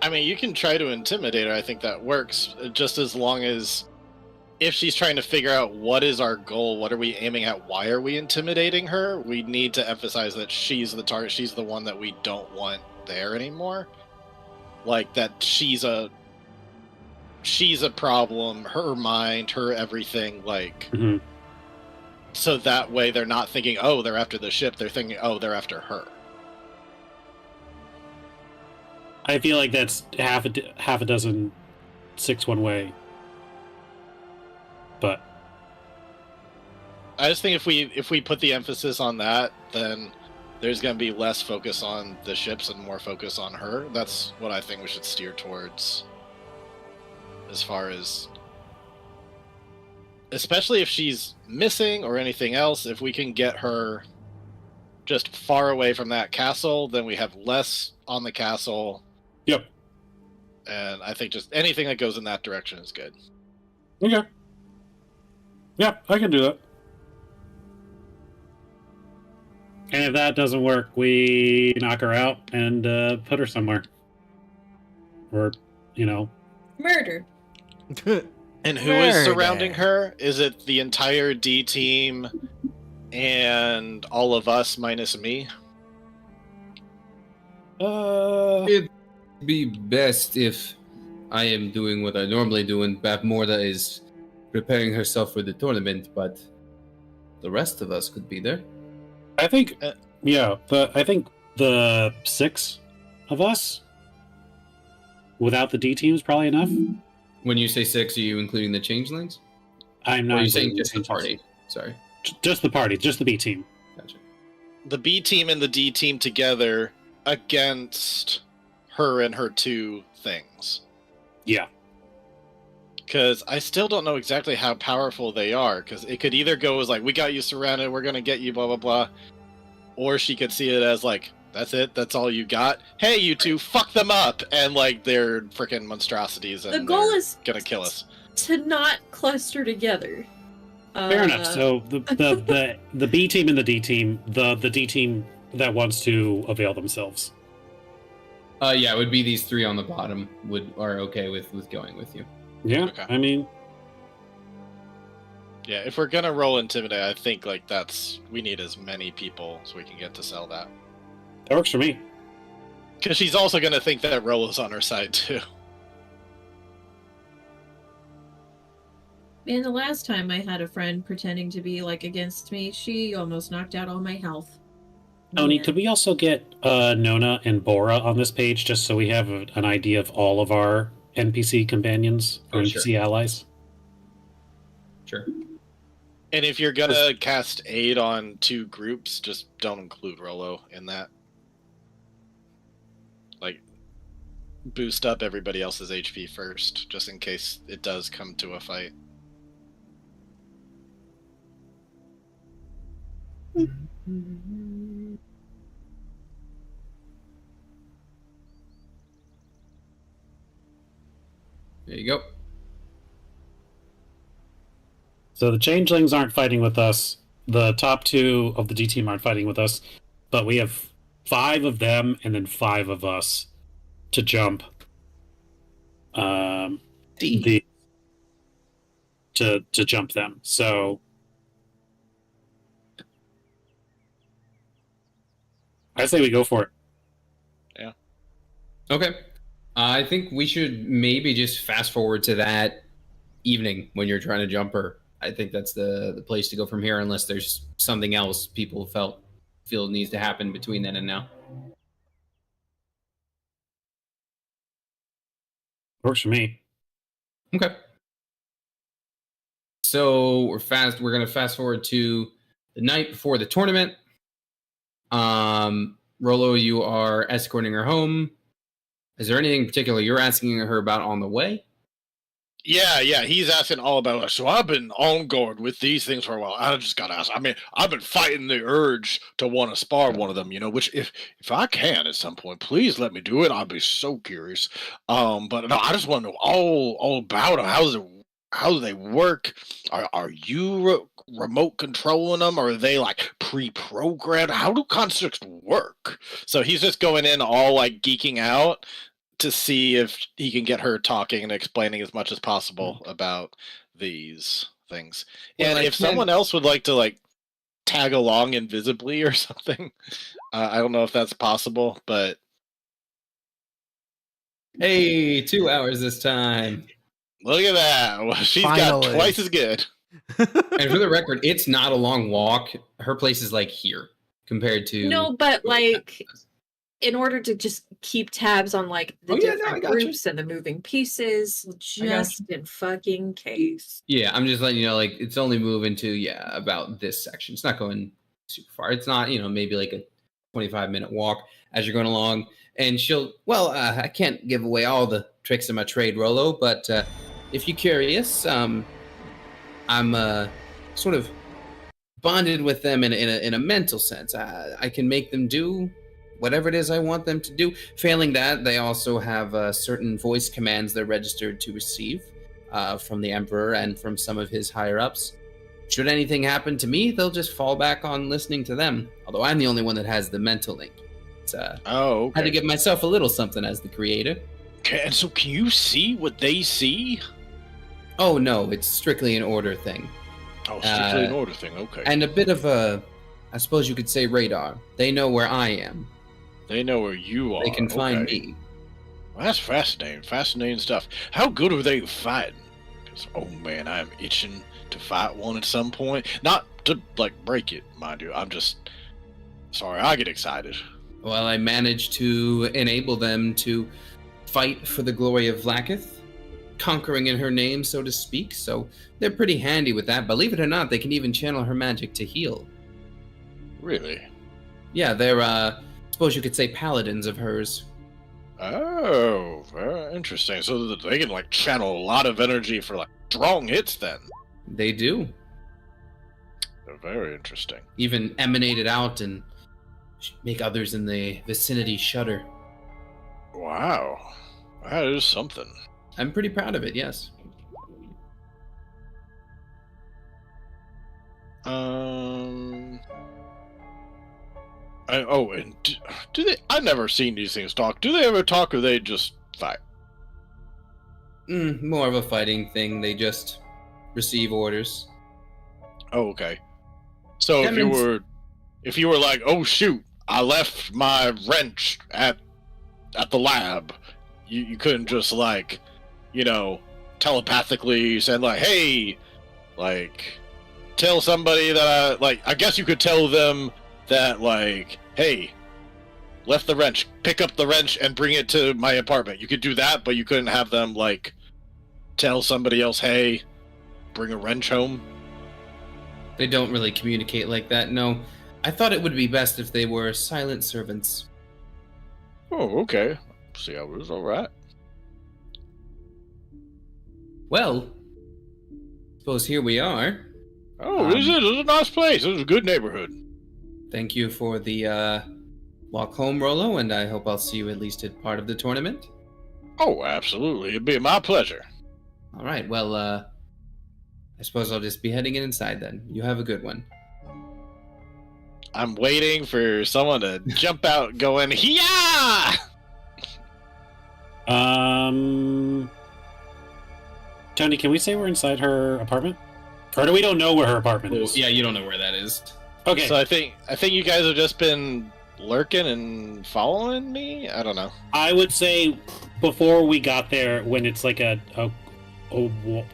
I mean, you can try to intimidate her. I think that works, just as long as if she's trying to figure out what is our goal, what are we aiming at, why are we intimidating her, we need to emphasize that she's the target, she's the one that we don't want there anymore. Like, that she's a problem, her mind, her everything, like... Mm-hmm. So that way they're not thinking, oh, they're after the ship, they're thinking, oh, they're after her. I feel like that's half a dozen 6 one way. But I just think if we put the emphasis on that, then there's going to be less focus on the ships and more focus on her. That's what I think we should steer towards. As far as, especially if she's missing or anything else, if we can get her just far away from that castle, then we have less on the castle. Yep. And I think just anything that goes in that direction is good. Okay. Yeah, I can do that. And if that doesn't work, we knock her out and put her somewhere. Or, Murder. And who is surrounding her? Is it the entire D team and all of us minus me? It'd be best if I am doing what I normally do and Bapmorda is preparing herself for the tournament, but the rest of us could be there. I think, I think the 6 of us, without the D team, is probably enough. When you say 6, are you including the changelings? I'm Or not. are you saying including just the changes. party? Sorry. Just the party, just the B team. Gotcha. The B team and the D team together against her and her 2 things. Yeah. Because I still don't know exactly how powerful they are. Because it could either go as like, we got you surrounded, we're going to get you, blah, blah, blah. Or she could see it as like, that's it, that's all you got. Hey, you 2, fuck them up! And like, they're freaking monstrosities and The goal they're is gonna kill us. to not cluster together. Fair enough. So the B team and the D team, the D team that wants to avail themselves. Yeah, it would be these 3 on the bottom are okay with going with you. Yeah, Okay. I mean, Yeah, if we're gonna roll Intimidate, I think like we need as many people so we can get to sell that. that works for me. Because she's also gonna think that Rolo's on her side too. And the last time I had a friend pretending to be like against me, she almost knocked out all my health. Tony, Yeah. could we also get Nona and Bora on this page just so we have an idea of all of our NPC companions or Oh, NPC sure. allies? Sure. And if you're gonna cast aid on 2 groups, just don't include Rolo in that. Like, boost up everybody else's HP first, just in case it does come to a fight. There you go. So the changelings aren't fighting with us. The top 2 of the D team aren't fighting with us, but we have 5 of them and then 5 of us to jump. To jump them. So I say we go for it. Okay. I think we should maybe just fast forward to that evening when you're trying to jump her. I think that's the place to go from here, unless there's something else people feel needs to happen between then and now. Works for me. Okay. So we're gonna fast forward to the night before the tournament. Rolo, you are escorting her home. Is there anything particular you're asking her about on the way? Yeah, he's asking all about it. So I've been on guard with these things for a while. I just gotta ask. I mean, I've been fighting the urge to want to spar one of them, which if I can at some point, please let me do it. I'd be so curious. But no, I just want to know all about them. How do they work? Are you remote controlling them? Or are they like pre-programmed? How do constructs work? So he's just going in all like geeking out to see if he can get her talking and explaining as much as possible about these things. Well, And if someone else would like to like tag along invisibly or something, I don't know if that's possible, but Hey, 2 hours this time. look at that. Well, she's Finally. got twice as good. And for the record, it's not a long walk. Her place is like here compared to No, but like in order to just keep tabs on like the Oh, yeah, no, I different got you. groups and the moving pieces, got just in fucking case. Yeah, I'm just letting you know, like, it's only moving to, about this section. It's not going super far. It's not, maybe like a 25-minute walk as you're going along. And she'll, I can't give away all the tricks of my trade, Rolo, but if you're curious, I'm sort of bonded with them in a mental sense. I can make them do whatever it is I want them to do. Failing that, they also have certain voice commands they're registered to receive from the Emperor and from some of his higher-ups. Should anything happen to me, they'll just fall back on listening to them, although I'm the only one that has the mental link. Oh, I had to okay. give myself a little something as the creator. Okay, and so can you see what they see? Oh, no, it's strictly an order thing. Oh, strictly an order thing. Okay. And a bit of I suppose you could say radar. They know where I am. They know where you are. They can find okay. me. Well, that's fascinating. Fascinating stuff. How good are they fighting? 'Cause, oh man, I'm itching to fight one at some point. Not to like break it, mind you. I'm just sorry. I get excited. Well, I managed to enable them to fight for the glory of Vlaakith, conquering in her name, so to speak. So they're pretty handy with that. Believe it or not, they can even channel her magic to heal. Really? Yeah, they're, suppose you could say paladins of hers. Oh, very interesting. So that they can like channel a lot of energy for like strong hits. Then They do. they're very interesting. Even emanate it out and make others in the vicinity shudder. Wow, that is something. I'm pretty proud of it, yes. And do they? I've never seen these things talk. Do they ever talk, or they just fight? More of a fighting thing. They just receive orders. Oh, okay. So That means- if you were like, oh shoot, I left my wrench at the lab, you couldn't just like, telepathically say like, hey, like, tell somebody that I guess you could tell them that, like, hey, left the wrench, pick up the wrench and bring it to my apartment. You could do that, but you couldn't have them, like, tell somebody else, hey, bring a wrench home. They don't really communicate like that, no. I thought it would be best if they were silent servants. Oh, okay. See, I was alright. Well, suppose here we are. Oh, this is a nice place. This is a good neighborhood. Thank you for the walk home, Rolo, and I hope I'll see you at least at part of the tournament. Oh, absolutely. It'd be my pleasure. All right, well, I suppose I'll just be heading inside then. You have a good one. I'm waiting for someone to jump out going, yeah! Tony, can we say we're inside her apartment? Or do we don't know where her apartment is? Yeah, you don't know where that is. Okay. So I think you guys have just been lurking and following me? I don't know. I would say before we got there, when it's like a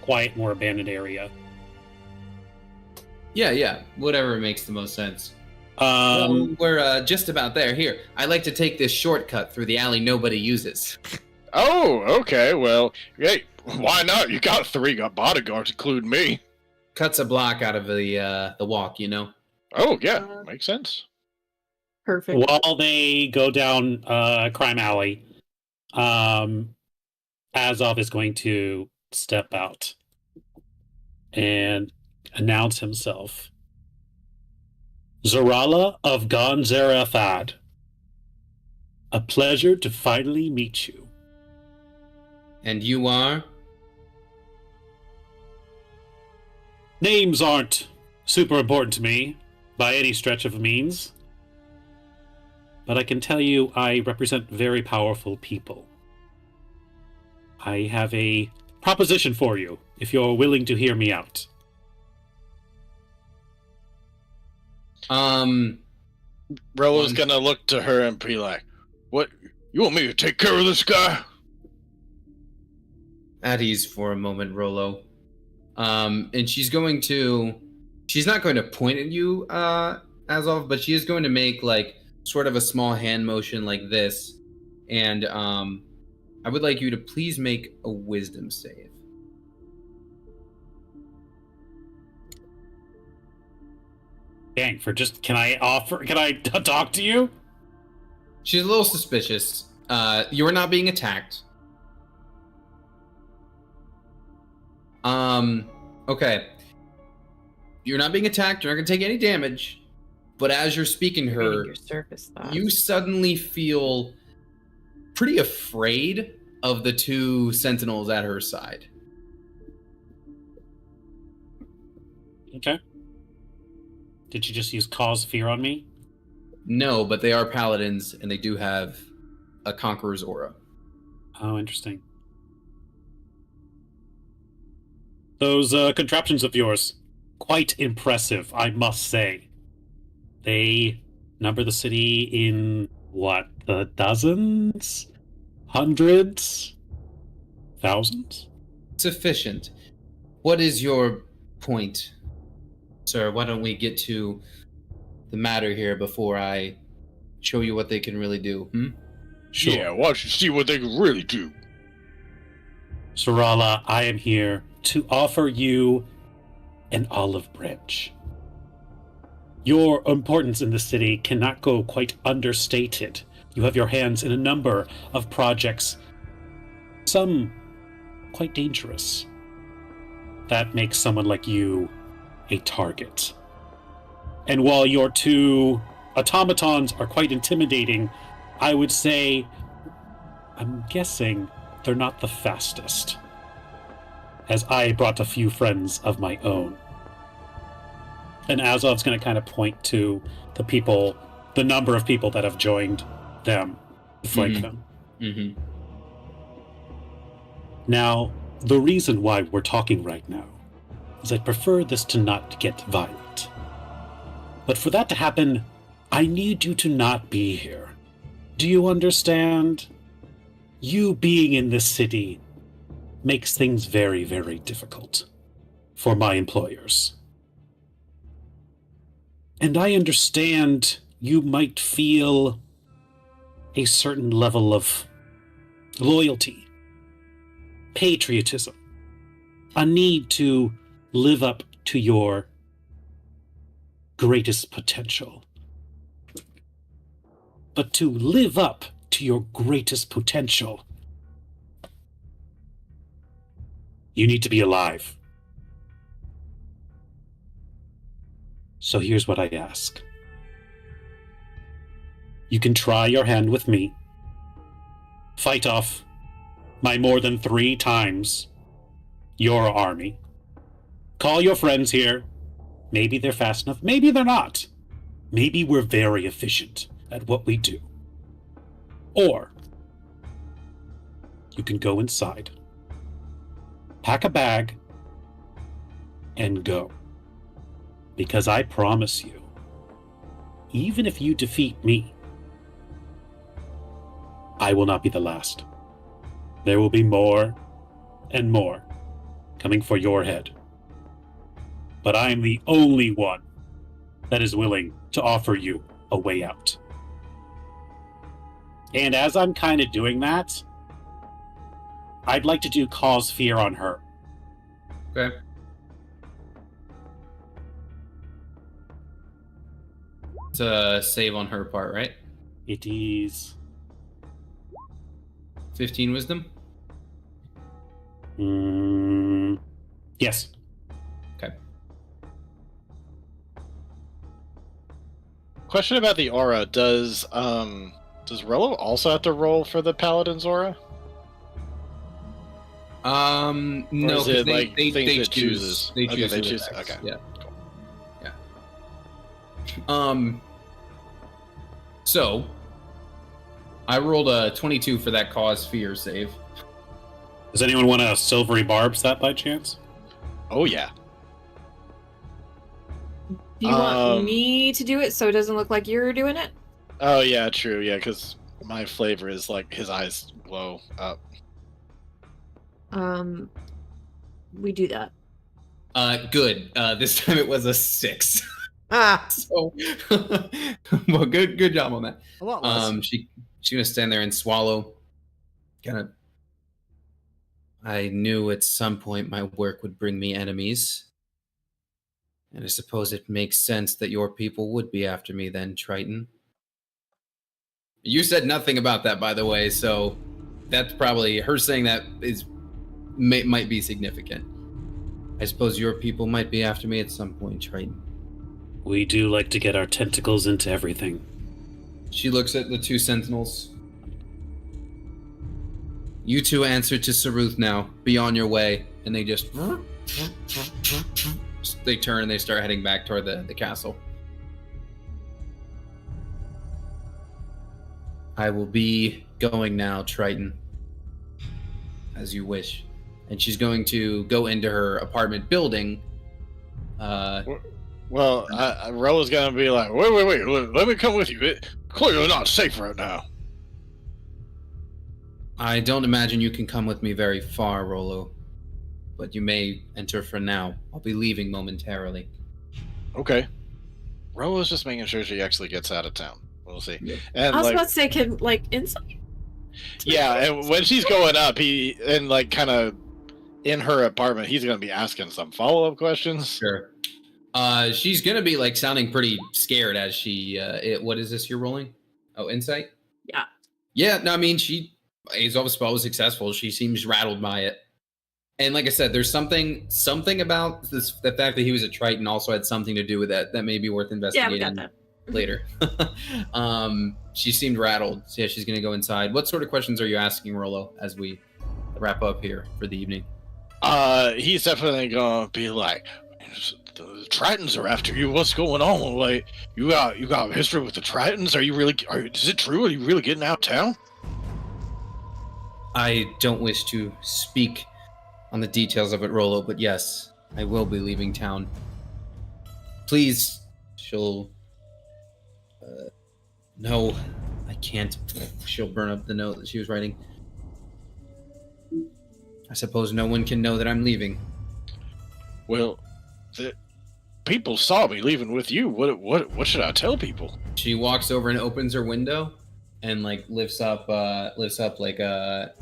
quiet, more abandoned area. Yeah, whatever makes the most sense. Well, we're just about there. Here, I like to take this shortcut through the alley nobody uses. Oh, okay. Well, hey, why not? You got 3 bodyguards, including me. Cuts a block out of the walk, you know. Oh, yeah. Makes sense. Perfect. While they go down Crime Alley, Azov is going to step out and announce himself. Zarala of Gonzarathad. A pleasure to finally meet you. And you are? Names aren't super important to me, by any stretch of the means. But I can tell you I represent very powerful people. I have a proposition for you, if you're willing to hear me out. Rolo's gonna look to her and be like, what? You want me to take care of this guy? At ease for a moment, Rolo. And she's not going to point at you, Azov, but she is going to make, like, sort of a small hand motion like this. And, I would like you to please make a wisdom save. Dang, can I talk to you? She's a little suspicious. You are not being attacked. Okay. You're not being attacked, you're not gonna take any damage. But as you're speaking to her, Your surface thoughts. you suddenly feel pretty afraid of the 2 sentinels at her side. Okay. Did you just use cause fear on me? No, but they are paladins, and they do have a conqueror's aura. Oh, interesting. Those contraptions of yours, quite impressive, I must say. They number the city in, what, the dozens? Hundreds? Thousands? Sufficient. What is your point, sir? Why don't we get to the matter here before I show you what they can really do? Sure. Yeah, why don't you see what they can really do? Sarala, I am here to offer you an olive branch. Your importance in the city cannot go quite understated. You have your hands in a number of projects, some quite dangerous. That makes someone like you a target. And while your 2 automatons are quite intimidating, I would say, I'm guessing they're not the fastest, as I brought a few friends of my own. And Azov's going to kind of point to the number of people that have joined them to flank them. Mm-hmm. Now, the reason why we're talking right now is I'd prefer this to not get violent. But for that to happen, I need you to not be here. Do you understand? You being in this city makes things very, very difficult. for my employers. And I understand you might feel a certain level of loyalty, patriotism, a need to live up to your greatest potential. But to live up to your greatest potential, you need to be alive. So here's what I ask. You can try your hand with me. Fight off my more than 3 times your army. Call your friends here. Maybe they're fast enough. Maybe they're not. Maybe we're very efficient at what we do. Or you can go inside, pack a bag, and go. Because I promise you, even if you defeat me, I will not be the last. There will be more and more coming for your head. But I am the only one that is willing to offer you a way out. And as I'm kind of doing that, I'd like to do cause fear on her. Okay. It's a save on her part, right? It is 15 wisdom? yes. Okay. Question about the aura. Does Rello also have to roll for the paladin's aura? No, is it 'cause like they things it choose. chooses? They Okay, choose. they who choose- attacks. okay. Yeah. Cool. Yeah. So I rolled a 22 for that cause fear save. Does anyone want a silvery barbs that by chance? Oh yeah. Do you want me to do it so it doesn't look like you're doing it? Oh yeah, true. Yeah, because my flavor is like his eyes glow up. We do that. Good. This time it was a 6. Ah, So, well, good job on that. a lot less. She's gonna stand there and swallow. Kind of. I knew at some point my work would bring me enemies, and I suppose it makes sense that your people would be after me then, Triton. You said nothing about that, by the way, so that's probably her saying that might be significant. I suppose your people might be after me at some point, Triton. We do like to get our tentacles into everything. She looks at the 2 sentinels. You 2 answer to Saruth now. Be on your way. And they just... They turn and they start heading back toward the castle. I will be going now, Triton. As you wish. And she's going to go into her apartment building. Well, Rella's gonna be like, wait, let me come with you. It clearly not safe right now. I don't imagine you can come with me very far, Rollo. But you may enter for now. I'll be leaving momentarily. Okay. Rella's just making sure she actually gets out of town. We'll see. Yeah. And I was like, about to say, can inside? yeah, and when she's going up, kind of in her apartment, he's gonna be asking some follow-up questions. Sure. She's gonna be like sounding pretty scared as she. What is this you're rolling? Oh, insight. Yeah. Yeah. No, I mean Azov's spell was successful. She seems rattled by it, and like I said, there's something about this. The fact that he was a Triton also had something to do with that. That may be worth Yeah, investigating we got that. later. She seemed rattled. So yeah, she's gonna go inside. What sort of questions are you asking, Rollo, as we wrap up here for the evening? He's definitely gonna be like, the Tritons are after you. What's going on? Like, you got history with the Tritons? Is it true? Are you really getting out of town? I don't wish to speak on the details of it, Rollo, but yes, I will be leaving town. Please, she'll... no, I can't. She'll burn up the note that she was writing. I suppose no one can know that I'm leaving. Well, the people saw me leaving with you. What should I tell people? She walks over and opens her window, and like lifts up like a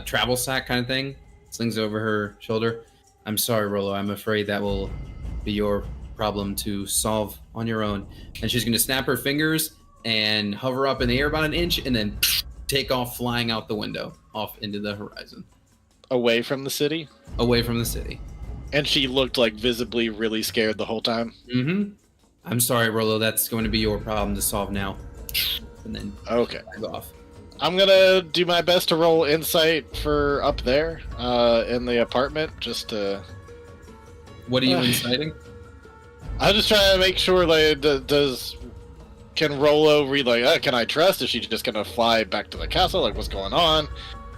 travel sack kind of thing, slings it over her shoulder. I'm sorry, Rolo. I'm afraid that will be your problem to solve on your own. And she's going to snap her fingers and hover up in the air about an inch, and then take off flying out the window, off into the horizon, Away from the city? away from the city. And she looked like visibly really scared the whole time. Mm-hmm. I'm sorry, Rolo. That's going to be your problem to solve now. And then Okay. flies off. I'm gonna do my best to roll insight for up there, in the apartment, just to... What are you inciting? I'm just trying to make sure, like, can Rolo read, like, can I trust? Is she just gonna fly back to the castle? Like, what's going on?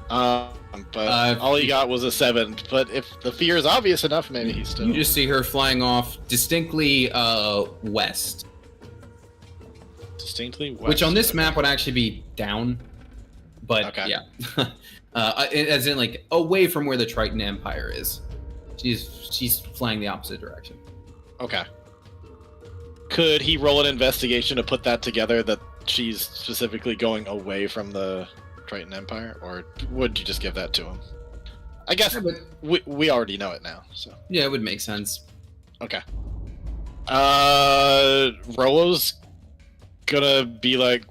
But all he got was a 7. But if the fear is obvious enough, maybe he's still... You just see her flying off distinctly west, distinctly west. which on this map would actually be down. But Okay. yeah, as in like away from where the Triton Empire is. She's flying the opposite direction. Okay. Could he roll an investigation to put that together, that she's specifically going away from the Triton Empire? Or would you just give that to him? I guess we already know it now, so... Yeah, it would make sense. Okay. Rolo's gonna be like,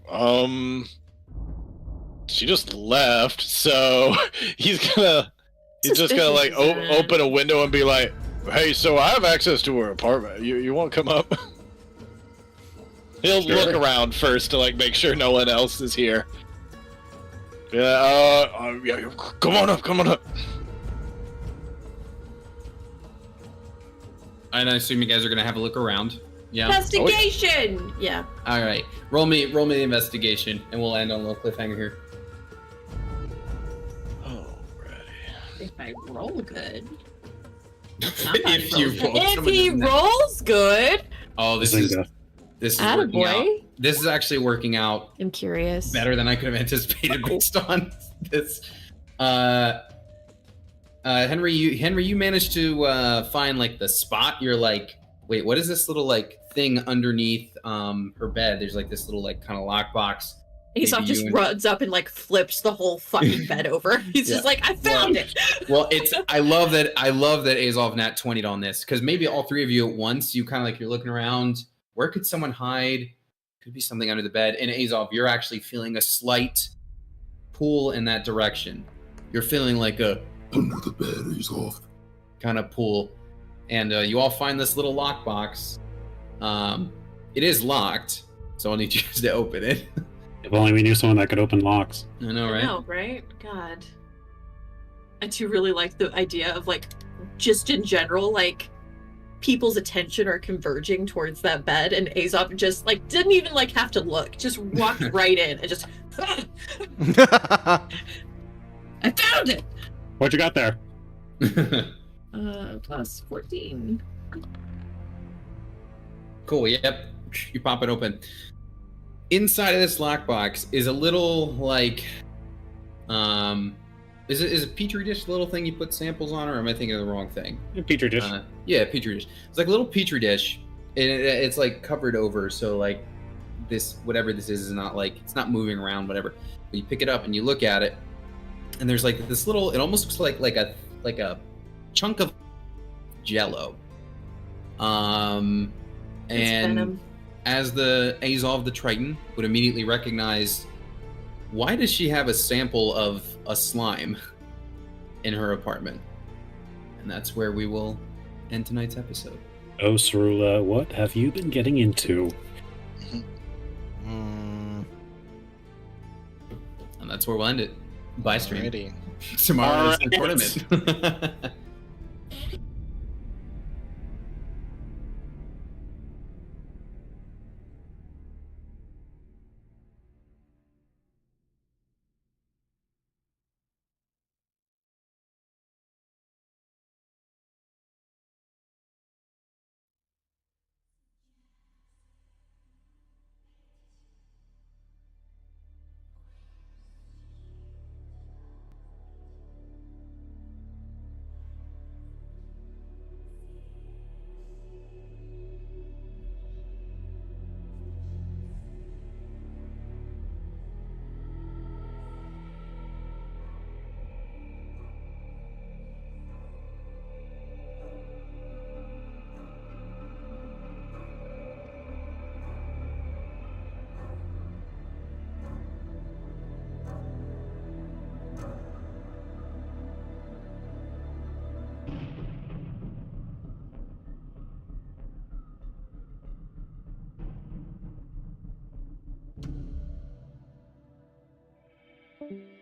she just left, so he's just gonna like open a window and be like, hey, so I have access to her apartment. You want to come up? He'll look around first to like make sure no one else is here. Yeah, yeah, come on up. And I assume you guys are gonna have a look around. Yeah. Investigation. Yeah. All right. Roll me the investigation, and we'll end on a little cliffhanger here. If I roll good. If you roll, If someone he doesn't have- rolls good, Oh, this is working out. Attaboy. This is actually working out I'm curious. better than I could have anticipated based on this. Henry, you managed to find like the spot. You're like, wait, what is this little like thing underneath her bed? There's like this little like kind of lockbox. Aesop Maybe just you and- runs up and like flips the whole fucking bed over. He's Yeah. just like, I found it. Well, I love that Azov nat 20'd on this, because maybe all three of you at once, you kind of like, you're looking around, where could someone hide? Could be something under the bed. And Azov, you're actually feeling a slight pull in that direction. You're feeling like a under the bed, Azov kind of pull. And you all find this little lockbox. It is locked, so I'll need you guys to open it. If only we knew someone that could open locks. I know, right? No, right? God. I do really like the idea of like, just in general, like people's attention are converging towards that bed, and Aesop just like didn't even like have to look, just walked right in and just. I found it. What you got there? Plus 14. Cool, yep. You pop it open. Inside of this lockbox is a little like is a petri dish the little thing you put samples on, or am I thinking of the wrong thing? Petri dish. Yeah, petri dish. It's like a little petri dish, and it's like covered over, so like this whatever this is not like, it's not moving around, whatever. But you pick it up and you look at it, and there's like this little, it almost looks like a chunk of jello. And venom. as the Azov the Triton would immediately recognize, why does she have a sample of a slime in her apartment? And that's where we will end tonight's episode. Oh, Cerula, what have you been getting into? Mm, And that's where we'll end it. Bye, stream. Alrighty. Tomorrow is the Alright. tournament. Bye.